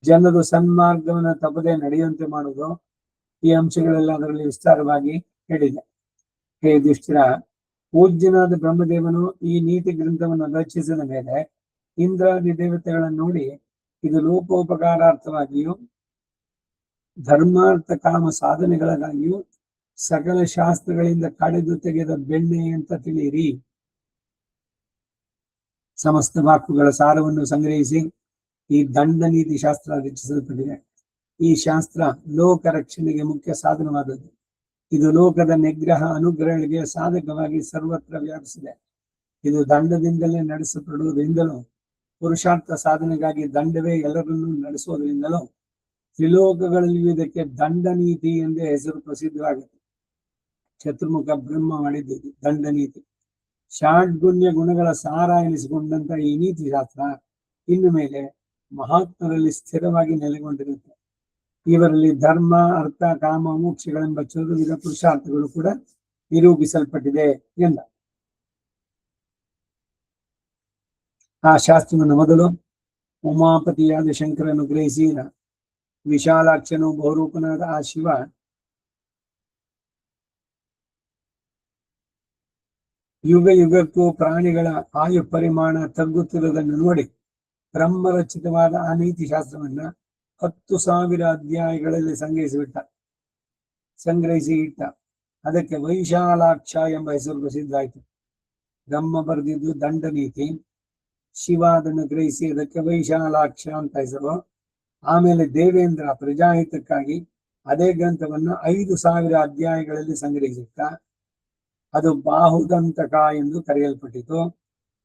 ಜನರು ಸನ್ಮಾರ್ಗವನ್ನು ತಪ್ಪದೆ ನಡೆಯುವಂತೆ ಮಾಡುವುದು, ಈ ಅಂಶಗಳೆಲ್ಲ ಅದರಲ್ಲಿ ವಿಸ್ತಾರವಾಗಿ ಹೇಳಿದೆ. ಹೇ ಯುಧಿಷ್ಠಿರ, ಪೂಜ್ಯನಾದ ಬ್ರಹ್ಮದೇವನು ಈ ನೀತಿ ಗ್ರಂಥವನ್ನು ರಚಿಸಿದ ಮೇಲೆ ಇಂದ್ರಾದಿ ದೇವತೆಗಳನ್ನು ನೋಡಿ ಇದು ಲೋಕೋಪಕಾರಾರ್ಥವಾಗಿಯೂ ಧರ್ಮಾರ್ಥ ಕಾಮ ಸಾಧನೆಗಳಿಗಾಗಿಯೂ ಸಕಲ ಶಾಸ್ತ್ರಗಳಿಂದ ಕಡೆದು ತೆಗೆದ ಬೆಣ್ಣೆ ಅಂತ ತಿಳಿಯಿರಿ. ಸಮಸ್ತ ವಾಕ್ಯಗಳ ಸಾರವನ್ನು ಸಂಗ್ರಹಿಸಿ ಈ ದಂಡ ನೀತಿ ಶಾಸ್ತ್ರ ರಚಿಸಲ್ಪಟ್ಟಿದೆ. ಈ ಶಾಸ್ತ್ರ ಲೋಕ ರಕ್ಷಣೆಗೆ ಮುಖ್ಯ ಸಾಧನವಾದದ್ದು. ಇದು ಲೋಕದ ನಿಗ್ರಹ ಅನುಗ್ರಹಗಳಿಗೆ ಸಾಧಕವಾಗಿ ಸರ್ವತ್ರ ವ್ಯಾಪಿಸಿದೆ. ಇದು ದಂಡದಿಂದಲೇ ನಡೆಸಲ್ಪಡುವುದರಿಂದಲೂ ಪುರುಷಾರ್ಥ ಸಾಧನೆಗಾಗಿ ದಂಡವೇ ಎಲ್ಲರನ್ನೂ ನಡೆಸುವುದರಿಂದಲೂ ತ್ರಿಲೋಕಗಳಲ್ಲಿ ಇದಕ್ಕೆ ದಂಡ ನೀತಿ ಎಂದೇ ಹೆಸರು ಪ್ರಸಿದ್ಧವಾಗಿದೆ. ಚತುರ್ಮುಖ ಬ್ರಹ್ಮ ಮಾಡಿದ್ದು ದಂಡ ನೀತಿ. ಷಾಡ್ಗುಣ್ಯ ಗುಣಗಳ ಸಾರ ಎನಿಸಿಕೊಂಡಂತ ಈ ನೀತಿ ಶಾಸ್ತ್ರ ಇನ್ನು ಮೇಲೆ ಮಹಾತ್ಮರಲ್ಲಿ ಸ್ಥಿರವಾಗಿ ನೆಲೆಗೊಂಡಿರುತ್ತೆ. ಇವರಲ್ಲಿ ಧರ್ಮ, ಅರ್ಥ, ಕಾಮ, ಮೋಕ್ಷಗಳೆಂಬ ಚತುರ್ವಿಧ ಪುರುಷಾರ್ಥಗಳು ಕೂಡ ನಿರೂಪಿಸಲ್ಪಟ್ಟಿದೆ ಎಂದ. ಆ ಶಾಸ್ತ್ರವನ್ನು ಮೊದಲು ಉಮಾಪತಿಯಾದ ಶಂಕರನು ಗ್ರಹಿಸಿ ವಿಶಾಲಾಕ್ಷನು ಬಹುರೂಪನಾದ ಆ ಶಿವ ಯುಗ ಯುಗಕ್ಕೂ ಪ್ರಾಣಿಗಳ ಆಯು ಪರಿಮಾಣ ತಗ್ಗುತ್ತಿರುವುದನ್ನು ನೋಡಿ ಬ್ರಹ್ಮರಚಿತವಾದ ಆ ನೀತಿ ಶಾಸ್ತ್ರವನ್ನ 10,000 ಅಧ್ಯಾಯಗಳಲ್ಲಿ ಸಂಗ್ರಹಿಸಿ ಇಟ್ಟ. ಅದಕ್ಕೆ ವೈಶಾಲಾಕ್ಷ ಎಂಬ ಹೆಸರು ಪ್ರಸಿದ್ಧ. ಬ್ರಹ್ಮ ಬರೆದಿದ್ದು ದಂಡ ನೀತಿ, ಶಿವ ಅದನ್ನು ಗ್ರಹಿಸಿ ಅದಕ್ಕೆ ವೈಶಾಲಾಕ್ಷ ಅಂತ ಹೆಸರು. ಆಮೇಲೆ ದೇವೇಂದ್ರ ಪ್ರಜಾಹಿತಕ್ಕಾಗಿ ಅದೇ ಗ್ರಂಥವನ್ನ 5,000 ಅಧ್ಯಾಯಗಳಲ್ಲಿ ಸಂಗ್ರಹಿಸಿಟ್ಟ. ಅದು ಬಾಹುದಂತಕ ಎಂದು ಕರೆಯಲ್ಪಟ್ಟಿತು.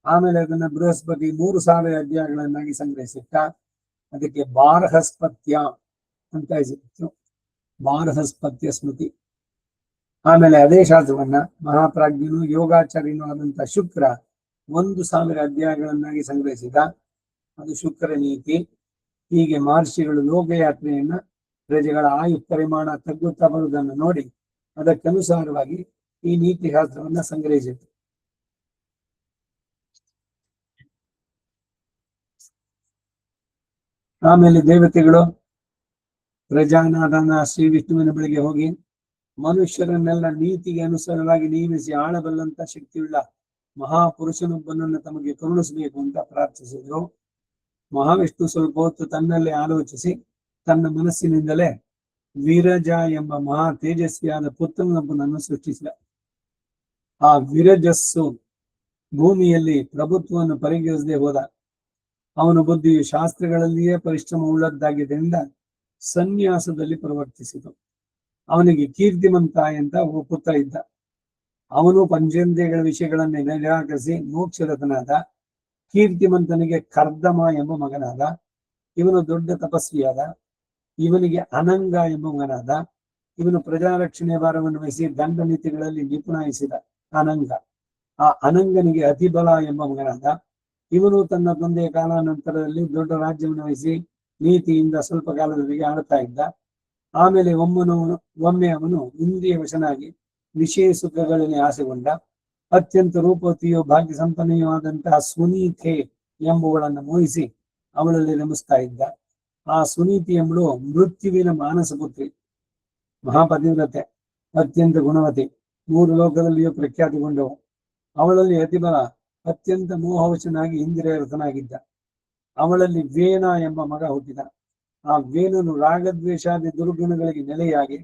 ಆಮೇಲೆ ಅದನ್ನ ಬೃಹಸ್ಪತಿ 3,000 ಅಧ್ಯಾಯಗಳನ್ನಾಗಿ ಸಂಗ್ರಹಿಸಿಟ್ಟ. ಅದಕ್ಕೆ ಬಾರಹಸ್ಪತ್ಯ ಅಂತ ಹೆಸರಿತ್ತು, ಬಾರಹಸ್ಪತ್ಯ ಸ್ಮೃತಿ. ಆಮೇಲೆ ಅದೇ ಶಾಸ್ತ್ರವನ್ನ ಮಹಾಪ್ರಾಜ್ಞನು ಯೋಗಾಚಾರ್ಯನು ಆದಂತ ಶುಕ್ರ 1,000 ಅಧ್ಯಾಯಗಳನ್ನಾಗಿ ಸಂಗ್ರಹಿಸಿದ. ಅದು ಶುಕ್ರ ನೀತಿ. ಹೀಗೆ ಮಹರ್ಷಿಗಳು ಲೋಕಯಾತ್ರೆಯನ್ನ ಪ್ರಜೆಗಳ ಆಯು ಪರಿಮಾಣ ತಗ್ಗುತ್ತಾ ಬರುವುದನ್ನು ನೋಡಿ ಅದಕ್ಕನುಸಾರವಾಗಿ ಈ ನೀತಿ ಶಾಸ್ತ್ರವನ್ನ ಸಂಗ್ರಹಿಸಿತು. ಆಮೇಲೆ ದೇವತೆಗಳು ಪ್ರಜಾನಾದನ ಶ್ರೀ ವಿಷ್ಣುವಿನ ಬಳಿಗೆ ಹೋಗಿ ಮನುಷ್ಯರನ್ನೆಲ್ಲ ನೀತಿಗೆ ಅನುಸಾರವಾಗಿ ನೇಮಿಸಿ ಆಳಬಲ್ಲಂತ ಶಕ್ತಿಯುಳ್ಳ ಮಹಾಪುರುಷನೊಬ್ಬನನ್ನು ತಮಗೆ ಕರುಣಿಸಬೇಕು ಅಂತ ಪ್ರಾರ್ಥಿಸಿದ್ರು. ಮಹಾವಿಷ್ಣು ಸ್ವಲ್ಪ ಹೊತ್ತು ತನ್ನಲ್ಲಿ ಆಲೋಚಿಸಿ ತನ್ನ ಮನಸ್ಸಿನಿಂದಲೇ ವಿರಜ ಎಂಬ ಮಹಾ ತೇಜಸ್ವಿಯಾದ ಪುತ್ರನೊಬ್ಬನನ್ನು ಸೃಷ್ಟಿಸಿದ. ಆ ವಿರಜಸ್ಸು ಭೂಮಿಯಲ್ಲಿ ಪ್ರಭುತ್ವವನ್ನು ಪರಿಗಣಿಸದೆ ಹೋದ. ಅವನ ಬುದ್ಧಿಯು ಶಾಸ್ತ್ರಗಳಲ್ಲಿಯೇ ಪರಿಶ್ರಮ ಉಳ್ಳದ್ದಾಗಿದ್ದರಿಂದ ಸನ್ಯಾಸದಲ್ಲಿ ಪ್ರವರ್ತಿಸಿತು. ಅವನಿಗೆ ಕೀರ್ತಿಮಂತ ಅಂತ ಒಬ್ಬ ಪುತ್ರ ಇದ್ದ. ಅವನು ಪಂಚೇಂದ್ರಿಯಗಳ ವಿಷಯಗಳನ್ನು ನಿರಾಕರಿಸಿ ಮೋಕ್ಷರತನಾದ. ಕೀರ್ತಿಮಂತನಿಗೆ ಕರ್ದಮ ಎಂಬ ಮಗನಾದ. ಇವನು ದೊಡ್ಡ ತಪಸ್ವಿಯಾದ. ಇವನಿಗೆ ಅನಂಗ ಎಂಬ ಮಗನಾದ. ಇವನು ಪ್ರಜಾರಕ್ಷಣೆಯ ಭಾರವನ್ನು ವಹಿಸಿ ದಂಡ ನೀತಿಗಳಲ್ಲಿ ನಿಪುಣಾಯಿಸಿದ ಅನಂಗ. ಆ ಅನಂಗನಿಗೆ ಅತಿಬಲ ಎಂಬ ಮಗನಾದ. ಇವನು ತನ್ನ ತಂದೆಯ ಕಾಲಾನಂತರದಲ್ಲಿ ದೊಡ್ಡ ರಾಜ್ಯವನ್ನು ವಹಿಸಿ ನೀತಿಯಿಂದ ಸ್ವಲ್ಪ ಕಾಲದವರೆಗೆ ಆಳ್ತಾ ಇದ್ದ. ಆಮೇಲೆ ಒಮ್ಮೆ ಅವನು ಇಂದ್ರಿಯ ವಶನಾಗಿ ವಿಷಯ ಸುಖಗಳಲ್ಲಿ ಆಸೆಗೊಂಡ. ಅತ್ಯಂತ ರೂಪವತಿಯೋ ಭಾಗ್ಯ ಸಂಪನ್ನೆಯೂ ಆದಂತಹ ಸುನೀತೆ ಎಂಬುವಳನ್ನು ಮೋಹಿಸಿ ಅವಳಲ್ಲಿ ರಮಿಸ್ತಾ ಇದ್ದ. ಆ ಸುನೀತಿ ಎಂಬಳು ಮೃತ್ಯುವಿನ ಮಾನಸ ಪುತ್ರಿ, ಮಹಾಪತಿವ್ರತೆ, ಅತ್ಯಂತ ಗುಣವತಿ, 3 ಲೋಕದಲ್ಲಿಯೂ ಪ್ರಖ್ಯಾತಿಗೊಂಡವು. ಅವಳಲ್ಲಿ ಅತಿಬಲ, ಅತ್ಯಂತ ಮೋಹವಶನಾಗಿ ಇಂದ್ರಿಯರತನಾಗಿದ್ದ. ಅವಳಲ್ಲಿ ವೇನ ಎಂಬ ಮಗ ಹುಟ್ಟಿದ. ಆ ವೇನನು ರಾಗದ್ವೇಷಾದಿ ದುರ್ಗುಣಗಳಿಗೆ ನೆಲೆಯಾಗಿ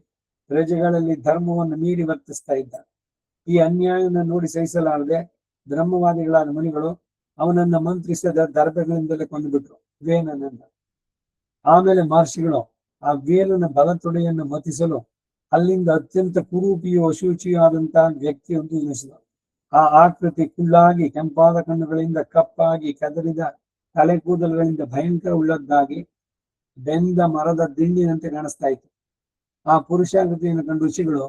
ಪ್ರಜೆಗಳಲ್ಲಿ ಧರ್ಮವನ್ನು ಮೀರಿ ವರ್ತಿಸ್ತಾ ಇದ್ದ. ಈ ಅನ್ಯಾಯವನ್ನು ನೋಡಿ ಸಹಿಸಲಾರದೆ ಬ್ರಹ್ಮವಾದಿಗಳಾದ ಮುನಿಗಳು ಅವನನ್ನ ಮಂತ್ರಿಸಿದ ದರ್ಭಗಳಿಂದಲೇ ಕೊಂದುಬಿಟ್ರು ವೇನನನ್ನ. ಆಮೇಲೆ ಮಹರ್ಷಿಗಳು ಆ ವೇನನ ಬಲತೊಡೆಯನ್ನು ಮತಿಸಲು ಅಲ್ಲಿಂದ ಅತ್ಯಂತ ಕುರೂಪಿಯೂ ಅಶುಚಿಯೂ ಆದಂತಹ ವ್ಯಕ್ತಿಯೊಂದು ಎನಿಸಿದ. ಆ ಆಕೃತಿ ಕುಳ್ಳಾಗಿ, ಕೆಂಪಾದ ಕಣ್ಣುಗಳಿಂದ ಕಪ್ಪಾಗಿ, ಕದರಿದ ತಲೆ ಕೂದಲುಗಳಿಂದ ಭಯಂಕರ ಉಳ್ಳದ್ದಾಗಿ, ಬೆಂದ ಮರದ ದಿಂಡಿನಂತೆ ಕಾಣಿಸ್ತಾ ಇತ್ತು. ಆ ಪುರುಷಾಕೃತಿಯನ್ನು ಕಂಡು ಋಷಿಗಳು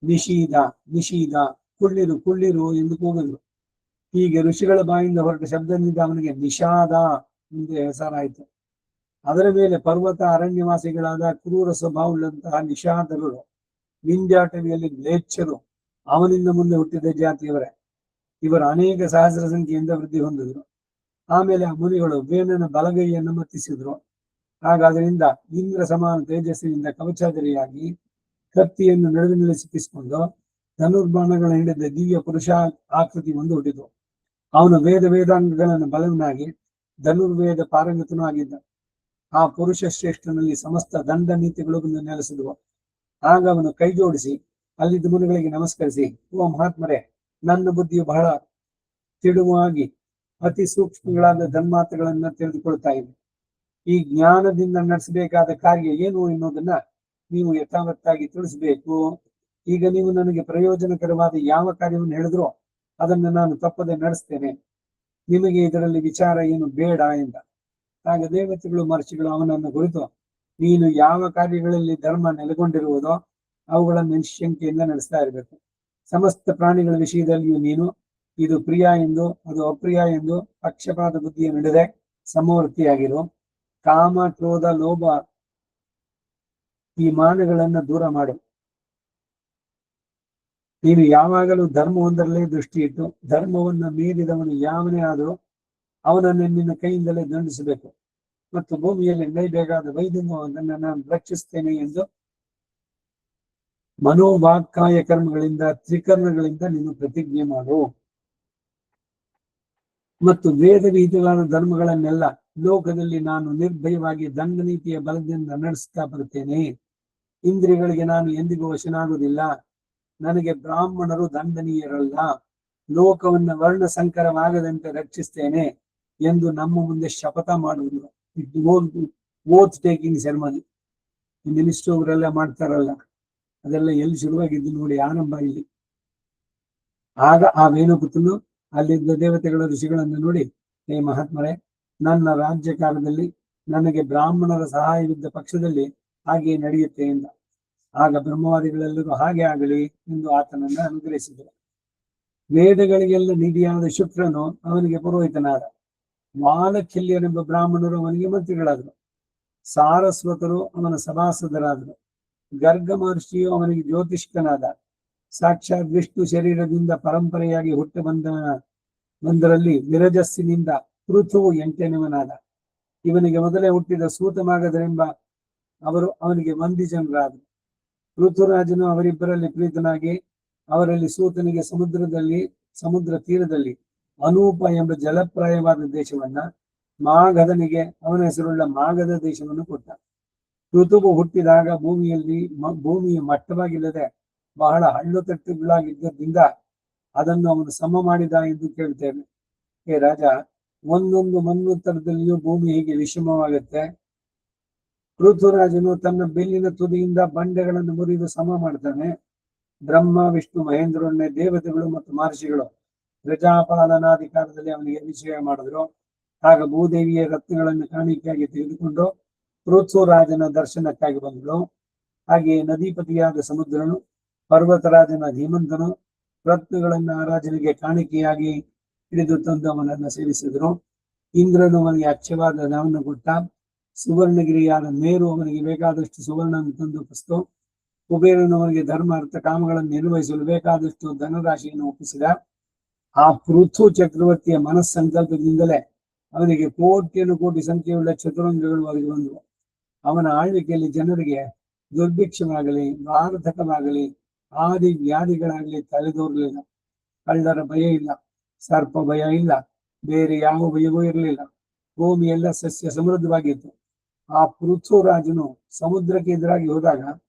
ನಿಷೀದ ನಿಷೀದ, ಕುಳ್ಳಿರು ಕುಳ್ಳಿರು ಎಂದು ಕೂಗಿದ್ರು. ಹೀಗೆ ಋಷಿಗಳ ಬಾಯಿಂದ ಹೊರಟ ಶಬ್ದದಿಂದ ಅವನಿಗೆ ನಿಷಾದ ಎಂದು ಹೆಸರಾಯಿತು. ಅದರ ಮೇಲೆ ಪರ್ವತ ಅರಣ್ಯವಾಸಿಗಳಾದ ಕ್ರೂರ ಸ್ವಭಾವವುಳ್ಳಂತಹ ನಿಷಾದರು, ವಿಂಧ್ಯಾಟವಿಯಲ್ಲಿ ಮ್ಲೇಚ್ಛರು, ಅವನಿಂದ ಮುಂದೆ ಹುಟ್ಟಿದ ಜಾತಿಯವರೇ. ಇವರು ಅನೇಕ ಸಹಸ್ರ ಸಂಖ್ಯೆಯಿಂದ ವೃದ್ಧಿ ಹೊಂದಿದ್ರು. ಆಮೇಲೆ ಆ ಮುನಿಗಳು ವೇನನ ಬಲಗೈಯನ್ನು ಮತ್ತಿಸಿದ್ರು. ಹಾಗಾದ್ರಿಂದ ಇಂದ್ರ ಸಮಾನ ತೇಜಸ್ಸಿನಿಂದ ಕವಚಾದರಿಯಾಗಿ ಕತ್ತಿಯನ್ನು ನಡುವಿನಲ್ಲಿ ಸಿಕ್ಕಿಸಿಕೊಂಡು ಧನುರ್ಬಾಣಗಳ ಹಿಡಿದ ದಿವ್ಯ ಪುರುಷ ಆಕೃತಿ ಒಂದು ಹುಟ್ಟಿತು. ಅವನು ವೇದಾಂಗಗಳನ್ನು ಬಲವನಾಗಿ ಧನುರ್ವೇದ ಪಾರಂಗತನೂ ಆಗಿದ್ದ. ಆ ಪುರುಷ ಶ್ರೇಷ್ಠನಲ್ಲಿ ಸಮಸ್ತ ದಂಡ ನೀತಿಗಳು ಬಂದು ನೆಲೆಸಿದವು. ಆಗ ಅವನು ಕೈ ಜೋಡಿಸಿ ಅಲ್ಲಿದ್ದ ಮುನಿಗಳಿಗೆ ನಮಸ್ಕರಿಸಿ, ಓ ಮಹಾತ್ಮರೇ, ನನ್ನ ಬುದ್ಧಿಯು ಬಹಳ ತಿಳುವಾಗಿ ಅತಿ ಸೂಕ್ಷ್ಮಗಳಾದ ಧನ್ಮಾತಗಳನ್ನ ತಿಳಿದುಕೊಳ್ತಾ ಇದೆ. ಈ ಜ್ಞಾನದಿಂದ ನಡೆಸಬೇಕಾದ ಕಾರ್ಯ ಏನು ಎನ್ನುವುದನ್ನ ನೀವು ಯಥಾವತ್ತಾಗಿ ತಿಳಿಸಬೇಕು. ಈಗ ನೀವು ನನಗೆ ಪ್ರಯೋಜನಕರವಾದ ಯಾವ ಕಾರ್ಯವನ್ನು ಹೇಳಿದ್ರೋ ಅದನ್ನು ನಾನು ತಪ್ಪದೆ ನಡೆಸ್ತೇನೆ. ನಿಮಗೆ ಇದರಲ್ಲಿ ವಿಚಾರ ಏನು ಬೇಡ ಎಂದ. ಆಗ ದೇವತೆಗಳು ಮಹರ್ಷಿಗಳು ಅವನನ್ನು ಕುರಿತು, ನೀನು ಯಾವ ಕಾರ್ಯಗಳಲ್ಲಿ ಧರ್ಮ ನೆಲೆಗೊಂಡಿರುವುದೋ ಅವುಗಳನ್ನು ನಿಶ್ಶಂಕೆಯಿಂದ ನಡೆಸ್ತಾ ಇರಬೇಕು. ಸಮಸ್ತ ಪ್ರಾಣಿಗಳ ವಿಷಯದಲ್ಲಿಯೂ ನೀನು ಇದು ಪ್ರಿಯ ಎಂದು ಅದು ಅಪ್ರಿಯ ಎಂದು ಪಕ್ಷಪಾತ ಬುದ್ಧಿಯ ನಡೆದೆ ಸಮವರ್ತಿಯಾಗಿರು. ಕಾಮ, ಕ್ರೋಧ, ಲೋಭ ಈ ಮಾನಗಳನ್ನ ದೂರ ಮಾಡು. ನೀನು ಯಾವಾಗಲೂ ಧರ್ಮವೊಂದರಲ್ಲೇ ದೃಷ್ಟಿ ಇಟ್ಟು ಧರ್ಮವನ್ನ ಮೀರಿದವನು ಯಾವನೇ ಆದರೂ ಅವನನ್ನು ನಿನ್ನ ಕೈಯಿಂದಲೇ ದಂಡಿಸಬೇಕು. ಮತ್ತು ಭೂಮಿಯಲ್ಲಿ ನಡೆಯಬೇಕಾದ ವೈದ್ಯವನ್ನು ನಾನು ರಕ್ಷಿಸ್ತೇನೆ ಎಂದು ಮನೋವಾಕ್ಕಾಯ ಕರ್ಮಗಳಿಂದ ತ್ರಿಕರ್ಮಗಳಿಂದ ನೀನು ಪ್ರತಿಜ್ಞೆ ಮಾಡು. ಮತ್ತು ವೇದ ವಿಹಿತವಾದ ಧರ್ಮಗಳನ್ನೆಲ್ಲ ಲೋಕದಲ್ಲಿ ನಾನು ನಿರ್ಭಯವಾಗಿ ದಂಡ ನೀತಿಯ ಬಲದಿಂದ ನಡೆಸ್ತಾ ಬರುತ್ತೇನೆ. ಇಂದ್ರಿಯಗಳಿಗೆ ನಾನು ಎಂದಿಗೂ ವಶನಾಗುವುದಿಲ್ಲ. ನನಗೆ ಬ್ರಾಹ್ಮಣರು ದಂಡನೀಯರಲ್ಲ. ಲೋಕವನ್ನು ವರ್ಣ ಸಂಕರವಾಗದಂತೆ ರಕ್ಷಿಸ್ತೇನೆ ಎಂದು ನಮ್ಮ ಮುಂದೆ ಶಪಥ ಮಾಡುವುದು. ಓತ್ ಟೇಕಿಂಗ್ ಸೆರೆಮನಿ ಮಿನಿಸ್ಟರ್ ಅವರೆಲ್ಲ ಮಾಡ್ತಾರಲ್ಲ, ಅದೆಲ್ಲ ಎಲ್ಲಿ ಶುರುವಾಗಿದ್ದು ನೋಡಿ, ಆರಂಭ ಇಲ್ಲಿ. ಆಗ ಆ ವೇಣುಪುತ್ರನು ಅಲ್ಲಿದ್ದ ದೇವತೆಗಳ ಋಷಿಗಳನ್ನು ನೋಡಿ, ಹೇ ಮಹಾತ್ಮರೇ, ನನ್ನ ರಾಜ್ಯ ಕಾಲದಲ್ಲಿ ನನಗೆ ಬ್ರಾಹ್ಮಣರ ಸಹಾಯವಿದ್ದ ಪಕ್ಷದಲ್ಲಿ ಹಾಗೆ ನಡೆಯುತ್ತೆ ಎಂದ. ಆಗ ಬ್ರಹ್ಮವಾದಿಗಳೆಲ್ಲರೂ ಹಾಗೆ ಆಗಲಿ ಎಂದು ಆತನನ್ನು ಅನುಗ್ರಹಿಸಿದರು. ವೇದಗಳಿಗೆಲ್ಲ ನಿಧಿಯಾದ ಶುಕ್ರನು ಅವನಿಗೆ ಪುರೋಹಿತನಾದ. ವಾಲಖಿಲ್ಯರೆಂಬ ಬ್ರಾಹ್ಮಣರು ಅವನಿಗೆ ಮಂತ್ರಿಗಳಾದರು. ಸಾರಸ್ವತರು ಅವನ ಸಭಾಸದರಾದರು. ಗರ್ಗ ಮಹರ್ಷಿಯು ಅವನಿಗೆ ಜ್ಯೋತಿಷ್ಕನಾದ. ಸಾಕ್ಷಾತ್ ವಿಷ್ಣು ಶರೀರದಿಂದ ಪರಂಪರೆಯಾಗಿ ಹುಟ್ಟಿ ಬಂದರಲ್ಲಿ ವಿರಜಸ್ಸಿನಿಂದ ಪೃಥುವು ಎಂಟನೆಯವನಾದ. ಇವನಿಗೆ ಮೊದಲೇ ಹುಟ್ಟಿದ ಸೂತಮಾಗದರೆಂಬ ಅವರು ಅವನಿಗೆ ವಂದಿಜನರಾದರು. ಋತುರಾಜನು ಅವರಿಬ್ಬರಲ್ಲಿ ಪ್ರೀತನಾಗಿ ಅವರಲ್ಲಿ ಸೂತನಿಗೆ ಸಮುದ್ರ ತೀರದಲ್ಲಿ ಅನೂಪ ಎಂಬ ಜಲಪ್ರಾಯವಾದ ದೇಶವನ್ನ, ಮಾಗಧನಿಗೆ ಅವನ ಹೆಸರುಳ್ಳ ಮಾಗಧ ದೇಶವನ್ನು ಕೊಟ್ಟ. ಋತುವು ಹುಟ್ಟಿದಾಗ ಭೂಮಿಯು ಮಟ್ಟವಾಗಿಲ್ಲದೆ ಬಹಳ ಹಳ್ಳುತಟ್ಟುಗಳಾಗಿದ್ದರಿಂದ ಅದನ್ನು ಅವನು ಸಮ ಮಾಡಿದ ಎಂದು ಕೇಳ್ತೇವೆ. ಹೇ ರಾಜ, ಒಂದೊಂದು ಮನ್ವಂತರದಲ್ಲಿಯೂ ಭೂಮಿ ಹೀಗೆ ವಿಷಮವಾಗುತ್ತೆ. ಋತುರಾಜನು ತನ್ನ ಬೆಲ್ಲಿನ ತುದಿಯಿಂದ ಬಂಡೆಗಳನ್ನು ಮುರಿದು ಸಮ ಮಾಡ್ತಾನೆ. ಬ್ರಹ್ಮ, ವಿಷ್ಣು, ಮಹೇಂದ್ರನ್ನೇ ದೇವತೆಗಳು ಮತ್ತು ಮಹರ್ಷಿಗಳು ಪ್ರಜಾಪಾಲನಾಧಿಕಾರದಲ್ಲಿ ಅವನಿಗೆ ಅಭಿಷೇಕ ಮಾಡಿದ್ರು. ಆಗ ಭೂದೇವಿಯ ರತ್ನಗಳನ್ನು ಕಾಣಿಕೆಯಾಗಿ ತೆಗೆದುಕೊಂಡು ಋತುರಾಜನ ದರ್ಶನಕ್ಕಾಗಿ ಬಂದಳು. ಹಾಗೆಯೇ ನದಿಪತಿಯಾದ ಸಮುದ್ರನು, ಪರ್ವತರಾಜನ ಧೀಮಂತನು ರತ್ನಗಳನ್ನ ರಾಜನಿಗೆ ಕಾಣಿಕೆಯಾಗಿ ಹಿಡಿದು ತಂದು ಅವನನ್ನು ಸೇವಿಸಿದರು. ಇಂದ್ರನು ಅವನಿಗೆ ಅಕ್ಷವಾದ ಧನವನ್ನು ಕೊಟ್ಟ. ಸುವರ್ಣಗಿರಿಯಾದ ಮೇರು ಅವನಿಗೆ ಬೇಕಾದಷ್ಟು ಸುವರ್ಣವನ್ನು ತಂದು ಒಪ್ಪಿಸಿತು. ಕುಬೇರನು ಅವನಿಗೆ ಧರ್ಮ, ಅರ್ಥ, ಕಾಮಗಳನ್ನು ನಿರ್ವಹಿಸಲು ಬೇಕಾದಷ್ಟು ಧನರಾಶಿಯನ್ನು ಒಪ್ಪಿಸಿದ. ಆ ಪೃಥು ಚಕ್ರವರ್ತಿಯ ಮನಸ್ಸಂಕಲ್ಪದಿಂದಲೇ ಅವನಿಗೆ ಕೋಟಿ ಸಂಖ್ಯೆಯುಳ್ಳ ಚತುರಂಗಗಳು ಒದಗಿ ಬಂದವು. ಅವನ ಆಳ್ವಿಕೆಯಲ್ಲಿ ಜನರಿಗೆ ದುರ್ಭಿಕ್ಷವಾಗಲಿ, ವಾರ್ಧಕವಾಗಲಿ, ಆದಿ ವ್ಯಾಧಿಗಳಾಗಲಿ ತಲೆದೋರ್ಲಿಲ್ಲ. ಕಳ್ಳರ ಭಯ ಇಲ್ಲ, ಸರ್ಪ ಭಯ ಇಲ್ಲ, ಬೇರೆ ಯಾವ ಭಯವೂ ಇರಲಿಲ್ಲ. ಭೂಮಿ ಎಲ್ಲ ಸಸ್ಯ ಸಮೃದ್ಧವಾಗಿತ್ತು. ಆ ಪೃಥುರಾಜನು ಸಮುದ್ರಕ್ಕೆ ಎದುರಾಗಿ ಹೋದಾಗ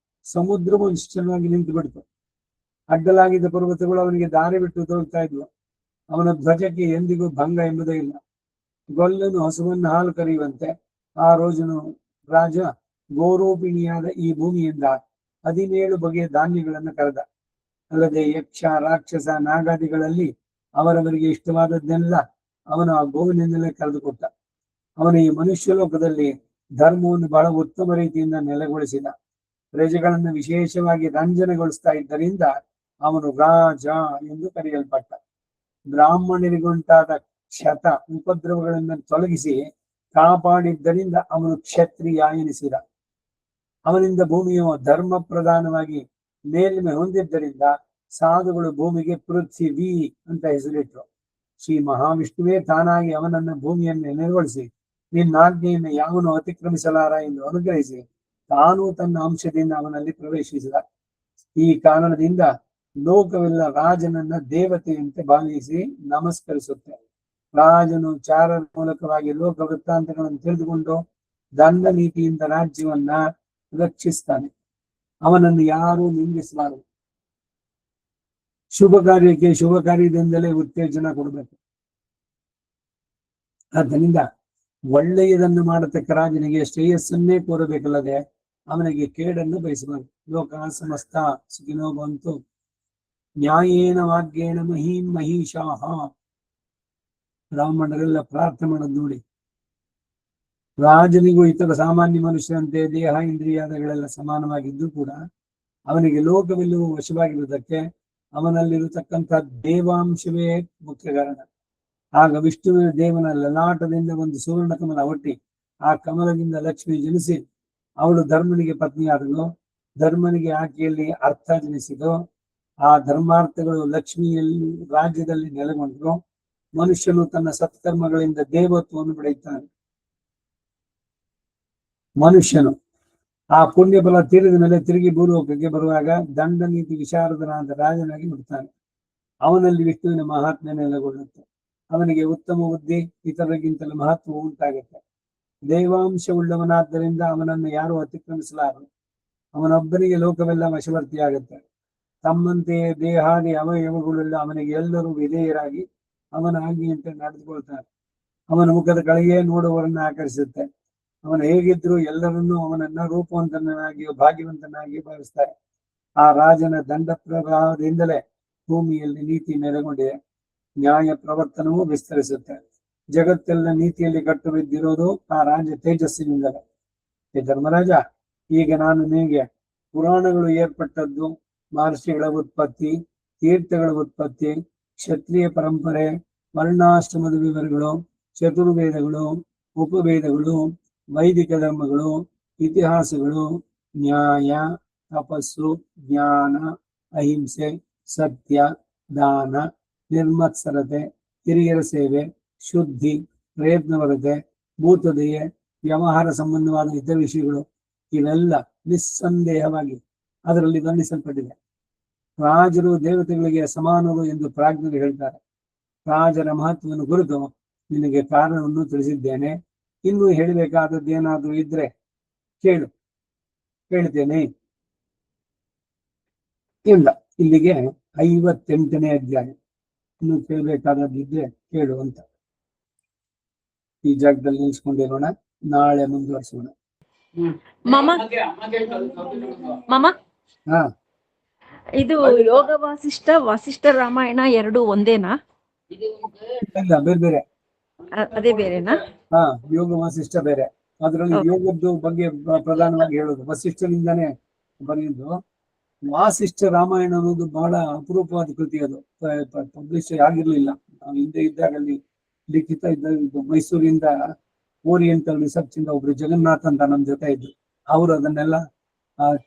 ಸಮುದ್ರವು ನಿಶ್ಚಲವಾಗಿ ನಿಂತು ಬಿಡ್ತು. ಅಡ್ಡಲಾಗಿದ್ದ ಪರ್ವತಗಳು ಅವನಿಗೆ ದಾರಿ ಬಿಟ್ಟು ತೋರ್ತಾ ಇದ್ವು. ಅವನ ಧ್ವಜಕ್ಕೆ ಎಂದಿಗೂ ಭಂಗ ಎಂಬುದೇ ಇಲ್ಲ. ಗೊಲ್ಲನು ಹಸುವನ್ನು ಹಾಲು ಕರೆಯುವಂತೆ ಆ ರಾಜ ಗೋರೂಪಿಣಿಯಾದ ಈ ಭೂಮಿಯಿಂದ 17 ಬಗೆಯ ಧಾನ್ಯಗಳನ್ನು ಕರೆದ. ಅಲ್ಲದೆ ಯಕ್ಷ, ರಾಕ್ಷಸ, ನಾಗಾದಿಗಳಲ್ಲಿ ಅವರವರಿಗೆ ಇಷ್ಟವಾದದ್ದನ್ನೆಲ್ಲ ಅವನು ಆ ಗೋವಿನಿಂದಲೇ ಕರೆದುಕೊಟ್ಟ. ಅವನು ಈ ಮನುಷ್ಯ ಲೋಕದಲ್ಲಿ ಧರ್ಮವನ್ನು ಬಹಳ ಉತ್ತಮ ರೀತಿಯಿಂದ ನೆಲೆಗೊಳಿಸಿದ. ಪ್ರಜೆಗಳನ್ನು ವಿಶೇಷವಾಗಿ ರಂಜನೆಗೊಳಿಸ್ತಾ ಇದ್ದರಿಂದ ಅವನು ರಾಜ ಎಂದು ಕರೆಯಲ್ಪಟ್ಟ. ಬ್ರಾಹ್ಮಣರಿಗುಂಟಾದ ಕ್ಷತ ಉಪದ್ರವಗಳನ್ನು ತೊಲಗಿಸಿ ಕಾಪಾಡಿದ್ದರಿಂದ ಅವನು ಕ್ಷತ್ರಿಯ ಎನಿಸಿದ. ಅವನಿಂದ ಭೂಮಿಯು ಧರ್ಮ ಪ್ರಧಾನವಾಗಿ ಮೇಲ್ಮೆ ಹೊಂದಿದ್ದರಿಂದ ಸಾಧುಗಳು ಭೂಮಿಗೆ ಪೃಥ್ವಿ ಅಂತ ಹೆಸರಿಟ್ರು. ಶ್ರೀ ಮಹಾವಿಷ್ಣುವೇ ತಾನಾಗಿ ಅವನನ್ನ ಭೂಮಿಯನ್ನು ನೆಲೆಗೊಳಿಸಿ ನಿನ್ನಾಜ್ಞೆಯನ್ನು ಯಾವನು ಅತಿಕ್ರಮಿಸಲಾರ ಎಂದು ಅನುಗ್ರಹಿಸಿ ತಾನು ತನ್ನ ಅಂಶದಿಂದ ಅವನಲ್ಲಿ ಪ್ರವೇಶಿಸಿದ. ಈ ಕಾರಣದಿಂದ ಲೋಕವೆಲ್ಲ ರಾಜನನ್ನ ದೇವತೆಯಂತೆ ಭಾವಿಸಿ ನಮಸ್ಕರಿಸುತ್ತೆ. ರಾಜನು ಚಾರ ಮೂಲಕವಾಗಿ ಲೋಕ ವೃತ್ತಾಂತಗಳನ್ನು ತಿಳಿದುಕೊಂಡು ದಂಡ ನೀತಿಯಿಂದ ರಾಜ್ಯವನ್ನ ರಕ್ಷಿಸ್ತಾನೆ. ಅವನನ್ನು ಯಾರೂ ನಿಂದಿಸಬಾರದು. ಶುಭ ಕಾರ್ಯಕ್ಕೆ ಶುಭ ಕಾರ್ಯದಿಂದಲೇ ಉತ್ತೇಜನ ಕೊಡಬೇಕು. ಆದ್ದರಿಂದ ಒಳ್ಳೆಯದನ್ನು ಮಾಡತಕ್ಕ ರಾಜನಿಗೆ ಶ್ರೇಯಸ್ಸನ್ನೇ ಕೋರಬೇಕಲ್ಲದೆ ಅವನಿಗೆ ಕೇಡನ್ನು ಬಯಸಬಾರದು. ಲೋಕ ಸಮಸ್ತ ಸುಖಿನೋ ಬಂತು ನ್ಯಾಯೇನ ವಾಗ್ಯೇನ ಮಹೀಂ ಮಹಿಷಾಹ. ಬ್ರಾಹ್ಮಣರೆಲ್ಲ ಪ್ರಾರ್ಥನೆ ಮಾಡೋದು ನೋಡಿ. ರಾಜನಿಗೂ ಇತರ ಸಾಮಾನ್ಯ ಮನುಷ್ಯರಂತೆ ದೇಹ ಇಂದ್ರಿಯಾದಗಳೆಲ್ಲ ಸಮಾನವಾಗಿದ್ದು ಕೂಡ ಅವನಿಗೆ ಲೋಕವೆಲ್ಲವೂ ವಶವಾಗಿರುವುದಕ್ಕೆ ಅವನಲ್ಲಿರತಕ್ಕಂಥ ದೇವಾಂಶವೇ ಮುಖ್ಯ ಕಾರಣ. ಆಗ ವಿಷ್ಣುವಿನ ದೇವನ ಲಲಾಟದಿಂದ ಒಂದು ಸುವರ್ಣ ಕಮಲ ಹುಟ್ಟಿ ಆ ಕಮಲದಿಂದ ಲಕ್ಷ್ಮಿ ಜನಿಸಿ ಅವಳು ಧರ್ಮನಿಗೆ ಪತ್ನಿಯಾದಳು. ಧರ್ಮನಿಗೆ ಆಕೆಯಲ್ಲಿ ಅರ್ಥ ಜನಿಸಿದು. ಆ ಧರ್ಮಾರ್ಥಗಳು ಲಕ್ಷ್ಮಿಯಲ್ಲಿ ರಾಜ್ಯದಲ್ಲಿ ನೆಲೆಗೊಂಡರು. ಮನುಷ್ಯನು ತನ್ನ ಸತ್ಕರ್ಮಗಳಿಂದ ದೇವತ್ವವನ್ನು ಪಡೆಯುತ್ತಾನೆ. ಮನುಷ್ಯನು ಆ ಪುಣ್ಯ ಬಲ ತೀರಿದ ಮೇಲೆ ತಿರುಗಿ ಭೂಲೋಕಕ್ಕೆ ಬರುವಾಗ ದಂಡ ನೀತಿ ವಿಶಾರದನಾದ ರಾಜನಾಗಿ ಬಿಡ್ತಾನೆ. ಅವನಲ್ಲಿ ವಿಷ್ಣುವಿನ ಮಹಾತ್ಮೆ ನೆಲೆಗೊಳ್ಳುತ್ತೆ. ಅವನಿಗೆ ಉತ್ತಮ ಬುದ್ಧಿ, ಇತರರಿಗಿಂತಲೂ ಮಹತ್ವ ಉಂಟಾಗುತ್ತೆ. ದೇವಾಂಶವುಳ್ಳವನಾದ್ದರಿಂದ ಅವನನ್ನು ಯಾರು ಅತಿಕ್ರಮಿಸಲಾರರು. ಅವನೊಬ್ಬನಿಗೆ ಲೋಕವೆಲ್ಲ ವಶವರ್ತಿಯಾಗುತ್ತೆ. ತಮ್ಮಂತೆಯೇ ದೇಹಾದಿ ಅವಯವಗಳೆಲ್ಲ ಅವನಿಗೆ ಎಲ್ಲರೂ ವಿಧೇಯರಾಗಿ ಅವನ ಆಜ್ಞೆಯಂತೆ ನಡೆದುಕೊಳ್ತಾರೆ. ಅವನ ಮುಖದ ಕಳೆಯೇ ನೋಡುವವರನ್ನು ಆಕರ್ಷಿಸುತ್ತೆ. ಅವನು ಹೇಗಿದ್ರು ಎಲ್ಲರನ್ನೂ ಅವನನ್ನ ರೂಪವಂತನಾಗಿಯೋ ಭಾಗ್ಯವಂತನಾಗಿ ಭಾವಿಸ್ತಾರೆ. ಆ ರಾಜನ ದಂಡ ಪ್ರಭಾವದಿಂದಲೇ ಭೂಮಿಯಲ್ಲಿ ನೀತಿ ನೆಲೆಗೊಂಡಿದೆ. ನ್ಯಾಯ ಪ್ರವರ್ತನವೂ ವಿಸ್ತರಿಸುತ್ತೆ. ಜಗತ್ತೆಲ್ಲ ನೀತಿಯಲ್ಲಿ ಕಟ್ಟು ಬಿದ್ದಿರೋದು ಆ ರಾಜ ತೇಜಸ್ಸಿನಿಂದಲೇ. ಧರ್ಮರಾಜ, ಈಗ ನಾನು ನಿನಗೆ ಪುರಾಣಗಳು ಏರ್ಪಟ್ಟದ್ದು, ಮಹರ್ಷಿಗಳ ಉತ್ಪತ್ತಿ, ತೀರ್ಥಗಳ ಉತ್ಪತ್ತಿ, ಕ್ಷತ್ರಿಯ ಪರಂಪರೆ, ವರ್ಣಾಶ್ರಮದ ವಿವರಗಳು, ಚತುರ್ವೇದಗಳು, ಉಪವೇದಗಳು, ವೈದಿಕ ಧರ್ಮಗಳು, ಇತಿಹಾಸಗಳು, ನ್ಯಾಯ, ತಪಸ್ಸು, ಜ್ಞಾನ, ಅಹಿಂಸೆ, ಸತ್ಯ, ದಾನ, ನಿರ್ಮತ್ಸರತೆ, ಹಿರಿಯರ ಸೇವೆ, ಶುದ್ಧಿ, ಪ್ರಯತ್ನವರತೆ, ಭೂತದಯೆ, ವ್ಯವಹಾರ ಸಂಬಂಧವಾದ ಇತರ ವಿಷಯಗಳು ಇವೆಲ್ಲ ನಿಸ್ಸಂದೇಹವಾಗಿ ಅದರಲ್ಲಿ ವರ್ಣಿಸಲ್ಪಟ್ಟಿದೆ. ರಾಜರು ದೇವತೆಗಳಿಗೆ ಸಮಾನರು ಎಂದು ಪ್ರಾಜ್ಞರು ಹೇಳ್ತಾರೆ. ರಾಜರ ಮಹತ್ವವನ್ನು ಕುರಿತು ನಿನಗೆ ಕಾರಣವನ್ನು ತಿಳಿಸಿದ್ದೇನೆ. ಇನ್ನೂ ಹೇಳಬೇಕಾದದ್ದೇನಾದ್ರೂ ಇದ್ರೆ ಕೇಳು, ಹೇಳ್ತೇನೆ. ಇಲ್ಲ, ಇಲ್ಲಿಗೆ 58ನೇ ಅಧ್ಯಾಯ. ಇನ್ನು ಕೇಳಬೇಕಾದದ್ದಿದ್ರೆ ಕೇಳು ಅಂತ ಈ ಜಾಗದಲ್ಲಿ ನಿಲ್ಸ್ಕೊಂಡಿರೋಣ. ನಾಳೆ ಮುಂದುವರಿಸೋಣ. ಹಾ, ಇದು ಯೋಗ ವಾಸಿಷ್ಠ, ವಸಿಷ್ಠ ರಾಮಾಯಣ ಎರಡು ಒಂದೇನಾ? ಇಲ್ಲ, ಬೇರೆ ಬೇರೆ. ಅದೇ ಬೇರೆನಾ? ಹಾ, ಯೋಗ ವಾಸಿಷ್ಠ ಬೇರೆ. ಅದರಲ್ಲಿ ಯೋಗದ್ದು ಬಗ್ಗೆ ಪ್ರಧಾನವಾಗಿ ಹೇಳೋದು ವಸಿಷ್ಠನಿಂದಾನೇ ಬರೆಯುವುದು. ವಾಸಿಷ್ಠ ರಾಮಾಯಣ ಅನ್ನೋದು ಬಹಳ ಅಪರೂಪವಾದ ಕೃತಿ. ಅದು ಪಬ್ಲಿಷ್ ಆಗಿರ್ಲಿಲ್ಲ. ನಾವು ಹಿಂದೆ ಇದ್ದಾಗ ಅಲ್ಲಿ ಲಿಖಿತ ಇದ್ದ ಮೈಸೂರಿಂದ ಓರಿಯೆಂಟಲ್ ರಿಸರ್ಚ್ ಇಂದ ಒಬ್ರು ಜಗನ್ನಾಥ್ ಅಂತ ನಮ್ಮ ಜೊತೆ ಇದ್ರು. ಅವರು ಅದನ್ನೆಲ್ಲ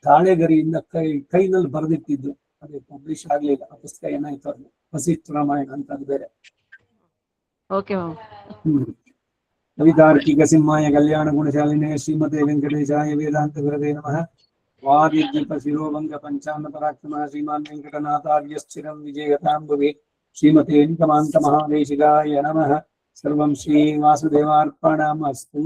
ತಾಳೆಗರಿಯಿಂದ ಕೈನಲ್ಲಿ ಬರೆದಿಟ್ಟಿದ್ರು. ಅದು ಪಬ್ಲಿಷ್ ಆಗ್ಲಿಲ್ಲ. ಆ ಪುಸ್ತಕ ಏನಾಯ್ತು ಅದು ವಸಿಷ್ಠ ರಾಮಾಯಣ ಅಂತ, ಅದು ಬೇರೆ. ಕವಿತಾರ್ಕಿಕ ಸಿಂಹಾಯ ಕಲ್ಯಾಣ ಗುಣಶಾಲಿನೇ ಶ್ರೀಮತೆ ವೆಂಕಟೇಶಾಯ ವೇದಾಂತ ಗುರವೇ ನಮಃ. ವಾದಿದೀಪ ಶಿರೋಭಂಗ ಪಂಚಾನ್ನ ಪರಾಕ್ರಮ ಶ್ರೀಮಾನ್ ವೆಂಕಟನಾಥಾರ್ಯಶ್ಚಿರಂ ವಿಜಯತಾಂಬುವೆ. ಶ್ರೀಮತೆ ನಿಗಮಾಂತ ಮಹಾದೇಶಿಕಾಯ ನಮಃ. ಸರ್ವಂ ಶ್ರೀ ವಾಸುದೇವಾರ್ಪಣಮಸ್ತು.